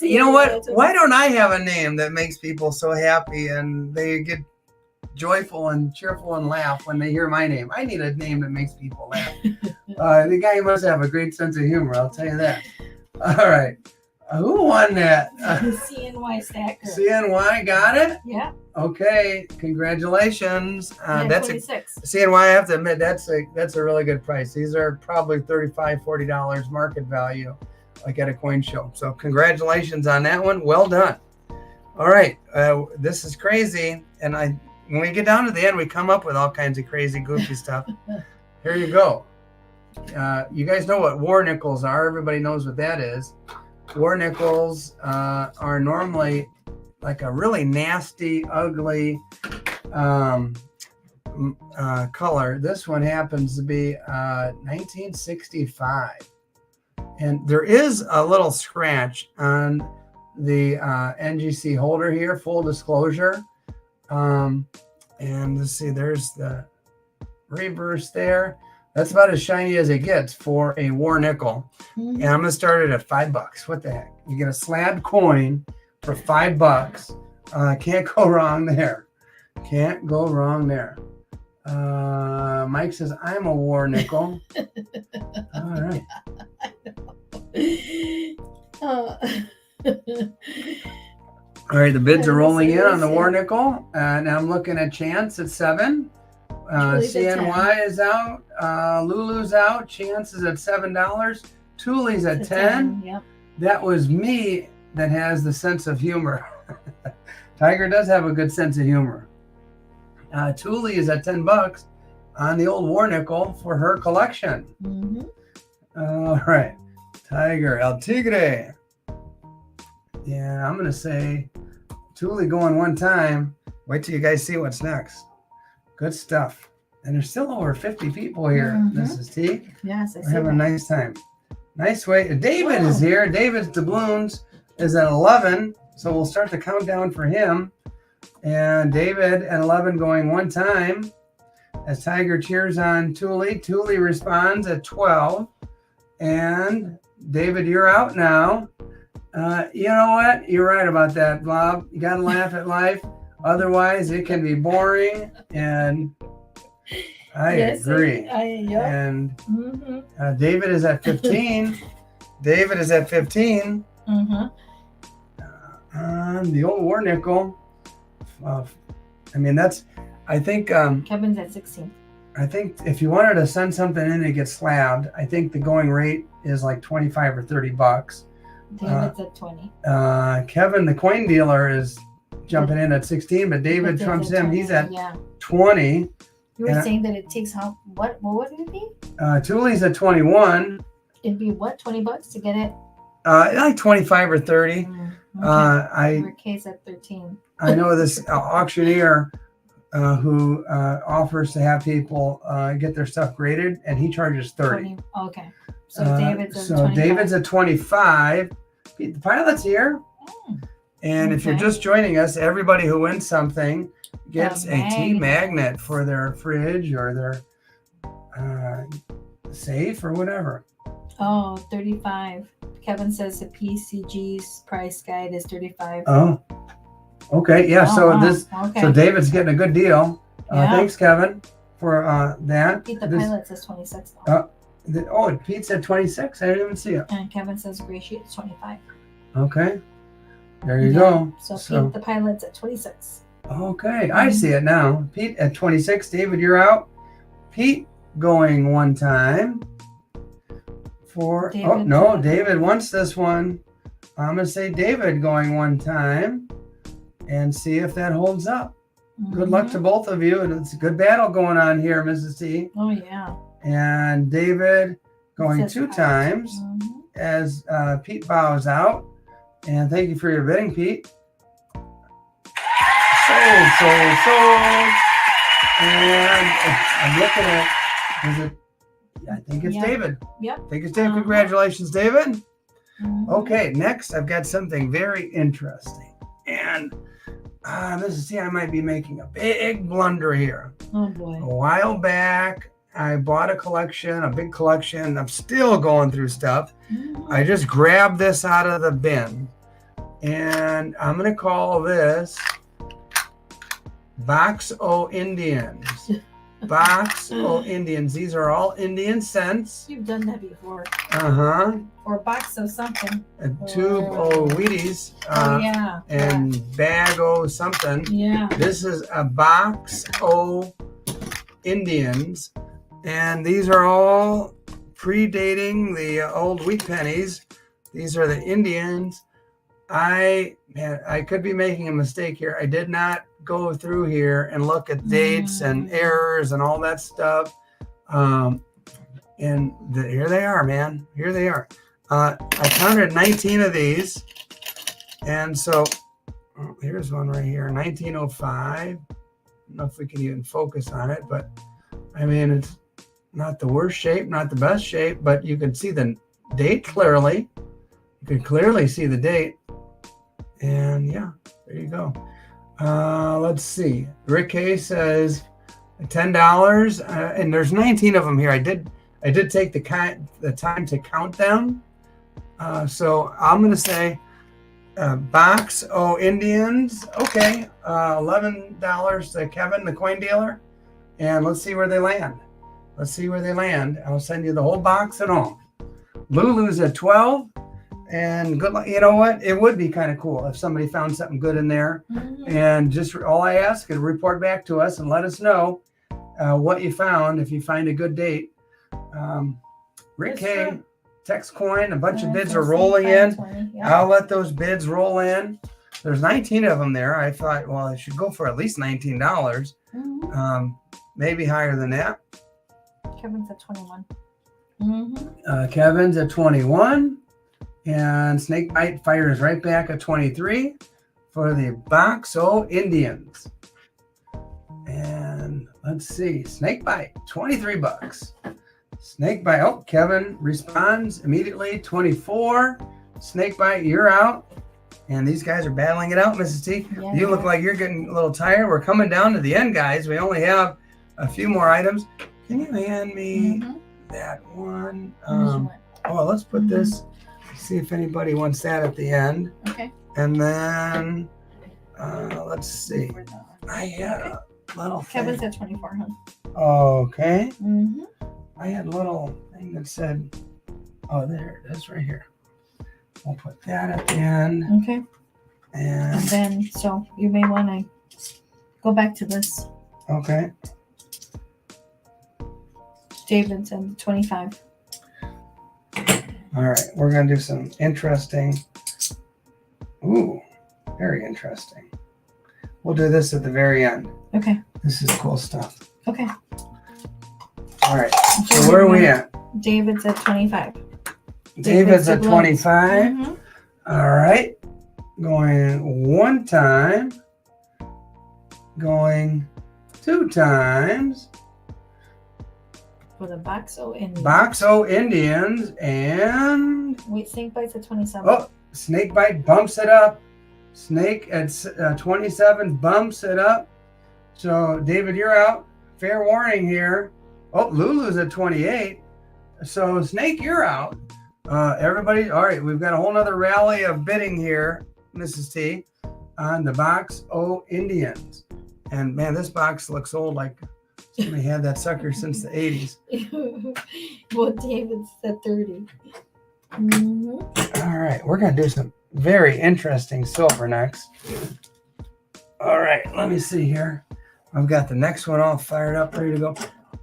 Speaker 1: You know what? Why don't I have a name that makes people so happy and they get joyful and cheerful and laugh when they hear my name? I need a name that makes people laugh. The guy must have a great sense of humor, I'll tell you that. All right. Who won that?
Speaker 2: CNY Stacker.
Speaker 1: CNY got it?
Speaker 2: Yeah.
Speaker 1: Okay. Congratulations. That's
Speaker 2: 26.
Speaker 1: CNY, I have to admit, that's a really good price. These are probably $35, $40 market value, like at a coin show. So congratulations on that one. Well done. All right. This is crazy. And when we get down to the end, we come up with all kinds of crazy, goofy stuff. Here you go. You guys know what war nickels are. Everybody knows what that is. War nickels are normally like a really nasty, ugly color. This one happens to be 1965. And there is a little scratch on the NGC holder here, full disclosure. And let's see, there's the reverse there. That's about as shiny as it gets for a war nickel. And I'm going to start it at $5. What the heck? You get a slab coin for $5. Can't go wrong there. Can't go wrong there. Mike says, I'm a war nickel. All right. All right, the bids are rolling in on the war nickel. And I'm looking at Chance at 7. CNY is out. Lulu's out. Chance is at $7. Thule's at 10.
Speaker 2: Yep.
Speaker 1: That was me that has the sense of humor. Tiger does have a good sense of humor. Thule is at $10 on the old war nickel for her collection. All right. Tiger, El Tigre. Yeah, I'm going to say Thule going one time. Wait till you guys see what's next. Good stuff. And there's still over 50 people here, Mrs. T.
Speaker 2: Yes,
Speaker 1: We're having a nice time. Nice way. David is here. David's doubloons is at 11. So we'll start the countdown for him. And David at 11 going one time. As Tiger cheers on Thule. Thule responds at 12. And David, you're out now. You know what? You're right about that, Bob. You got to laugh at life. Otherwise, it can be boring, and I agree. And David is at 15. David is at 15. The old war nickel. I mean, I think.
Speaker 2: Kevin's at 16.
Speaker 1: I think if you wanted to send something in and get slabbed, I think the going rate is like $25 or $30.
Speaker 2: David's at 20.
Speaker 1: Kevin, the coin dealer, is jumping in at 16, but David trumps him. He's at
Speaker 2: yeah.
Speaker 1: 20.
Speaker 2: You were
Speaker 1: And-
Speaker 2: saying that it takes what would it be?
Speaker 1: Thule's at 21.
Speaker 2: It'd be what, $20 to get it?
Speaker 1: Like 25 or 30.
Speaker 2: Okay. Kay's at 13.
Speaker 1: I know this auctioneer who offers to have people get their stuff graded, and he charges 30.
Speaker 2: 20. Okay. So David's at 25.
Speaker 1: David's at 25. The pilot's here. And if you're just joining us, everybody who wins something gets a tea magnet for their fridge or their safe or whatever.
Speaker 2: Oh, 35. Kevin says the PCG's price guide is 35.
Speaker 1: Oh, okay. Yeah.
Speaker 2: Okay.
Speaker 1: So David's getting a good deal. Thanks, Kevin, for that.
Speaker 2: Pete the Pilot says 26.
Speaker 1: Pete said 26. I didn't even see it.
Speaker 2: And Kevin says gray sheet is 25.
Speaker 1: Okay. There you go.
Speaker 2: So Pete the Pilot's at 26.
Speaker 1: Okay. I see it now. Pete at 26. David, you're out. Pete going one time. David wants this one. I'm going to say David going one time and see if that holds up. Good luck to both of you. And it's a good battle going on here, Mrs. T.
Speaker 2: Oh, yeah.
Speaker 1: And David going two times as Pete bows out. And thank you for your bidding, Pete. Sold. And I'm looking at, I think it's David.
Speaker 2: Yep.
Speaker 1: I think it's David. Congratulations, David. Okay, next I've got something very interesting. And Mrs. T, I might be making a big blunder here.
Speaker 2: Oh, boy.
Speaker 1: A while back, I bought a big collection. I'm still going through stuff. I just grabbed this out of the bin. And I'm going to call this Box O Indians. Box O Indians. These are all Indian cents.
Speaker 2: You've done that before.
Speaker 1: Or
Speaker 2: box O something.
Speaker 1: A tube O Wheaties. And bag O something.
Speaker 2: Yeah.
Speaker 1: This is a Box O Indians. And these are all predating the old wheat pennies. These are the Indians. I could be making a mistake here. I did not go through here and look at dates and errors and all that stuff. Here they are, man. Here they are. I counted 19 of these. And so here's one right here, 1905. I don't know if we can even focus on it, but I mean, it's not the worst shape, not the best shape, but you can see the date clearly. You can clearly see the date. And yeah, there you go. Let's see. Rick K says $10, and there's 19 of them here. I did take the time to count them. So I'm gonna say Box O Indians. Okay, $11 to Kevin, the coin dealer, and let's see where they land. I'll send you the whole box and all. Lulu's at 12. And good luck. You know what? It would be kind of cool if somebody found something good in there. And just all I ask is report back to us and let us know what you found. If you find a good date, Rick K, text coin. A bunch of bids are rolling in. I'll let those bids roll in. There's 19 of them there. I thought, well, it should go for at least $19. Maybe higher than that.
Speaker 2: Kevin's at 21.
Speaker 1: Kevin's at 21. And Snakebite fires right back at 23 for the Box O Indians. And let's see, Snakebite, $23. Snakebite, oh, Kevin responds immediately, 24. Snakebite, you're out. And these guys are battling it out, Mrs. T. Yeah. You look like you're getting a little tired. We're coming down to the end, guys. We only have a few more items. Can you hand me that one? Let's put this. See if anybody wants that at the end.
Speaker 2: Okay.
Speaker 1: And then let's see. I had a little thing.
Speaker 2: Kevin's at 24, huh?
Speaker 1: Okay. I had a little thing that said, there it is right here. We'll put that at the end.
Speaker 2: Okay.
Speaker 1: And
Speaker 2: then, so you may want to go back to this.
Speaker 1: Okay.
Speaker 2: David's at 25.
Speaker 1: All right, we're going to do some interesting. Ooh, very interesting. We'll do this at the very end.
Speaker 2: Okay.
Speaker 1: This is cool stuff.
Speaker 2: Okay.
Speaker 1: All right. So where are we at?
Speaker 2: David's at 25.
Speaker 1: David's at 25.
Speaker 2: Mm-hmm.
Speaker 1: All right. Going one time. Going two times.
Speaker 2: For the Boxo Indians.
Speaker 1: Boxo Indians and
Speaker 2: Wait, Snake Bites at 27.
Speaker 1: oh, Snakebite bumps it up. Snake at 27 bumps it up. So David, you're out. Fair warning here. Oh, Lulu's at 28. So Snake, you're out. Everybody, all right. We've got a whole nother rally of bidding here, Mrs. T, on the Boxo Indians. And man, this box looks old. Like somebody had that sucker since the 80s.
Speaker 2: Well, David's at 30. Mm-hmm.
Speaker 1: All right, we're gonna do some very interesting silver next. All right, let me see here. I've got the next one all fired up, ready to go.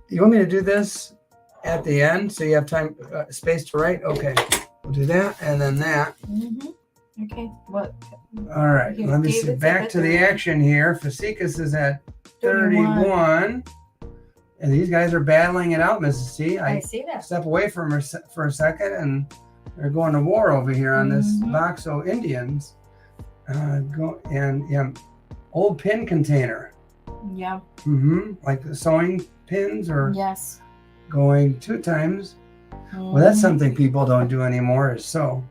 Speaker 1: You want me to do this at the end so you have time, space to write? Okay, we'll do that and then that.
Speaker 2: Mm-hmm. Okay, what?
Speaker 1: All right,
Speaker 2: Okay,
Speaker 1: let me see.
Speaker 2: David's
Speaker 1: Back
Speaker 2: at
Speaker 1: to the
Speaker 2: 30.
Speaker 1: action here. Fasikas is at 31. And these guys are battling it out, Mrs. T.
Speaker 2: I see that.
Speaker 1: Step away from her for a second, and they're going to war over here on this
Speaker 2: Mhm.
Speaker 1: Boxo Indians. Old pin container.
Speaker 2: Yeah.
Speaker 1: Like the sewing pins or
Speaker 2: Yes.
Speaker 1: going two times. Well, that's something people don't do anymore is sew.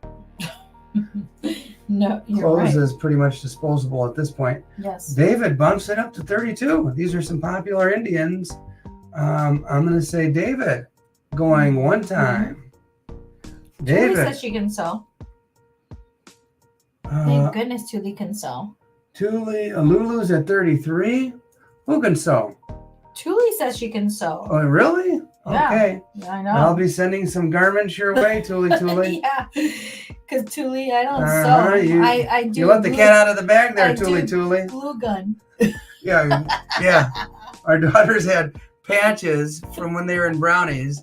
Speaker 2: No, you're
Speaker 1: Clothes
Speaker 2: right.
Speaker 1: is pretty much disposable at this point.
Speaker 2: Yes.
Speaker 1: David bumps it up to 32. These are some popular Indians. I'm going to say David going one time.
Speaker 2: Julie
Speaker 1: David.
Speaker 2: says she can sew. Thank goodness Julie can sew.
Speaker 1: Lulu's at 33. Who can sew?
Speaker 2: Julie says she can sew.
Speaker 1: Oh, really?
Speaker 2: Yeah.
Speaker 1: Okay.
Speaker 2: I know.
Speaker 1: I'll be sending some garments your way, Tuli.
Speaker 2: Yeah. Because Julie, I don't
Speaker 1: Uh-huh,
Speaker 2: sew.
Speaker 1: you-
Speaker 2: I do.
Speaker 1: You let the
Speaker 2: glue-
Speaker 1: cat out of the bag there,
Speaker 2: I
Speaker 1: Tuli.
Speaker 2: do glue gun.
Speaker 1: Yeah, yeah. Our daughters had patches from when they were in brownies.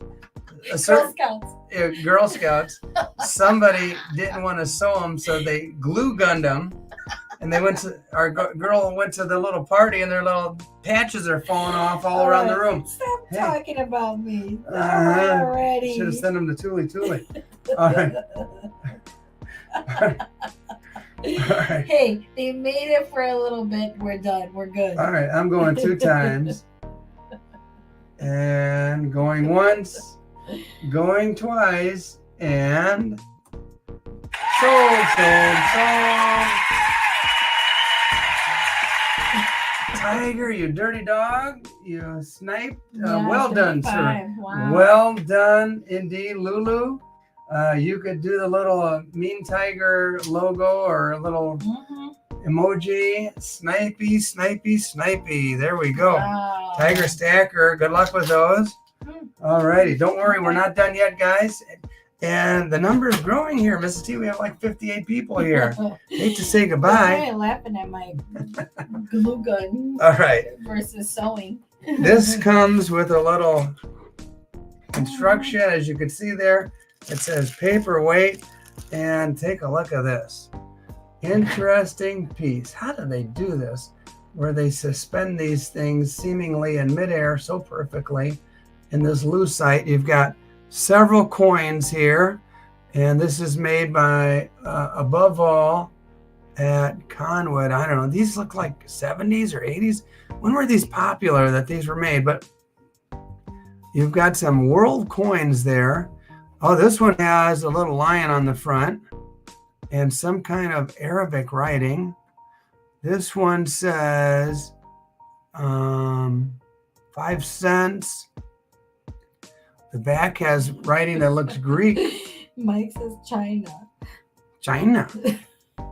Speaker 1: A
Speaker 2: Girl
Speaker 1: certain
Speaker 2: Scouts.
Speaker 1: Girl Scouts. Somebody didn't want to sew them, so they glue gunned them. And they went to our girl went to the little party, and their little patches are falling off all around the room.
Speaker 2: Stop
Speaker 1: Hey.
Speaker 2: talking about me.
Speaker 1: Uh-huh.
Speaker 2: Already.
Speaker 1: Should have sent them to Tuli. All right. All right.
Speaker 2: Hey, they made it for a little bit. We're done. We're good.
Speaker 1: All right. I'm going two times. And going once, going twice, and sold. Tiger, you dirty dog. You sniped.
Speaker 2: Yeah,
Speaker 1: Well done, sir.
Speaker 2: 35. Wow.
Speaker 1: Well done indeed, Lulu. You could do the little mean tiger logo or a little
Speaker 2: Mhm.
Speaker 1: emoji. Snipey. There we go.
Speaker 2: Wow.
Speaker 1: Tiger Stacker. Good luck with those. All righty. Don't worry. We're not done yet, guys. And the number is growing here, Mrs. T. We have like 58 people here. Hate to say goodbye.
Speaker 2: I'm laughing at my glue gun
Speaker 1: All right.
Speaker 2: versus sewing.
Speaker 1: This comes with a little instruction, as you can see there. It says paperweight, and take a look at this. Interesting piece. How do they do this? Where they suspend these things seemingly in midair so perfectly in this lucite. You've got several coins here, and this is made by Above All at Conwood. I don't know. These look like 70s or 80s. When were these popular that these were made? But you've got some world coins there. Oh, this one has a little lion on the front and some kind of Arabic writing. This one says 5 cents. The back has writing that looks Greek.
Speaker 2: Mike says China.
Speaker 1: China.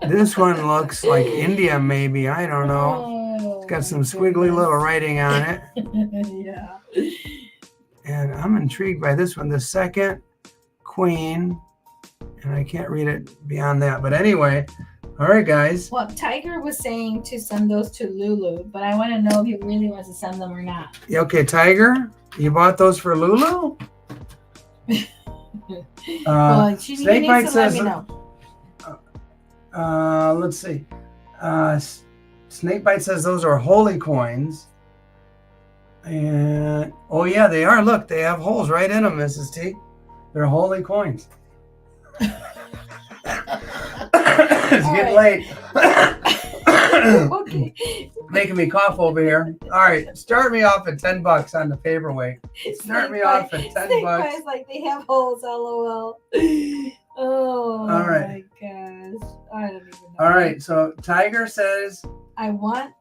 Speaker 1: This one looks like India, maybe. I don't know.
Speaker 2: Oh,
Speaker 1: It's got some squiggly little writing on it.
Speaker 2: Yeah.
Speaker 1: And I'm intrigued by this one. The second queen. And I can't read it beyond that. But anyway, all right, guys.
Speaker 2: Well, Tiger was saying to send those to Lulu, but I want to know if he really wants to send them or not.
Speaker 1: Yeah, okay, Tiger, you bought those for Lulu?
Speaker 2: Well, he
Speaker 1: Snake
Speaker 2: needs
Speaker 1: Bite
Speaker 2: to let
Speaker 1: says,
Speaker 2: me know.
Speaker 1: let's see. Snakebite says those are holy coins. And oh yeah, they are. Look, they have holes right in them, Mrs. T. They're holy coins. It's getting late.
Speaker 2: Okay.
Speaker 1: Making me cough over here. All right, start me off at $10 on the paperweight. Start me off at $10.
Speaker 2: Snakebite's like they have holes, lol. Oh,
Speaker 1: All right.
Speaker 2: my gosh. I don't even know.
Speaker 1: All right, so Tiger says
Speaker 2: I want.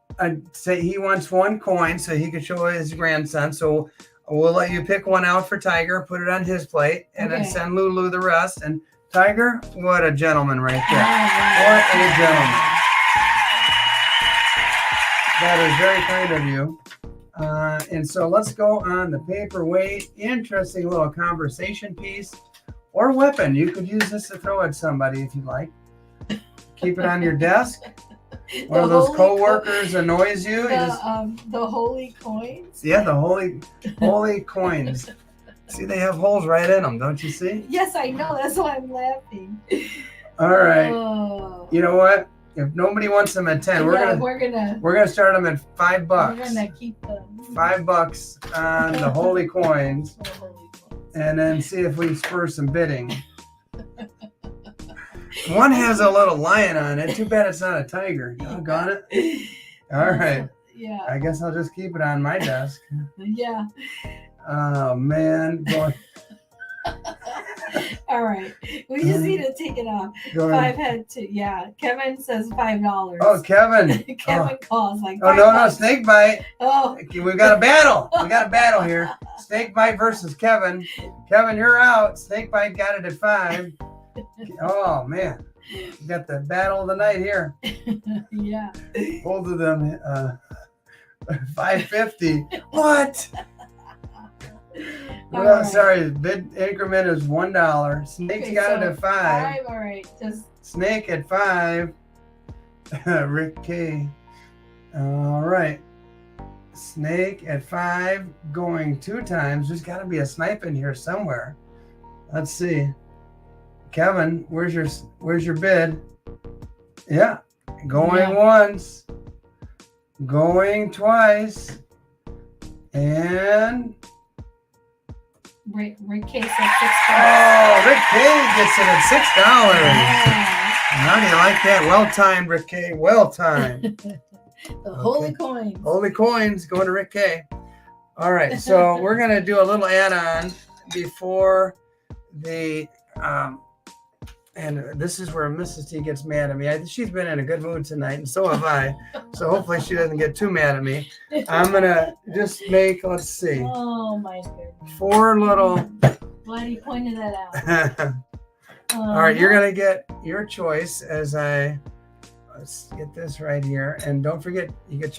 Speaker 1: say he wants one coin so he could show his grandson. So we'll let you pick one out for Tiger, put it on his plate, and then
Speaker 2: Okay.
Speaker 1: send Lulu the rest. And Tiger, what a gentleman right there.
Speaker 2: Oh,
Speaker 1: What a gentleman. That is very kind of you. And so let's go on the paperweight. Interesting little conversation piece or weapon. You could use this to throw at somebody if you'd like. Keep it on your desk. One of those
Speaker 2: holy
Speaker 1: co-workers annoys you. you just-
Speaker 2: the holy coins.
Speaker 1: yeah, the holy coins. See, they have holes right in them, don't you see?
Speaker 2: Yes, I know. That's why I'm laughing.
Speaker 1: All right.
Speaker 2: Oh.
Speaker 1: You know what? If nobody wants them at 10,
Speaker 2: Yeah,
Speaker 1: we're gonna start them at $5.
Speaker 2: we're gonna keep the
Speaker 1: $5 on the holy coins,
Speaker 2: the holy coins.
Speaker 1: and then see if we spur some bidding. One has a little lion on it. Too bad it's not a tiger. Doggone it. All right.
Speaker 2: Yeah.
Speaker 1: I guess I'll just keep it on my desk.
Speaker 2: Yeah.
Speaker 1: Oh man,
Speaker 2: All right. We just need to take it off.
Speaker 1: going.
Speaker 2: 5 head to Kevin says $5.
Speaker 1: Oh, Kevin.
Speaker 2: Kevin calls like
Speaker 1: Oh no, no, snake bite.
Speaker 2: Oh,
Speaker 1: We've got a battle. We got a battle here. Snakebite versus Kevin. Kevin, you're out. Snakebite got it at 5. Oh man, you got the battle of the night here.
Speaker 2: yeah.
Speaker 1: Both of them, 550. What?
Speaker 2: All
Speaker 1: Well,
Speaker 2: right.
Speaker 1: sorry, bid increment is $1. Snake's
Speaker 2: Okay,
Speaker 1: got it
Speaker 2: so
Speaker 1: at 5.
Speaker 2: All right. Just
Speaker 1: Snake at 5. Rick K. All right. Snake at 5, going 2 times. There's got to be a snipe in here somewhere. Let's see. Kevin, where's your bid? Yeah, going once, going twice, and
Speaker 2: Rick K said $6.
Speaker 1: oh, Rick K gets it at $6.
Speaker 2: Yeah.
Speaker 1: How do you like that? Well timed, Rick K. Well timed.
Speaker 2: The holy coins.
Speaker 1: Holy coins going to Rick K. All right, so we're gonna do a little add-on before the and this is where Mrs. T gets mad at me. She's been in a good mood tonight, and so have I. So hopefully she doesn't get too mad at me. I'm gonna just make, let's see,
Speaker 2: Oh my goodness.
Speaker 1: 4 little.
Speaker 2: Glad he pointed that out.
Speaker 1: All right, you're gonna get your choice as let's get this right here, and don't forget you get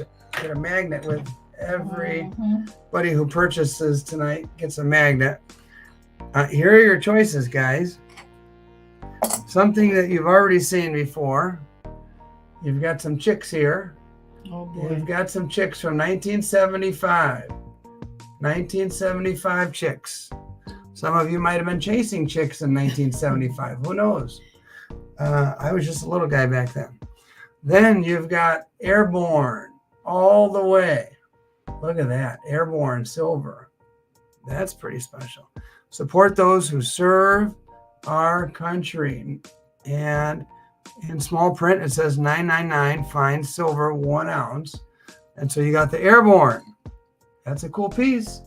Speaker 1: a magnet with everybody who purchases tonight gets a magnet. Here are your choices, guys. Something that you've already seen before. You've got some chicks here.
Speaker 2: Oh boy.
Speaker 1: You've got some chicks from 1975. 1975 chicks. Some of you might have been chasing chicks in 1975. Who knows? I was just a little guy back then. Then you've got Airborne all the way. Look at that. Airborne silver. That's pretty special. Support those who serve our country. And in small print, it says 999 fine silver 1 ounce. And so you got the Airborne. That's a cool piece.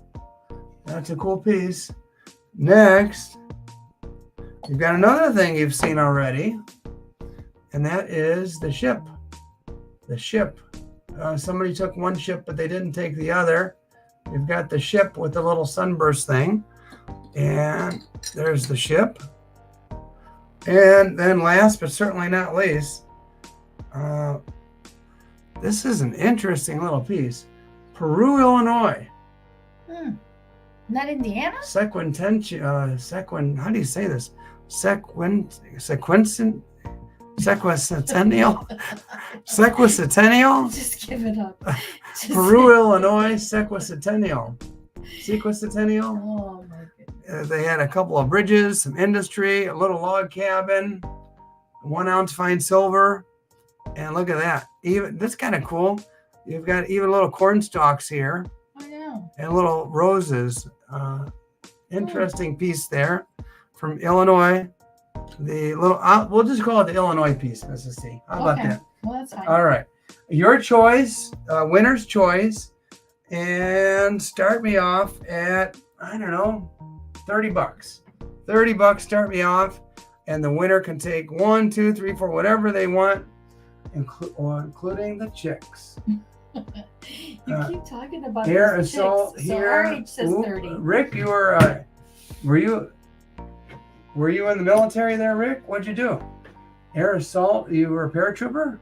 Speaker 1: That's a cool piece. Next, you've got another thing you've seen already, and that is the ship. The ship. Somebody took one ship, but they didn't take the other. You've got the ship with the little sunburst thing, and there's the ship. And then last, but certainly not least, this is an interesting little piece. Peru, Illinois.
Speaker 2: Not Indiana?
Speaker 1: Sequin, how do you say this? Sequencennial? Sequicentennial?
Speaker 2: Just give it up.
Speaker 1: Peru, Illinois, sequicentennial. Sequicentennial?
Speaker 2: Oh my goodness.
Speaker 1: They had a couple of bridges, some industry, a little log cabin, 1 ounce fine silver. And look at that. Even that's kind of cool. You've got even little corn stalks here
Speaker 2: I know.
Speaker 1: and little roses. Interesting piece there from Illinois. The little, we'll just call it the Illinois piece, Mrs. C. How about
Speaker 2: Okay.
Speaker 1: that?
Speaker 2: Well, that's fine.
Speaker 1: All right. Your choice, winner's choice. And start me off at, I don't know, $30. $30, start me off. And the winner can take 1, 2, 3, 4, whatever they want, including the chicks.
Speaker 2: You keep talking about
Speaker 1: Air
Speaker 2: those
Speaker 1: assault
Speaker 2: chicks.
Speaker 1: here.
Speaker 2: So RH says
Speaker 1: Ooh,
Speaker 2: 30.
Speaker 1: Rick, you were you in the military there, Rick? What'd you do? Air assault, you were a paratrooper?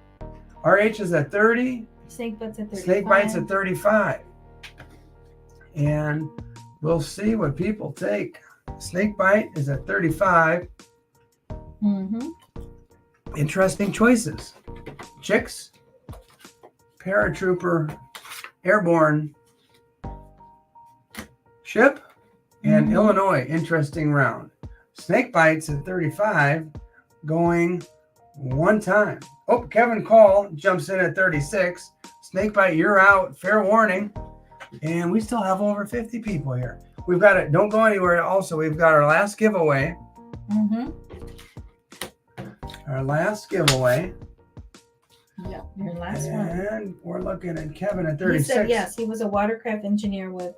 Speaker 1: RH is at 30.
Speaker 2: Snake bites at 35.
Speaker 1: Snake bites at 35. And we'll see what people take. Snake bite is at 35.
Speaker 2: Mm-hmm.
Speaker 1: Interesting choices. Chicks, paratrooper, airborne, ship, and Illinois. Interesting round. Snake bites at 35, going one time. Oh, Kevin Call jumps in at 36. Snake bite, you're out. Fair warning. And we still have over 50 people here. We've got it. Don't go anywhere. Also, we've got our last giveaway.
Speaker 2: Mm-hmm.
Speaker 1: Our last giveaway.
Speaker 2: Yep, your last one.
Speaker 1: And we're looking at Kevin at
Speaker 2: He
Speaker 1: 36.
Speaker 2: said yes. He was a watercraft engineer with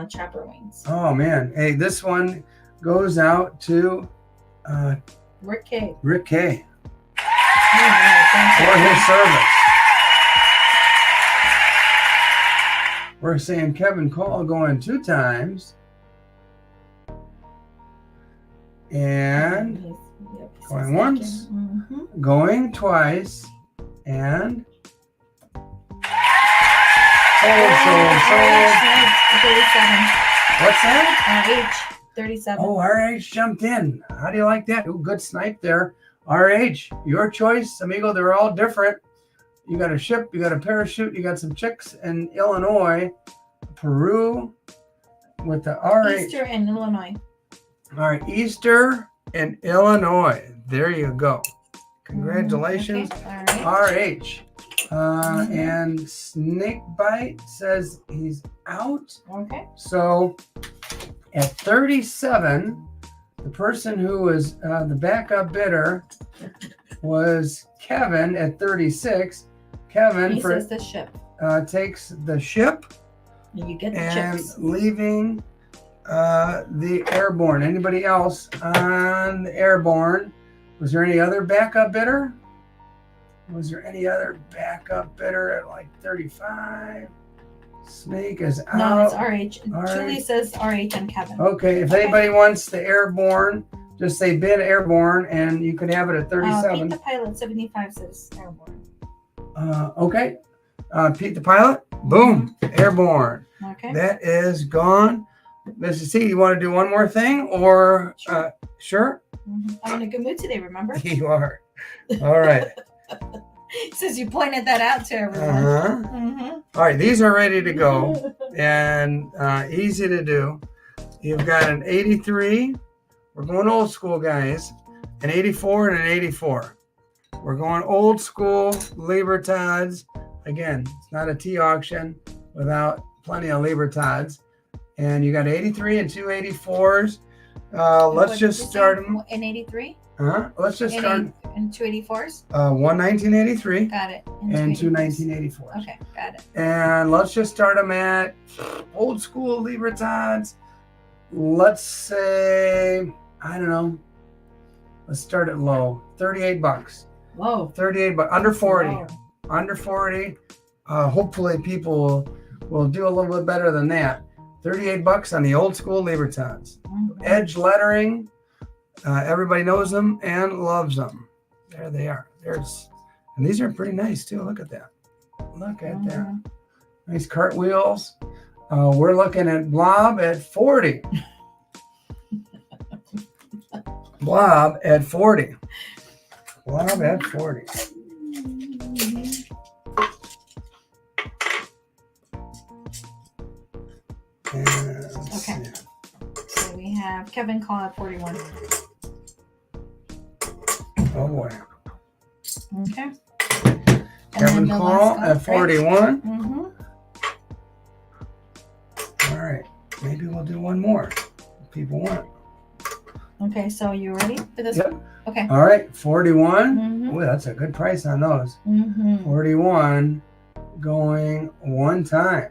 Speaker 2: Chopper Wings.
Speaker 1: Oh, man. Hey, this one goes out to
Speaker 2: Rick K.
Speaker 1: Rick K.
Speaker 2: Thank
Speaker 1: For
Speaker 2: you.
Speaker 1: his service. We're saying Kevin Call going 2 times. And
Speaker 2: Yep, he's
Speaker 1: going
Speaker 2: second.
Speaker 1: once.
Speaker 2: Mhm.
Speaker 1: going twice. And sold.
Speaker 2: 37.
Speaker 1: What's that?
Speaker 2: RH 37.
Speaker 1: Oh, RH jumped in. How do you like that? Ooh, good snipe there. RH, your choice, amigo. They're all different. You got a ship, you got a parachute, you got some chicks in Illinois, Peru with the RH.
Speaker 2: Easter and Illinois.
Speaker 1: All right, Easter and Illinois. There you go. Congratulations,
Speaker 2: Okay. All right.
Speaker 1: RH. And Snakebite says he's out.
Speaker 2: Okay.
Speaker 1: So at 37, the person who was the backup bidder was Kevin at 36. Kevin
Speaker 2: He says the ship.
Speaker 1: takes the ship
Speaker 2: And you get the
Speaker 1: and
Speaker 2: chips.
Speaker 1: leaving the airborne. Anybody else on the airborne? Was there any other backup bidder? Was there any other backup bidder at like 35? Snake is out.
Speaker 2: No, it's RH.
Speaker 1: All
Speaker 2: Julie
Speaker 1: right.
Speaker 2: says RH and Kevin.
Speaker 1: Okay, if anybody wants the airborne, just say bid airborne and you can have it at 37.
Speaker 2: Pete the Pilot 75 says airborne.
Speaker 1: Okay. Pete the Pilot, boom, airborne.
Speaker 2: Okay.
Speaker 1: That is gone. Mrs. C, you want to do one more thing or sure?
Speaker 2: Mhm. I'm in a good mood today, remember?
Speaker 1: You are. All right.
Speaker 2: Since you pointed that out to everyone.
Speaker 1: Uh-huh.
Speaker 2: Mm-hmm.
Speaker 1: All right, these are ready to go and easy to do. You've got an 83. We're going old school, guys. An 84 and an 84. We're going old school Libertads. Again, it's not a T auction without plenty of Libertads. And you got 83 and 2 84s. Let's just start them.
Speaker 2: In 83?
Speaker 1: Let's just start
Speaker 2: In 284s?
Speaker 1: one 1983
Speaker 2: Got it.
Speaker 1: and 2
Speaker 2: 284s.
Speaker 1: 1984s.
Speaker 2: Okay, got it.
Speaker 1: And let's just start them at old school Libertads. Let's say, I don't know. Let's start at low. $38.
Speaker 2: Whoa.
Speaker 1: 38, but under 40.
Speaker 2: Whoa.
Speaker 1: Under 40. Hopefully people will do a little bit better than that. $38 on the old school Libertads.
Speaker 2: Mhm.
Speaker 1: Edge lettering. Everybody knows them and loves them. There they are. And these are pretty nice too. Look at that. Look at that.
Speaker 2: Mhm.
Speaker 1: Nice cartwheels. We're looking at Blob at 40. Blob at 40. Blob at 40. And let's
Speaker 2: Okay.
Speaker 1: see.
Speaker 2: So we have Kevin Call at 41.
Speaker 1: Oh boy.
Speaker 2: Okay.
Speaker 1: Kevin Call at 41.
Speaker 2: Mm-hmm.
Speaker 1: All right. Maybe we'll do one more if people want.
Speaker 2: Okay, so you ready for this
Speaker 1: Yep.
Speaker 2: one? Okay.
Speaker 1: All right. 41.
Speaker 2: Mhm.
Speaker 1: Ooh, that's a good price on those.
Speaker 2: Mm-hmm.
Speaker 1: 41 going one time.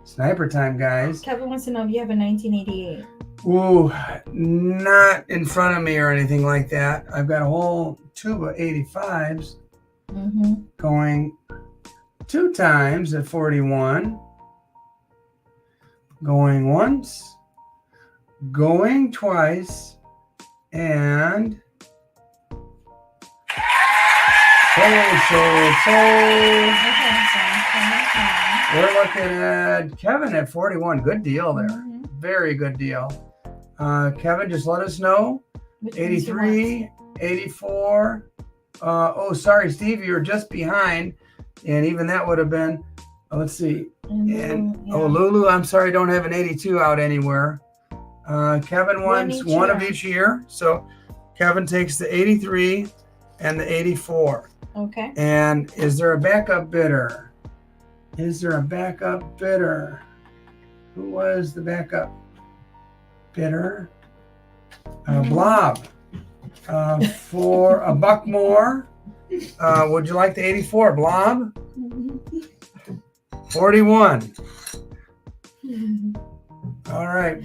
Speaker 1: Sniper time, guys.
Speaker 2: Kevin wants to know if you have a 1988.
Speaker 1: Ooh, not in front of me or anything like that. I've got a whole tube of 85s
Speaker 2: Mm-hmm.
Speaker 1: going two times at 41. Going once, going twice, and sold.
Speaker 2: Okay, so
Speaker 1: We're looking at Kevin at 41. Good deal there.
Speaker 2: Mhm.
Speaker 1: Very good deal. Kevin, just let us know.
Speaker 2: Which ones you want?
Speaker 1: 83, 84. Oh, sorry, Steve, you were just behind. And even that would have been, let's see. And
Speaker 2: yeah.
Speaker 1: oh, Lulu, I'm sorry, don't have an 82 out anywhere. Kevin wants one of each year. So Kevin takes the 83 and the 84.
Speaker 2: Okay.
Speaker 1: And is there a backup bidder? Is there a backup bidder? Who was the backup bidder? Blob. For a buck more. Would you like the 84, Blob? 41. All right.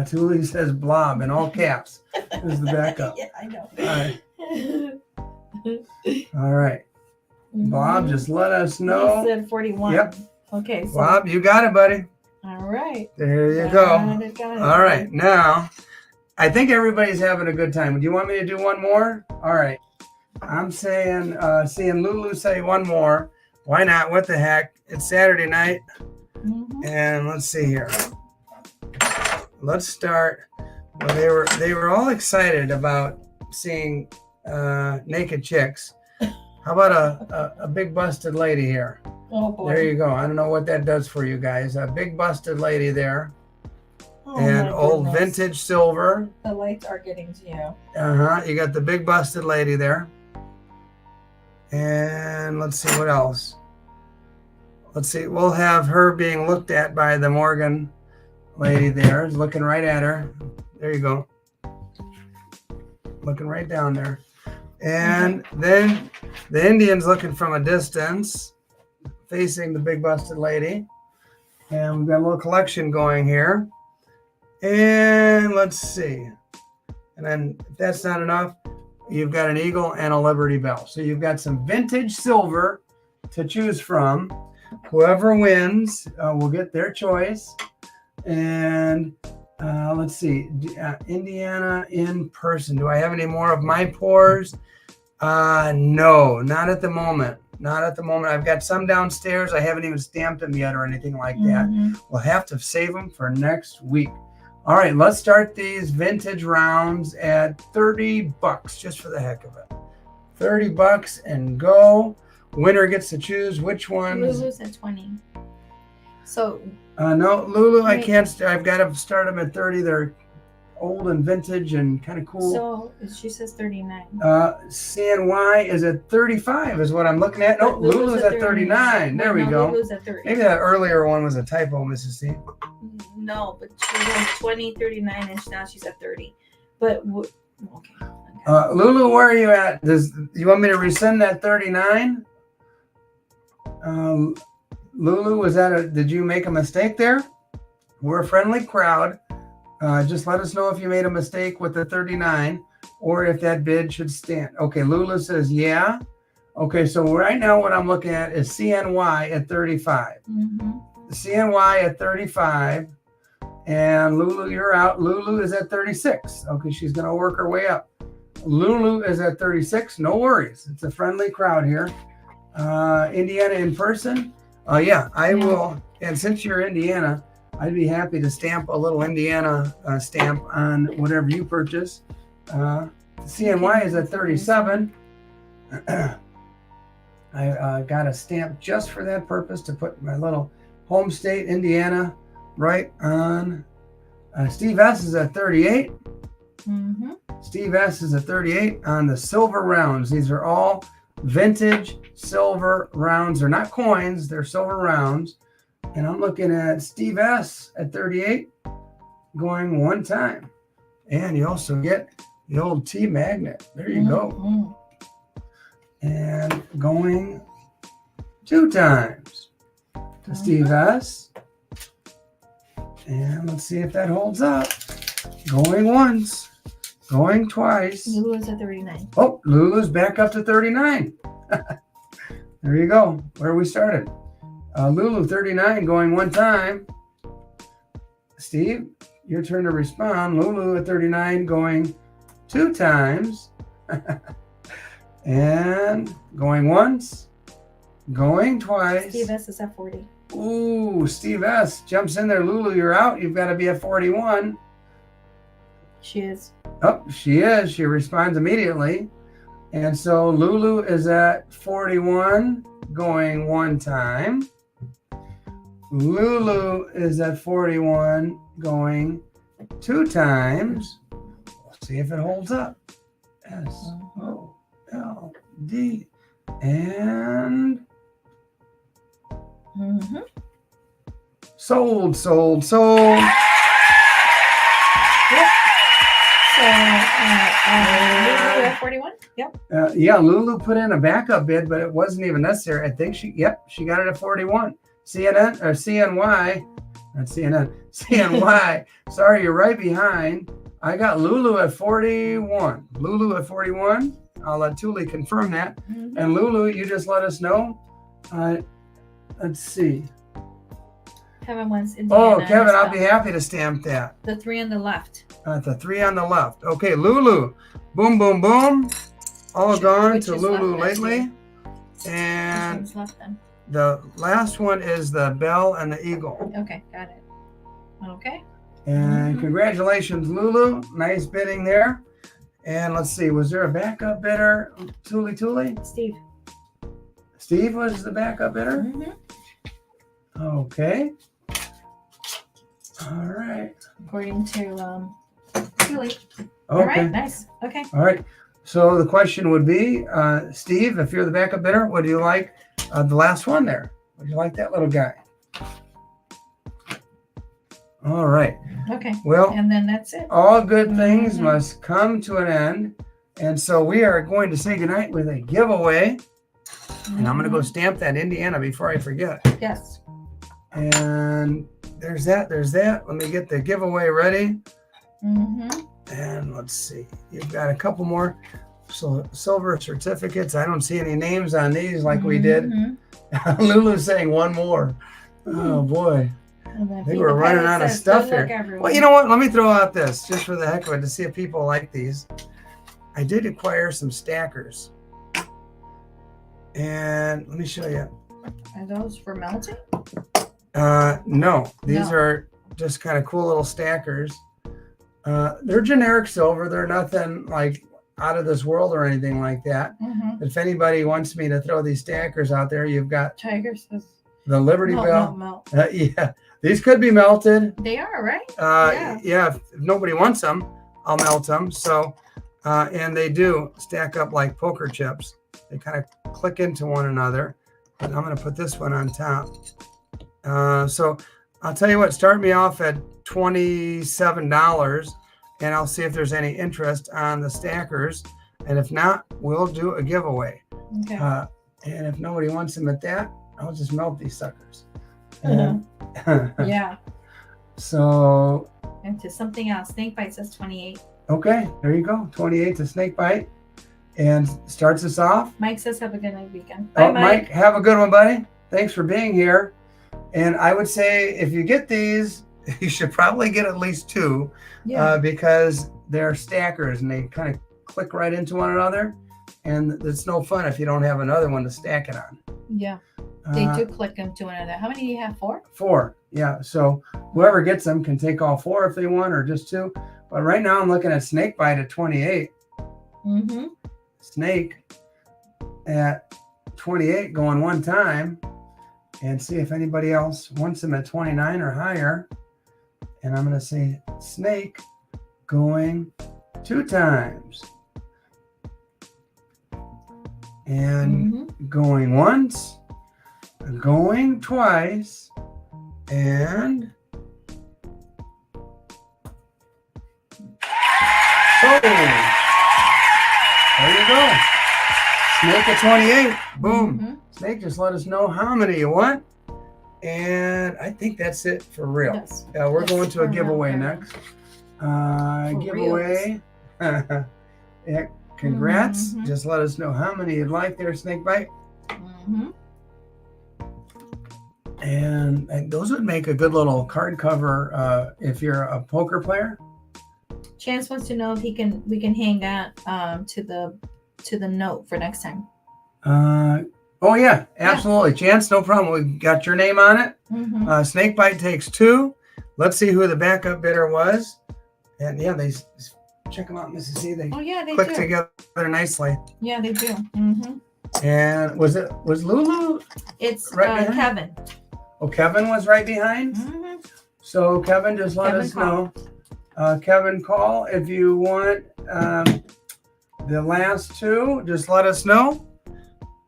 Speaker 1: Thule says Blob in all caps. This is the backup.
Speaker 2: Yeah, I know.
Speaker 1: All right. Bob, just let us know.
Speaker 2: You said 41.
Speaker 1: Yep.
Speaker 2: Okay. So,
Speaker 1: Bob, you got it, buddy.
Speaker 2: all right.
Speaker 1: There you go.
Speaker 2: Got it.
Speaker 1: All right. Now, I think everybody's having a good time. Do you want me to do one more? All right. I'm saying, seeing Lulu say one more. Why not? What the heck? It's Saturday night.
Speaker 2: Mhm.
Speaker 1: And let's see here. Let's start. Well, they were all excited about seeing naked chicks. How about a big busted lady here?
Speaker 2: Oh boy.
Speaker 1: There you go. I don't know what that does for you guys. A big busted lady there.
Speaker 2: Oh,
Speaker 1: And
Speaker 2: my
Speaker 1: old
Speaker 2: goodness.
Speaker 1: vintage silver.
Speaker 2: The lights are getting to you.
Speaker 1: You got the big busted lady there. And let's see what else. Let's see. We'll have her being looked at by the Morgan lady there, looking right at her. There you go. Looking right down there. And then the Indian's looking from a distance, facing the big busted lady. And we've got a little collection going here. And let's see. And then if that's not enough, you've got an eagle and a Liberty Bell. So you've got some vintage silver to choose from. Whoever wins will get their choice. And let's see, Indiana in person. Do I have any more of my pours? No, not at the moment. Not at the moment. I've got some downstairs. I haven't even stamped them yet or anything like that.
Speaker 2: Mhm.
Speaker 1: We'll have to save them for next week. All right, let's start these vintage rounds at $30 just for the heck of it. $30 and go. Winner gets to choose which ones.
Speaker 2: Lulu's at 20. So
Speaker 1: No, Lulu, I
Speaker 2: Wait.
Speaker 1: can't. I've got to start them at 30. They're old and vintage and kind of cool.
Speaker 2: So she says 39.
Speaker 1: CNY is at 35 is what I'm looking at. No, Lulu's at 39. There we
Speaker 2: No,
Speaker 1: go.
Speaker 2: Lulu's at 30.
Speaker 1: Maybe that earlier one was a typo, Mrs. C.
Speaker 2: No, but she was 20, 39, and now she's at 30. But okay.
Speaker 1: Lulu, where are you at? You want me to rescind that 39? Lulu, did you make a mistake there? We're a friendly crowd. Just let us know if you made a mistake with the 39 or if that bid should stand. Okay, Lulu says yeah. Okay, so right now what I'm looking at is CNY at 35.
Speaker 2: Mm-hmm.
Speaker 1: CNY at 35. And Lulu, you're out. Lulu is at 36. Okay, she's going to work her way up. Lulu is at 36. No worries. It's a friendly crowd here. Indiana in person. Yeah, I will. And since you're Indiana, I'd be happy to stamp a little Indiana stamp on whatever you purchase. CNY is at 37. I got a stamp just for that purpose to put my little home state, Indiana, right on. Steve S is at 38.
Speaker 2: Mm-hmm.
Speaker 1: Steve S is at 38 on the silver rounds. These are all vintage silver rounds. They're not coins, they're silver rounds. And I'm looking at Steve S at 38, going one time. And you also get the old T magnet. There you go. And going two times to Steve S. And let's see if that holds up. Going once, going twice.
Speaker 2: Lulu's at 39.
Speaker 1: Oh, Lulu's back up to 39. There you go, where we started. Lulu 39 going one time. Steve, your turn to respond. Lulu at 39 going two times. And going once, going twice.
Speaker 2: Steve S is at 40.
Speaker 1: Ooh, Steve S jumps in there. Lulu, you're out. You've got to be at 41.
Speaker 2: She is.
Speaker 1: Oh, she is. She responds immediately. And so Lulu is at 41, going one time. Lulu is at 41, going two times. We'll see if it holds up. S-O-L-D. And sold.
Speaker 2: Yep. So, Lulu at 41? Yep.
Speaker 1: Yeah, Lulu put in a backup bid, but it wasn't even necessary. I think she got it at 41. CNN or CNY, not CNN, CNY. Sorry, you're right behind. I got Lulu at 41. Lulu at 41. I'll let Thule confirm that. And Lulu, you just let us know. Let's see.
Speaker 2: Kevin wants Indiana.
Speaker 1: Oh, Kevin, I'll be happy to stamp that.
Speaker 2: The 3 on the left.
Speaker 1: The 3 on the left. Okay, Lulu. Boom, boom, boom. All gone to Lulu lately. And
Speaker 2: which one's left then?
Speaker 1: the last one is the Bell and the Eagle.
Speaker 2: Okay, got it. Okay.
Speaker 1: And congratulations, Lulu. Nice bidding there. And let's see, was there a backup bidder? Thule?
Speaker 2: Steve.
Speaker 1: Steve was the backup bidder? Okay. All right.
Speaker 2: According to Julie.
Speaker 1: Okay.
Speaker 2: All right, nice. Okay.
Speaker 1: All right. So the question would be, Steve, if you're the backup bidder, would you like the last one there? Would you like that little guy? All right.
Speaker 2: Okay.
Speaker 1: Well,
Speaker 2: and then that's it.
Speaker 1: All good things must come to an end. And so we are going to say goodnight with a giveaway. And I'm going to go stamp that Indiana before I forget.
Speaker 2: Yes.
Speaker 1: And there's that. Let me get the giveaway ready. And let's see. You've got a couple more silver certificates. I don't see any names on these like we did. Lulu's saying one more. Oh, boy. I think we're running out of stuff here. Well, you know what? Let me throw out this just for the heck of it to see if people like these. I did acquire some stackers. And let me show you.
Speaker 2: Are those for melting?
Speaker 1: No, these are just kind of cool little stackers. They're generic silver. They're nothing like out of this world or anything like that. If anybody wants me to throw these stackers out there, you've got
Speaker 2: Tiger says
Speaker 1: the Liberty Bell.
Speaker 2: Melt.
Speaker 1: Yeah, these could be melted.
Speaker 2: They are, right?
Speaker 1: Yeah, if nobody wants them, I'll melt them. So, and they do stack up like poker chips. They kind of click into one another. But I'm going to put this one on top. So I'll tell you what, start me off at $27 and I'll see if there's any interest on the stackers. And if not, we'll do a giveaway.
Speaker 2: Okay.
Speaker 1: And if nobody wants them at that, I'll just melt these suckers.
Speaker 2: Yeah.
Speaker 1: So.
Speaker 2: Into something else. Snakebite says 28.
Speaker 1: Okay, there you go. 28 to Snakebite. And starts us off.
Speaker 2: Mike says have a good night weekend. Bye,
Speaker 1: Mike, have a good one, buddy. Thanks for being here. And I would say if you get these, you should probably get at least two because they're stackers and they kind of click right into one another. And it's no fun if you don't have another one to stack it on.
Speaker 2: Yeah, they do click into one another. How many do you have? 4? 4,
Speaker 1: yeah. So whoever gets them can take all 4 if they want or just 2. But right now I'm looking at Snakebite at 28. Snake at 28 going one time and see if anybody else wants them at 29 or higher. And I'm going to say Snake going 2 times. And going once, going twice, and so there you go. Snake at 28. Boom. Snake, just let us know how many you want. And I think that's it for real.
Speaker 2: Yes.
Speaker 1: We're going to a giveaway next. Giveaway. Yeah, congrats. Just let us know how many you'd like there, Snakebite. And those would make a good little card cover if you're a poker player.
Speaker 2: Chance wants to know if we can hang that to the note for next time.
Speaker 1: Oh yeah, absolutely. Chance, no problem. We got your name on it. Snakebite takes 2. Let's see who the backup bidder was. And yeah, they check them out, Mrs. C. They click together nicely.
Speaker 2: Yeah, they do.
Speaker 1: And was Lulu?
Speaker 2: It's
Speaker 1: right
Speaker 2: Kevin.
Speaker 1: Oh, Kevin was right behind. So Kevin, just let us know. Kevin, call if you want the last 2. Just let us know.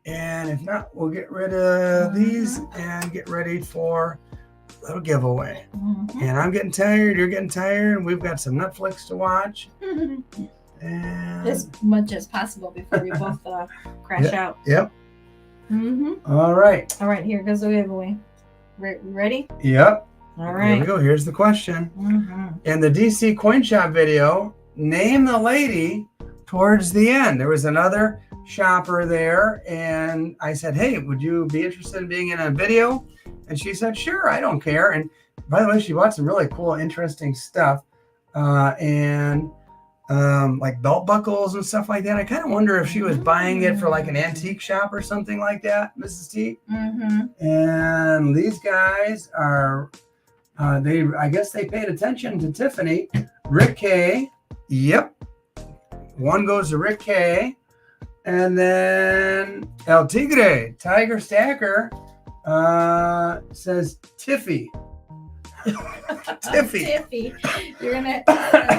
Speaker 1: And if not, we'll get rid of these and get ready for a little giveaway. And I'm getting tired. You're getting tired. And we've got some Netflix to watch. And
Speaker 2: as much as possible before we both crash out.
Speaker 1: Yep. All right.
Speaker 2: All right. Here goes the giveaway. Ready?
Speaker 1: Yep.
Speaker 2: All right.
Speaker 1: Here we go. Here's the question. In the DC Coin Shop video, name the lady towards the end. There was another shopper there, and I said, hey, would you be interested in being in a video? And she said, sure, I don't care. And by the way, she bought some really cool, interesting stuff, and like belt buckles and stuff like that. I kind of wonder if she was buying it for like an antique shop or something like that, Mrs. T. And these guys are I guess they paid attention to Tiffany. Rick K. Yep. One goes to Rick K. And then El Tigre, Tiger Stacker, says Tiffy. Tiffy.
Speaker 2: Tiffy. You're gonna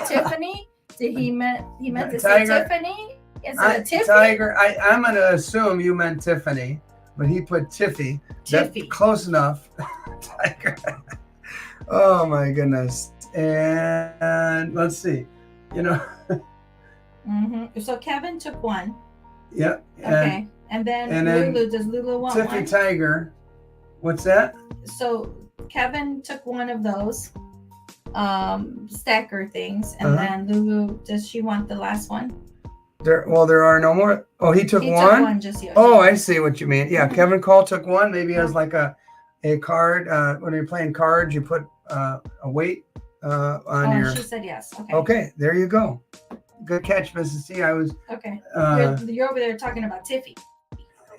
Speaker 2: Tiffany? Did he meant to
Speaker 1: Tiger,
Speaker 2: say Tiffany instead of Tiffy?
Speaker 1: Tiger, I'm gonna assume you meant Tiffany, but he put Tiffy. That's close enough. Tiger. Oh my goodness. And let's see.
Speaker 2: So Kevin took one.
Speaker 1: Yep.
Speaker 2: Okay. And then Lulu, does Lulu want
Speaker 1: Tiffy
Speaker 2: one?
Speaker 1: Tiger. What's that?
Speaker 2: So Kevin took one of those stacker things, and then Lulu, does she want the last one?
Speaker 1: There are no more. Oh, he took one?
Speaker 2: Took one just yesterday.
Speaker 1: Oh, I see what you mean. Yeah, Kevin Call took one. Maybe as like a card. When you're playing cards, you put a weight on your.
Speaker 2: She said yes. Okay.
Speaker 1: Okay, there you go. Good catch, Mrs. T. I was.
Speaker 2: Okay. You're over there talking about Tiffy.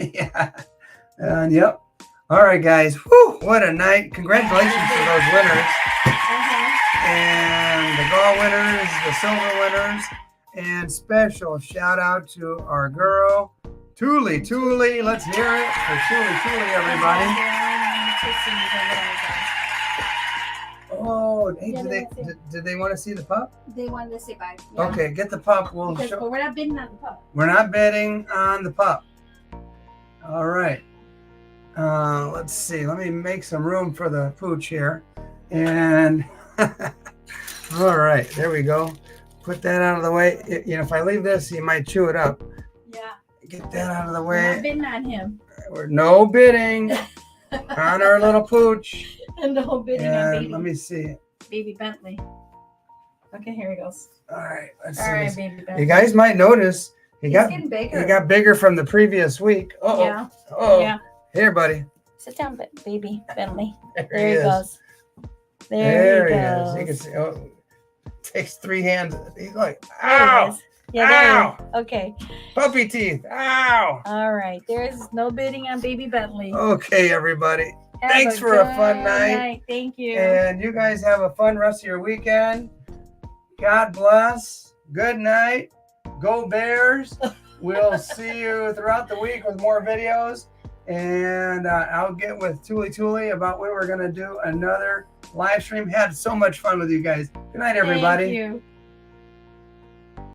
Speaker 1: Yeah. And yep. All right, guys. Whew, what a night. Congratulations to those winners. And the gold winners, the silver winners. And special shout out to our girl, Tuli. Let's hear it for Tuli, everybody. Oh, hey, did they want to see the pup?
Speaker 2: They wanted to say bye. Yeah.
Speaker 1: Okay, get the pup.
Speaker 2: But we're not bidding on the pup.
Speaker 1: We're not bidding on the pup. All right. Let's see. Let me make some room for the pooch here. And all right, there we go. Put that out of the way. If I leave this, he might chew it up.
Speaker 2: Yeah.
Speaker 1: Get that out of the way.
Speaker 2: We're not bidding on him.
Speaker 1: We're no bidding on our little pooch.
Speaker 2: And no bidding on baby.
Speaker 1: Let me see.
Speaker 2: Baby Bentley. Okay, here he goes.
Speaker 1: All right, let's see.
Speaker 2: All right, baby Bentley.
Speaker 1: You guys might notice
Speaker 2: He's getting bigger.
Speaker 1: He got bigger from the previous week.
Speaker 2: Yeah.
Speaker 1: Oh.
Speaker 2: Yeah.
Speaker 1: Here, buddy.
Speaker 2: Sit down, baby Bentley.
Speaker 1: There he
Speaker 2: goes.
Speaker 1: There
Speaker 2: he
Speaker 1: is.
Speaker 2: goes.
Speaker 1: You can see. Oh, takes 3 hands. He's like,
Speaker 2: there
Speaker 1: ow!
Speaker 2: Yeah, there. Okay.
Speaker 1: Puppy teeth. Ow!
Speaker 2: All right. There's no bidding on baby Bentley.
Speaker 1: Okay, everybody. Thanks for a fun night.
Speaker 2: Thank you.
Speaker 1: And you guys have a fun rest of your weekend. God bless. Good night. Go Bears. We'll see you throughout the week with more videos. And I'll get with Tuli about when we're going to do another live stream. Had so much fun with you guys. Good night, everybody.
Speaker 2: Thank you.